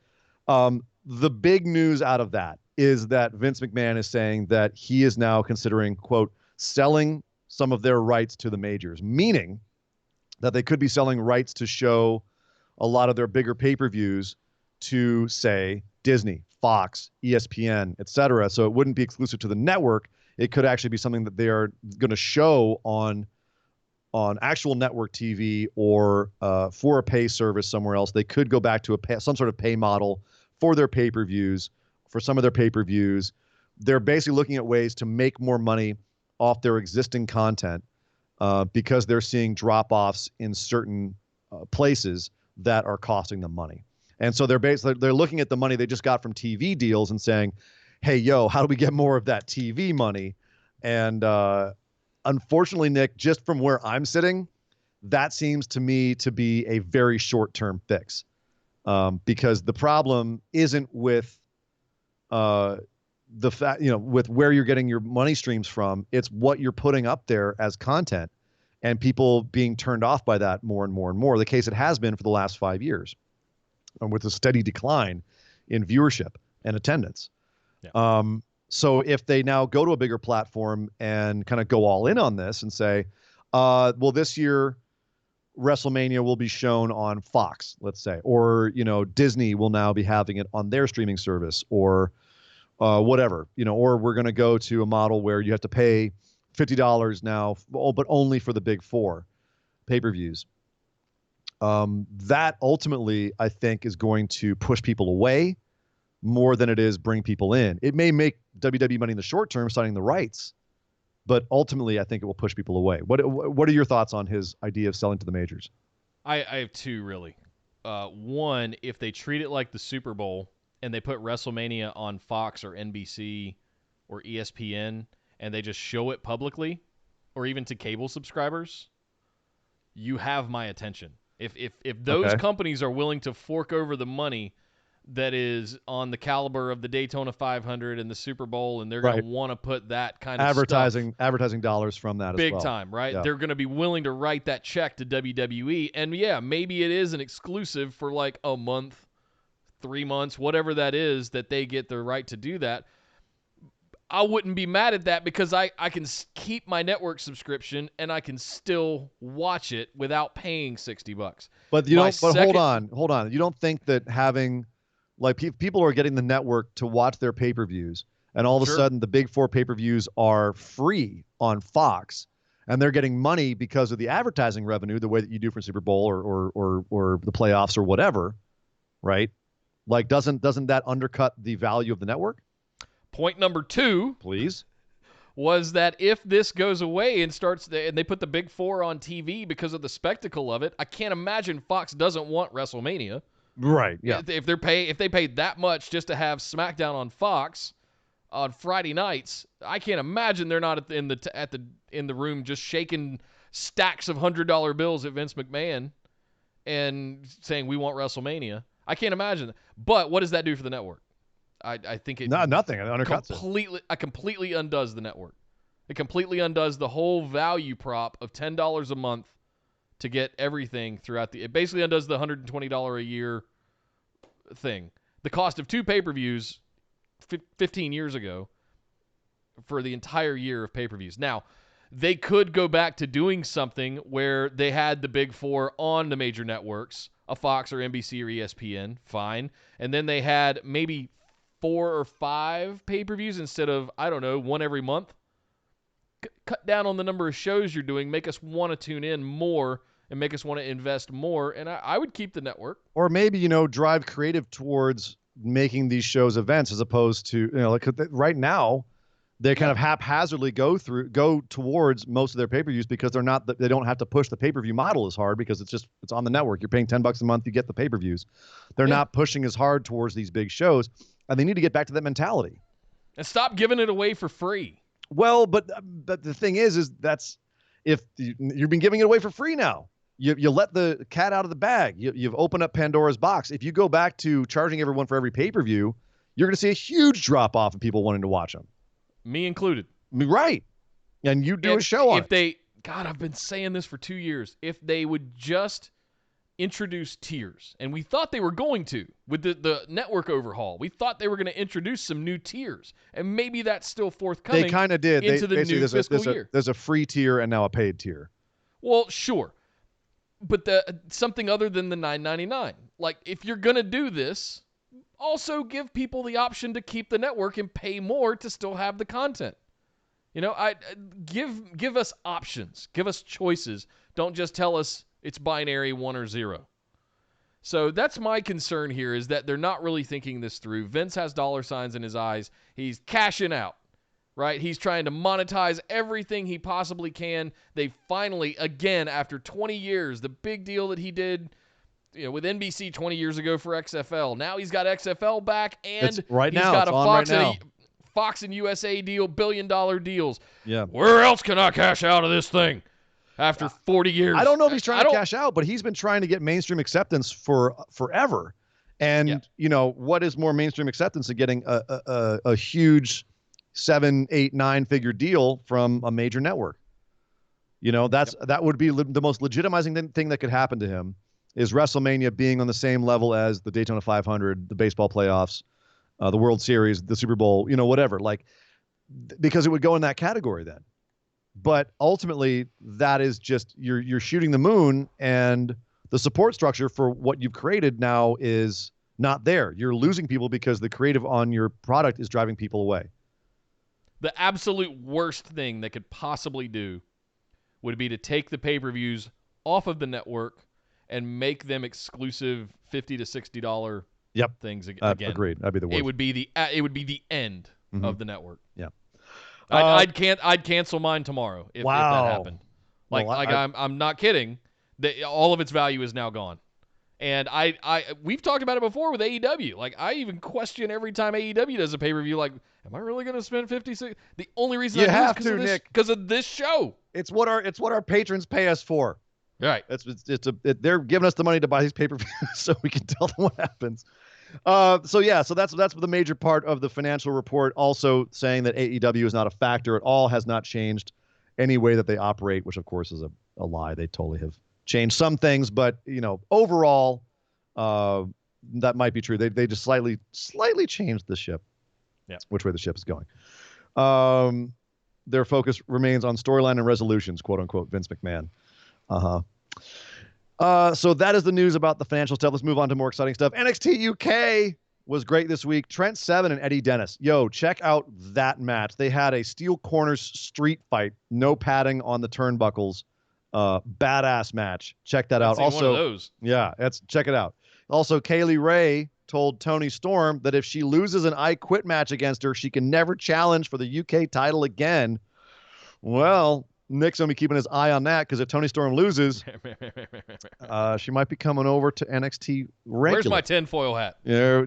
The big news out of that is that Vince McMahon is saying that he is now considering, quote, selling some of their rights to the majors, meaning that they could be selling rights to show a lot of their bigger pay-per-views to, say, Disney, Fox, ESPN, etc. So it wouldn't be exclusive to the network. It could actually be something that they are going to show on actual network TV or for a pay service somewhere else. They could go back to some sort of pay model for their pay-per-views, for some of their pay-per-views. They're basically looking at ways to make more money off their existing content because they're seeing drop-offs in certain places that are costing them money. And so they're looking at the money they just got from TV deals and saying, hey, yo, how do we get more of that TV money? And unfortunately, Nick, just from where I'm sitting, that seems to me to be a very short-term fix because the problem isn't with the fact, with where you're getting your money streams from. It's what you're putting up there as content and people being turned off by that more and more and more. The case it has been for the last 5 years with a steady decline in viewership and attendance. Yeah. So if they now go to a bigger platform and kind of go all in on this and say, well, this year WrestleMania will be shown on Fox, let's say, or, Disney will now be having it on their streaming service or whatever, or we're going to go to a model where you have to pay $50 now, but only for the big four pay-per-views. That ultimately, I think, is going to push people away more than it is bring people in. It may make WWE money in the short term signing the rights, but ultimately I think it will push people away. What are your thoughts on his idea of selling to the majors? I have two, really. One, if they treat it like the Super Bowl and they put WrestleMania on Fox or NBC or ESPN and they just show it publicly or even to cable subscribers, you have my attention. If those companies are willing to fork over the money that is on the caliber of the Daytona 500 and the Super Bowl, and they're going to want to put that kind of advertising dollars from that big as well. time, right? Yeah. They're going to be willing to write that check to WWE, and yeah, maybe it is an exclusive for like a month, 3 months, whatever that is, that they get the right to do that. I wouldn't be mad at that because I can keep my network subscription and I can still watch it without paying $60. But hold on. You don't think that having people are getting the network to watch their pay-per-views, and all of a sudden the big four pay-per-views are free on Fox, and they're getting money because of the advertising revenue, the way that you do for Super Bowl or the playoffs or whatever, right? Like, doesn't that undercut the value of the network? Point number two, please, was that if this goes away and they put the big four on TV because of the spectacle of it, I can't imagine Fox doesn't want WrestleMania. Right. Yeah. If they paid that much just to have Smackdown on Fox on Friday nights, I can't imagine they're not in the room just shaking stacks of $100 bills at Vince McMahon and saying we want WrestleMania. I can't imagine that. But what does that do for the network? I think it nothing. It undercuts completely undoes the network. It completely undoes the whole value prop of $10 a month to get everything throughout it basically undoes the $120 a year thing. The cost of two pay-per-views 15 years ago for the entire year of pay-per-views. Now, they could go back to doing something where they had the big four on the major networks, a Fox or NBC or ESPN, fine. And then they had maybe 4 or 5 pay-per-views instead of, I don't know, one every month. Cut down on the number of shows you're doing, make us want to tune in more and make us want to invest more, and I would keep the network. Or maybe, drive creative towards making these shows events as opposed to, right now, they kind of haphazardly go towards most of their pay-per-views because they don't have to push the pay-per-view model as hard because it's on the network. You're paying $10 a month, you get the pay-per-views. They're not pushing as hard towards these big shows, and they need to get back to that mentality. And stop giving it away for free. Well, but the thing is that's if you've been giving it away for free now. You let the cat out of the bag. You've opened up Pandora's box. If you go back to charging everyone for every pay-per-view, you're going to see a huge drop-off of people wanting to watch them. Me included. Right. And you do a show on it. God, I've been saying this for 2 years. If they would just introduce tiers, and we thought they were going to with the network overhaul. We thought they were going to introduce some new tiers, and maybe that's still forthcoming. They kind of did. Into the new fiscal year. There's a free tier and now a paid tier. Well, sure. but something other than the $9.99. Like, if you're gonna do this, also give people the option to keep the network and pay more to still have the content. You know, give us options, give us choices. Don't just tell us it's binary 1 or 0. So that's my concern here, is that they're not really thinking this through. Vince has dollar signs in his eyes. He's cashing out, right? He's trying to monetize everything he possibly can. They finally, again, after 20 years, the big deal that he did, with NBC 20 years ago for XFL. Now he's got XFL back, and he's got a Fox and USA deal, $1 billion deals. Yeah. Where else can I cash out of this thing after 40 years? I don't know if he's trying to cash out, but he's been trying to get mainstream acceptance for forever. And, what is more mainstream acceptance than getting a huge 7, 8, 9-figure deal from a major network? That would be the most legitimizing thing that could happen to him, is WrestleMania being on the same level as the Daytona 500, the baseball playoffs, the World Series, the Super Bowl, whatever, because it would go in that category then. But ultimately, that is just, you're shooting the moon, and the support structure for what you've created now is not there. You're losing people because the creative on your product is driving people away. The absolute worst thing they could possibly do would be to take the pay-per-views off of the network and make them exclusive $50 to $60 things again. Agreed. That'd be the worst. It would be the end of the network. Yeah. I'd cancel mine tomorrow if that happened. I'm not kidding. All of its value is now gone. And we've talked about it before with AEW. Like, I even question every time AEW does a pay-per-view, like, am I really going to spend $56? The only reason I do is because of this show. It's what our patrons pay us for. Right. They're giving us the money to buy these pay-per-views so we can tell them what happens. So that's the major part of the financial report. Also saying that AEW is not a factor at all, has not changed any way that they operate, which of course is a lie. They totally have changed some things, but overall, that might be true. They just slightly changed the ship. Yeah. Which way the ship is going. Their focus remains on storyline and resolutions, quote unquote, Vince McMahon. So that is the news about the financial stuff. Let's move on to more exciting stuff. NXT UK was great this week. Trent Seven and Eddie Dennis. Yo, check out that match. They had a steel corners street fight, no padding on the turnbuckles. Badass match. Check that out. Also, one of those. Yeah, check it out. Also, Kaylee Ray told Toni Storm that if she loses an I Quit match against her, she can never challenge for the UK title again. Well, Nick's going to be keeping his eye on that, because if Toni Storm loses, she might be coming over to NXT regular. Where's my tinfoil hat? Yeah,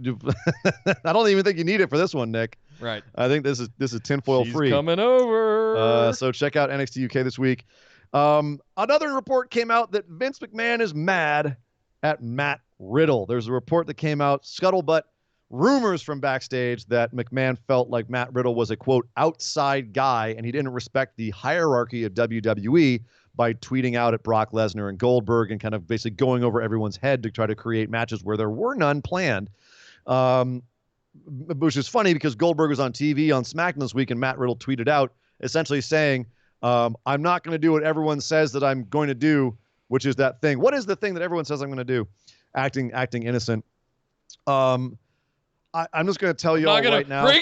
I don't even think you need it for this one, Nick. Right. I think this is tinfoil free. She's coming over. So check out NXT UK this week. Another report came out that Vince McMahon is mad at Matt Riddle. There's a report that came out, scuttlebutt, rumors from backstage, that McMahon felt like Matt Riddle was a, quote, outside guy, and he didn't respect the hierarchy of WWE by tweeting out at Brock Lesnar and Goldberg and kind of basically going over everyone's head to try to create matches where there were none planned. Which is funny because Goldberg was on TV on SmackDown this week, and Matt Riddle tweeted out essentially saying, I'm not going to do what everyone says that I'm going to do, which is that thing. What is the thing that everyone says I'm going to do? Acting innocent. I'm just going to tell y'all right now. I'm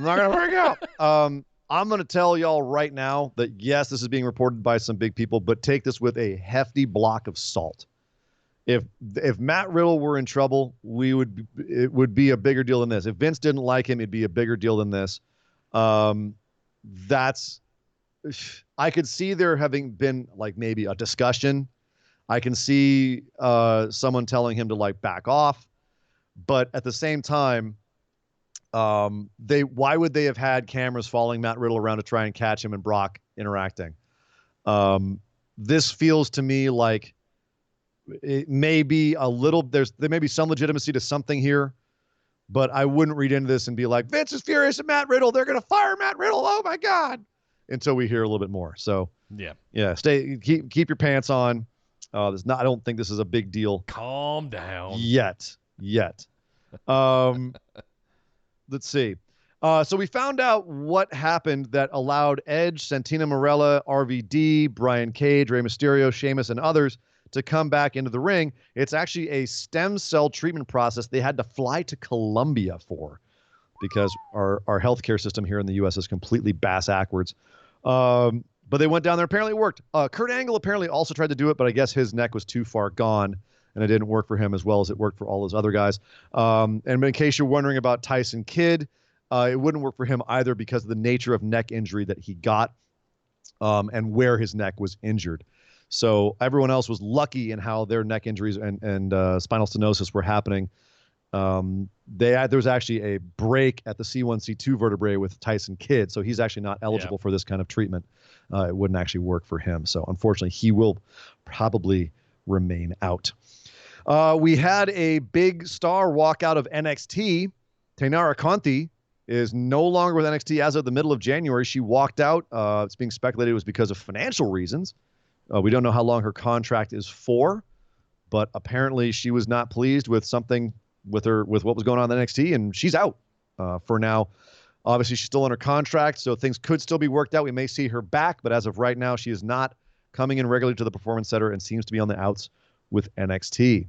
not going to freak out. I'm going to tell y'all right now that, yes, this is being reported by some big people, but take this with a hefty block of salt. If Matt Riddle were in trouble, it would be a bigger deal than this. If Vince didn't like him, it'd be a bigger deal than this. I could see there having been like maybe a discussion. I can see someone telling him to like back off. But at the same time, why would they have had cameras following Matt Riddle around to try and catch him and Brock interacting? This feels to me like it may be a little, there may be some legitimacy to something here, but I wouldn't read into this and be like, Vince is furious at Matt Riddle. They're going to fire Matt Riddle. Oh my God. Until we hear a little bit more. So yeah. Keep your pants on. I don't think this is a big deal. Calm down. Yet. Let's see. So we found out what happened that allowed Edge, Santina Marella, RVD, Brian Cage, Rey Mysterio, Sheamus, and others to come back into the ring. It's actually a stem cell treatment process they had to fly to Colombia for, because our healthcare system here in the U.S. is completely bass-ackwards. But they went down there. Apparently it worked. Kurt Angle apparently also tried to do it, but I guess his neck was too far gone, and it didn't work for him as well as it worked for all those other guys. And in case you're wondering about Tyson Kidd, it wouldn't work for him either because of the nature of neck injury that he got, and where his neck was injured. So everyone else was lucky in how their neck injuries and spinal stenosis were happening. There was actually a break at the C1, C2 vertebrae with Tyson Kidd, so he's actually not eligible for this kind of treatment. It wouldn't actually work for him. So unfortunately, he will probably remain out. We had a big star walk out of NXT. Taynara Conti is no longer with NXT as of the middle of January. She walked out. It's being speculated it was because of financial reasons. We don't know how long her contract is for, but apparently she was not pleased with something with what was going on in NXT, and she's out for now. Obviously, she's still under contract, so things could still be worked out. We may see her back, but as of right now, she is not coming in regularly to the Performance Center and seems to be on the outs with NXT.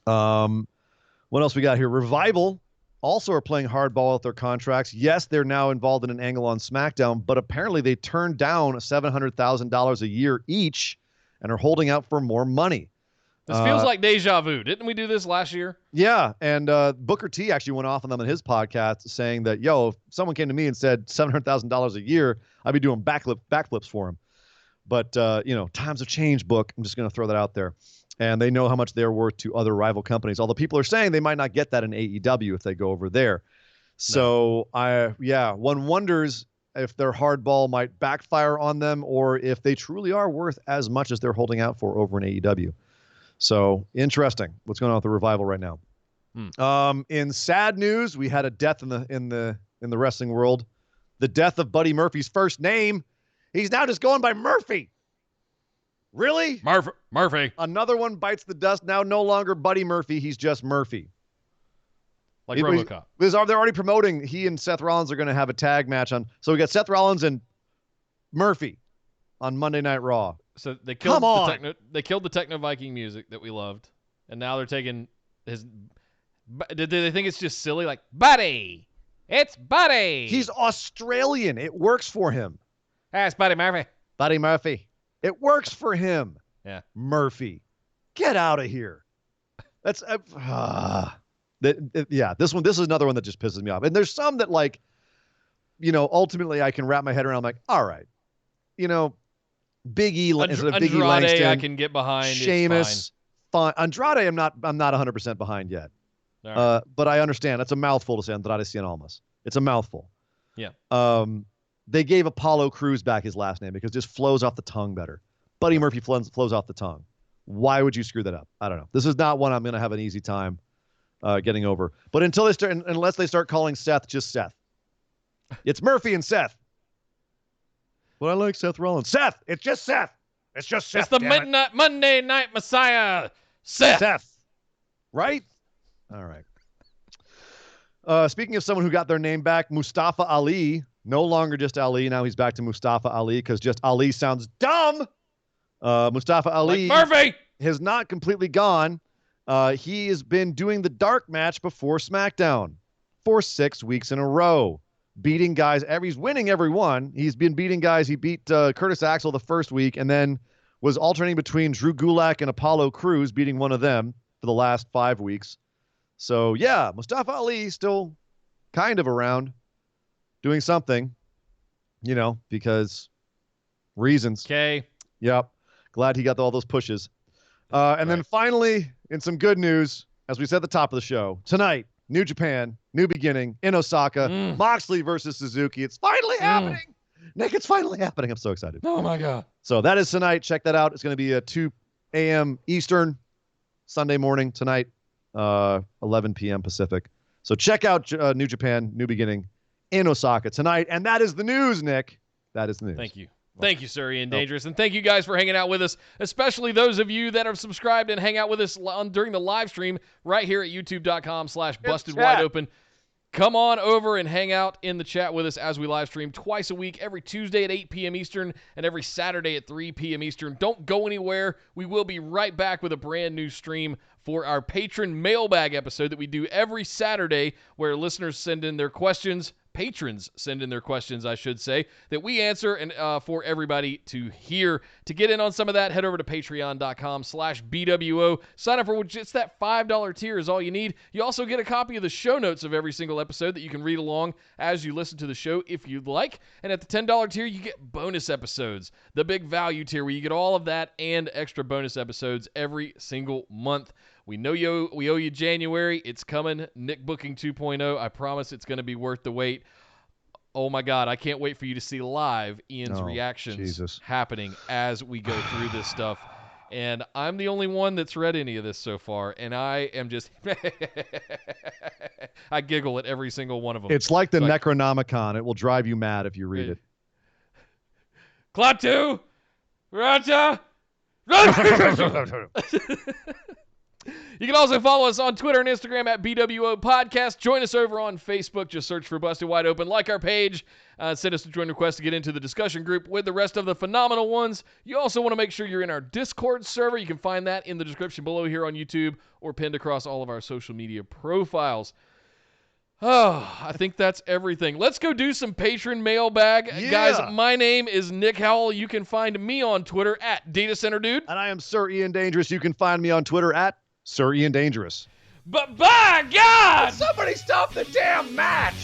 What else we got here? Revival also are playing hardball with their contracts. Yes, they're now involved in an angle on SmackDown, but apparently they turned down $700,000 a year each and are holding out for more money. This feels like deja vu. Didn't we do this last year? Yeah, and Booker T actually went off on them in his podcast saying that, if someone came to me and said $700,000 a year, I'd be doing backflips for him. But, times have changed, Book. I'm just going to throw that out there. And they know how much they're worth to other rival companies, although people are saying they might not get that in AEW if they go over there. So, one wonders if their hardball might backfire on them or if they truly are worth as much as they're holding out for over in AEW. So interesting what's going on with the Revival right now. In sad news, we had a death in the wrestling world. The death of Buddy Murphy's first name. He's now just going by Murphy. Really? Murphy. Another one bites the dust. Now no longer Buddy Murphy. He's just Murphy. Like RoboCop. They're already promoting. He and Seth Rollins are going to have a tag match on. So we got Seth Rollins and Murphy on Monday Night Raw. So they killed the Techno Viking music that we loved, and now they're taking his. Did they think it's just silly? Like, Buddy, it's Buddy. He's Australian. It works for him. Hey, it's Buddy Murphy. Buddy Murphy. It works for him. Yeah. Murphy, get out of here. That's This is another one that just pisses me off. And there's some that ultimately I can wrap my head around. I'm like, all right, Big E instead of Big E Langston, I can get behind. Sheamus, fine. Andrade, I'm not 100% behind yet. Right. But I understand that's a mouthful to say Andrade Cien Almas. It's a mouthful. Yeah. They gave Apollo Crews back his last name because it just flows off the tongue better. Buddy Murphy flows off the tongue. Why would you screw that up? I don't know. This is not one I'm going to have an easy time getting over. But unless they start calling Seth just Seth, it's Murphy and Seth. But I like Seth Rollins. Seth! It's just Seth! It's just Seth. It's the Monday Night Messiah, Seth. Right? All right. Speaking of someone who got their name back, Mustafa Ali, no longer just Ali. Now he's back to Mustafa Ali because just Ali sounds dumb. Mustafa Ali Murphy has not completely gone. He has been doing the dark match before SmackDown for 6 weeks in a row. Beating guys. He's winning every one. He's been beating guys. He beat Curtis Axel the first week and then was alternating between Drew Gulak and Apollo Crews, beating one of them for the last 5 weeks. So, yeah, Mustafa Ali still kind of around doing something, because reasons. Okay. Yep. Glad he got all those pushes. And then finally, in some good news, as we said at the top of the show, tonight, New Japan, New Beginning in Osaka, Moxley versus Suzuki. It's finally happening. Nick, it's finally happening. I'm so excited. Oh, my God. So that is tonight. Check that out. It's going to be 2 a.m. Eastern, Sunday morning tonight, 11 p.m. Pacific. So check out New Japan, New Beginning in Osaka tonight. And that is the news, Nick. That is the news. Thank you. Thank you, Sir Ian Dangerous. And thank you guys for hanging out with us, especially those of you that are subscribed and hang out with us during the live stream right here at youtube.com/bustedwideopen. Come on over and hang out in the chat with us as we live stream twice a week, every Tuesday at 8 p.m. Eastern and every Saturday at 3 p.m. Eastern. Don't go anywhere. We will be right back with a brand new stream for our patron mailbag episode that we do every Saturday, where listeners send in their questions. Patrons send in their questions, I should say, that we answer and for everybody to hear. To get in on some of that, head over to patreon.com/BWO. Sign up for just that $5 tier is all you need. You also get a copy of the show notes of every single episode that you can read along as you listen to the show if you'd like. And at the $10 tier, you get bonus episodes. The big value tier, where you get all of that and extra bonus episodes every single month. We know we owe you January. It's coming. Nick Booking 2.0. I promise it's going to be worth the wait. Oh, my God. I can't wait for you to see live Ian's reactions happening as we go through this stuff. And I'm the only one that's read any of this so far, and I am just I giggle at every single one of them. It's like the Necronomicon. It will drive you mad if you read it. Klaatu! Raja! You can also follow us on Twitter and Instagram at BWO Podcast. Join us over on Facebook. Just search for Busted Wide Open. Like our page. Send us a join request to get into the discussion group with the rest of the phenomenal ones. You also want to make sure you're in our Discord server. You can find that in the description below here on YouTube or pinned across all of our social media profiles. Oh, I think that's everything. Let's go do some patron mailbag. Yeah. Guys, my name is Nick Howell. You can find me on Twitter at Data Center Dude. And I am Sir Ian Dangerous. You can find me on Twitter at Sir Ian Dangerous. But by God! Somebody stop the damn match!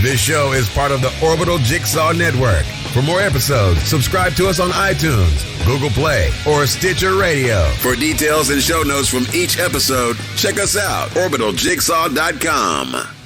This show is part of the Orbital Jigsaw Network. For more episodes, subscribe to us on iTunes, Google Play, or Stitcher Radio. For details and show notes from each episode, check us out, orbitaljigsaw.com.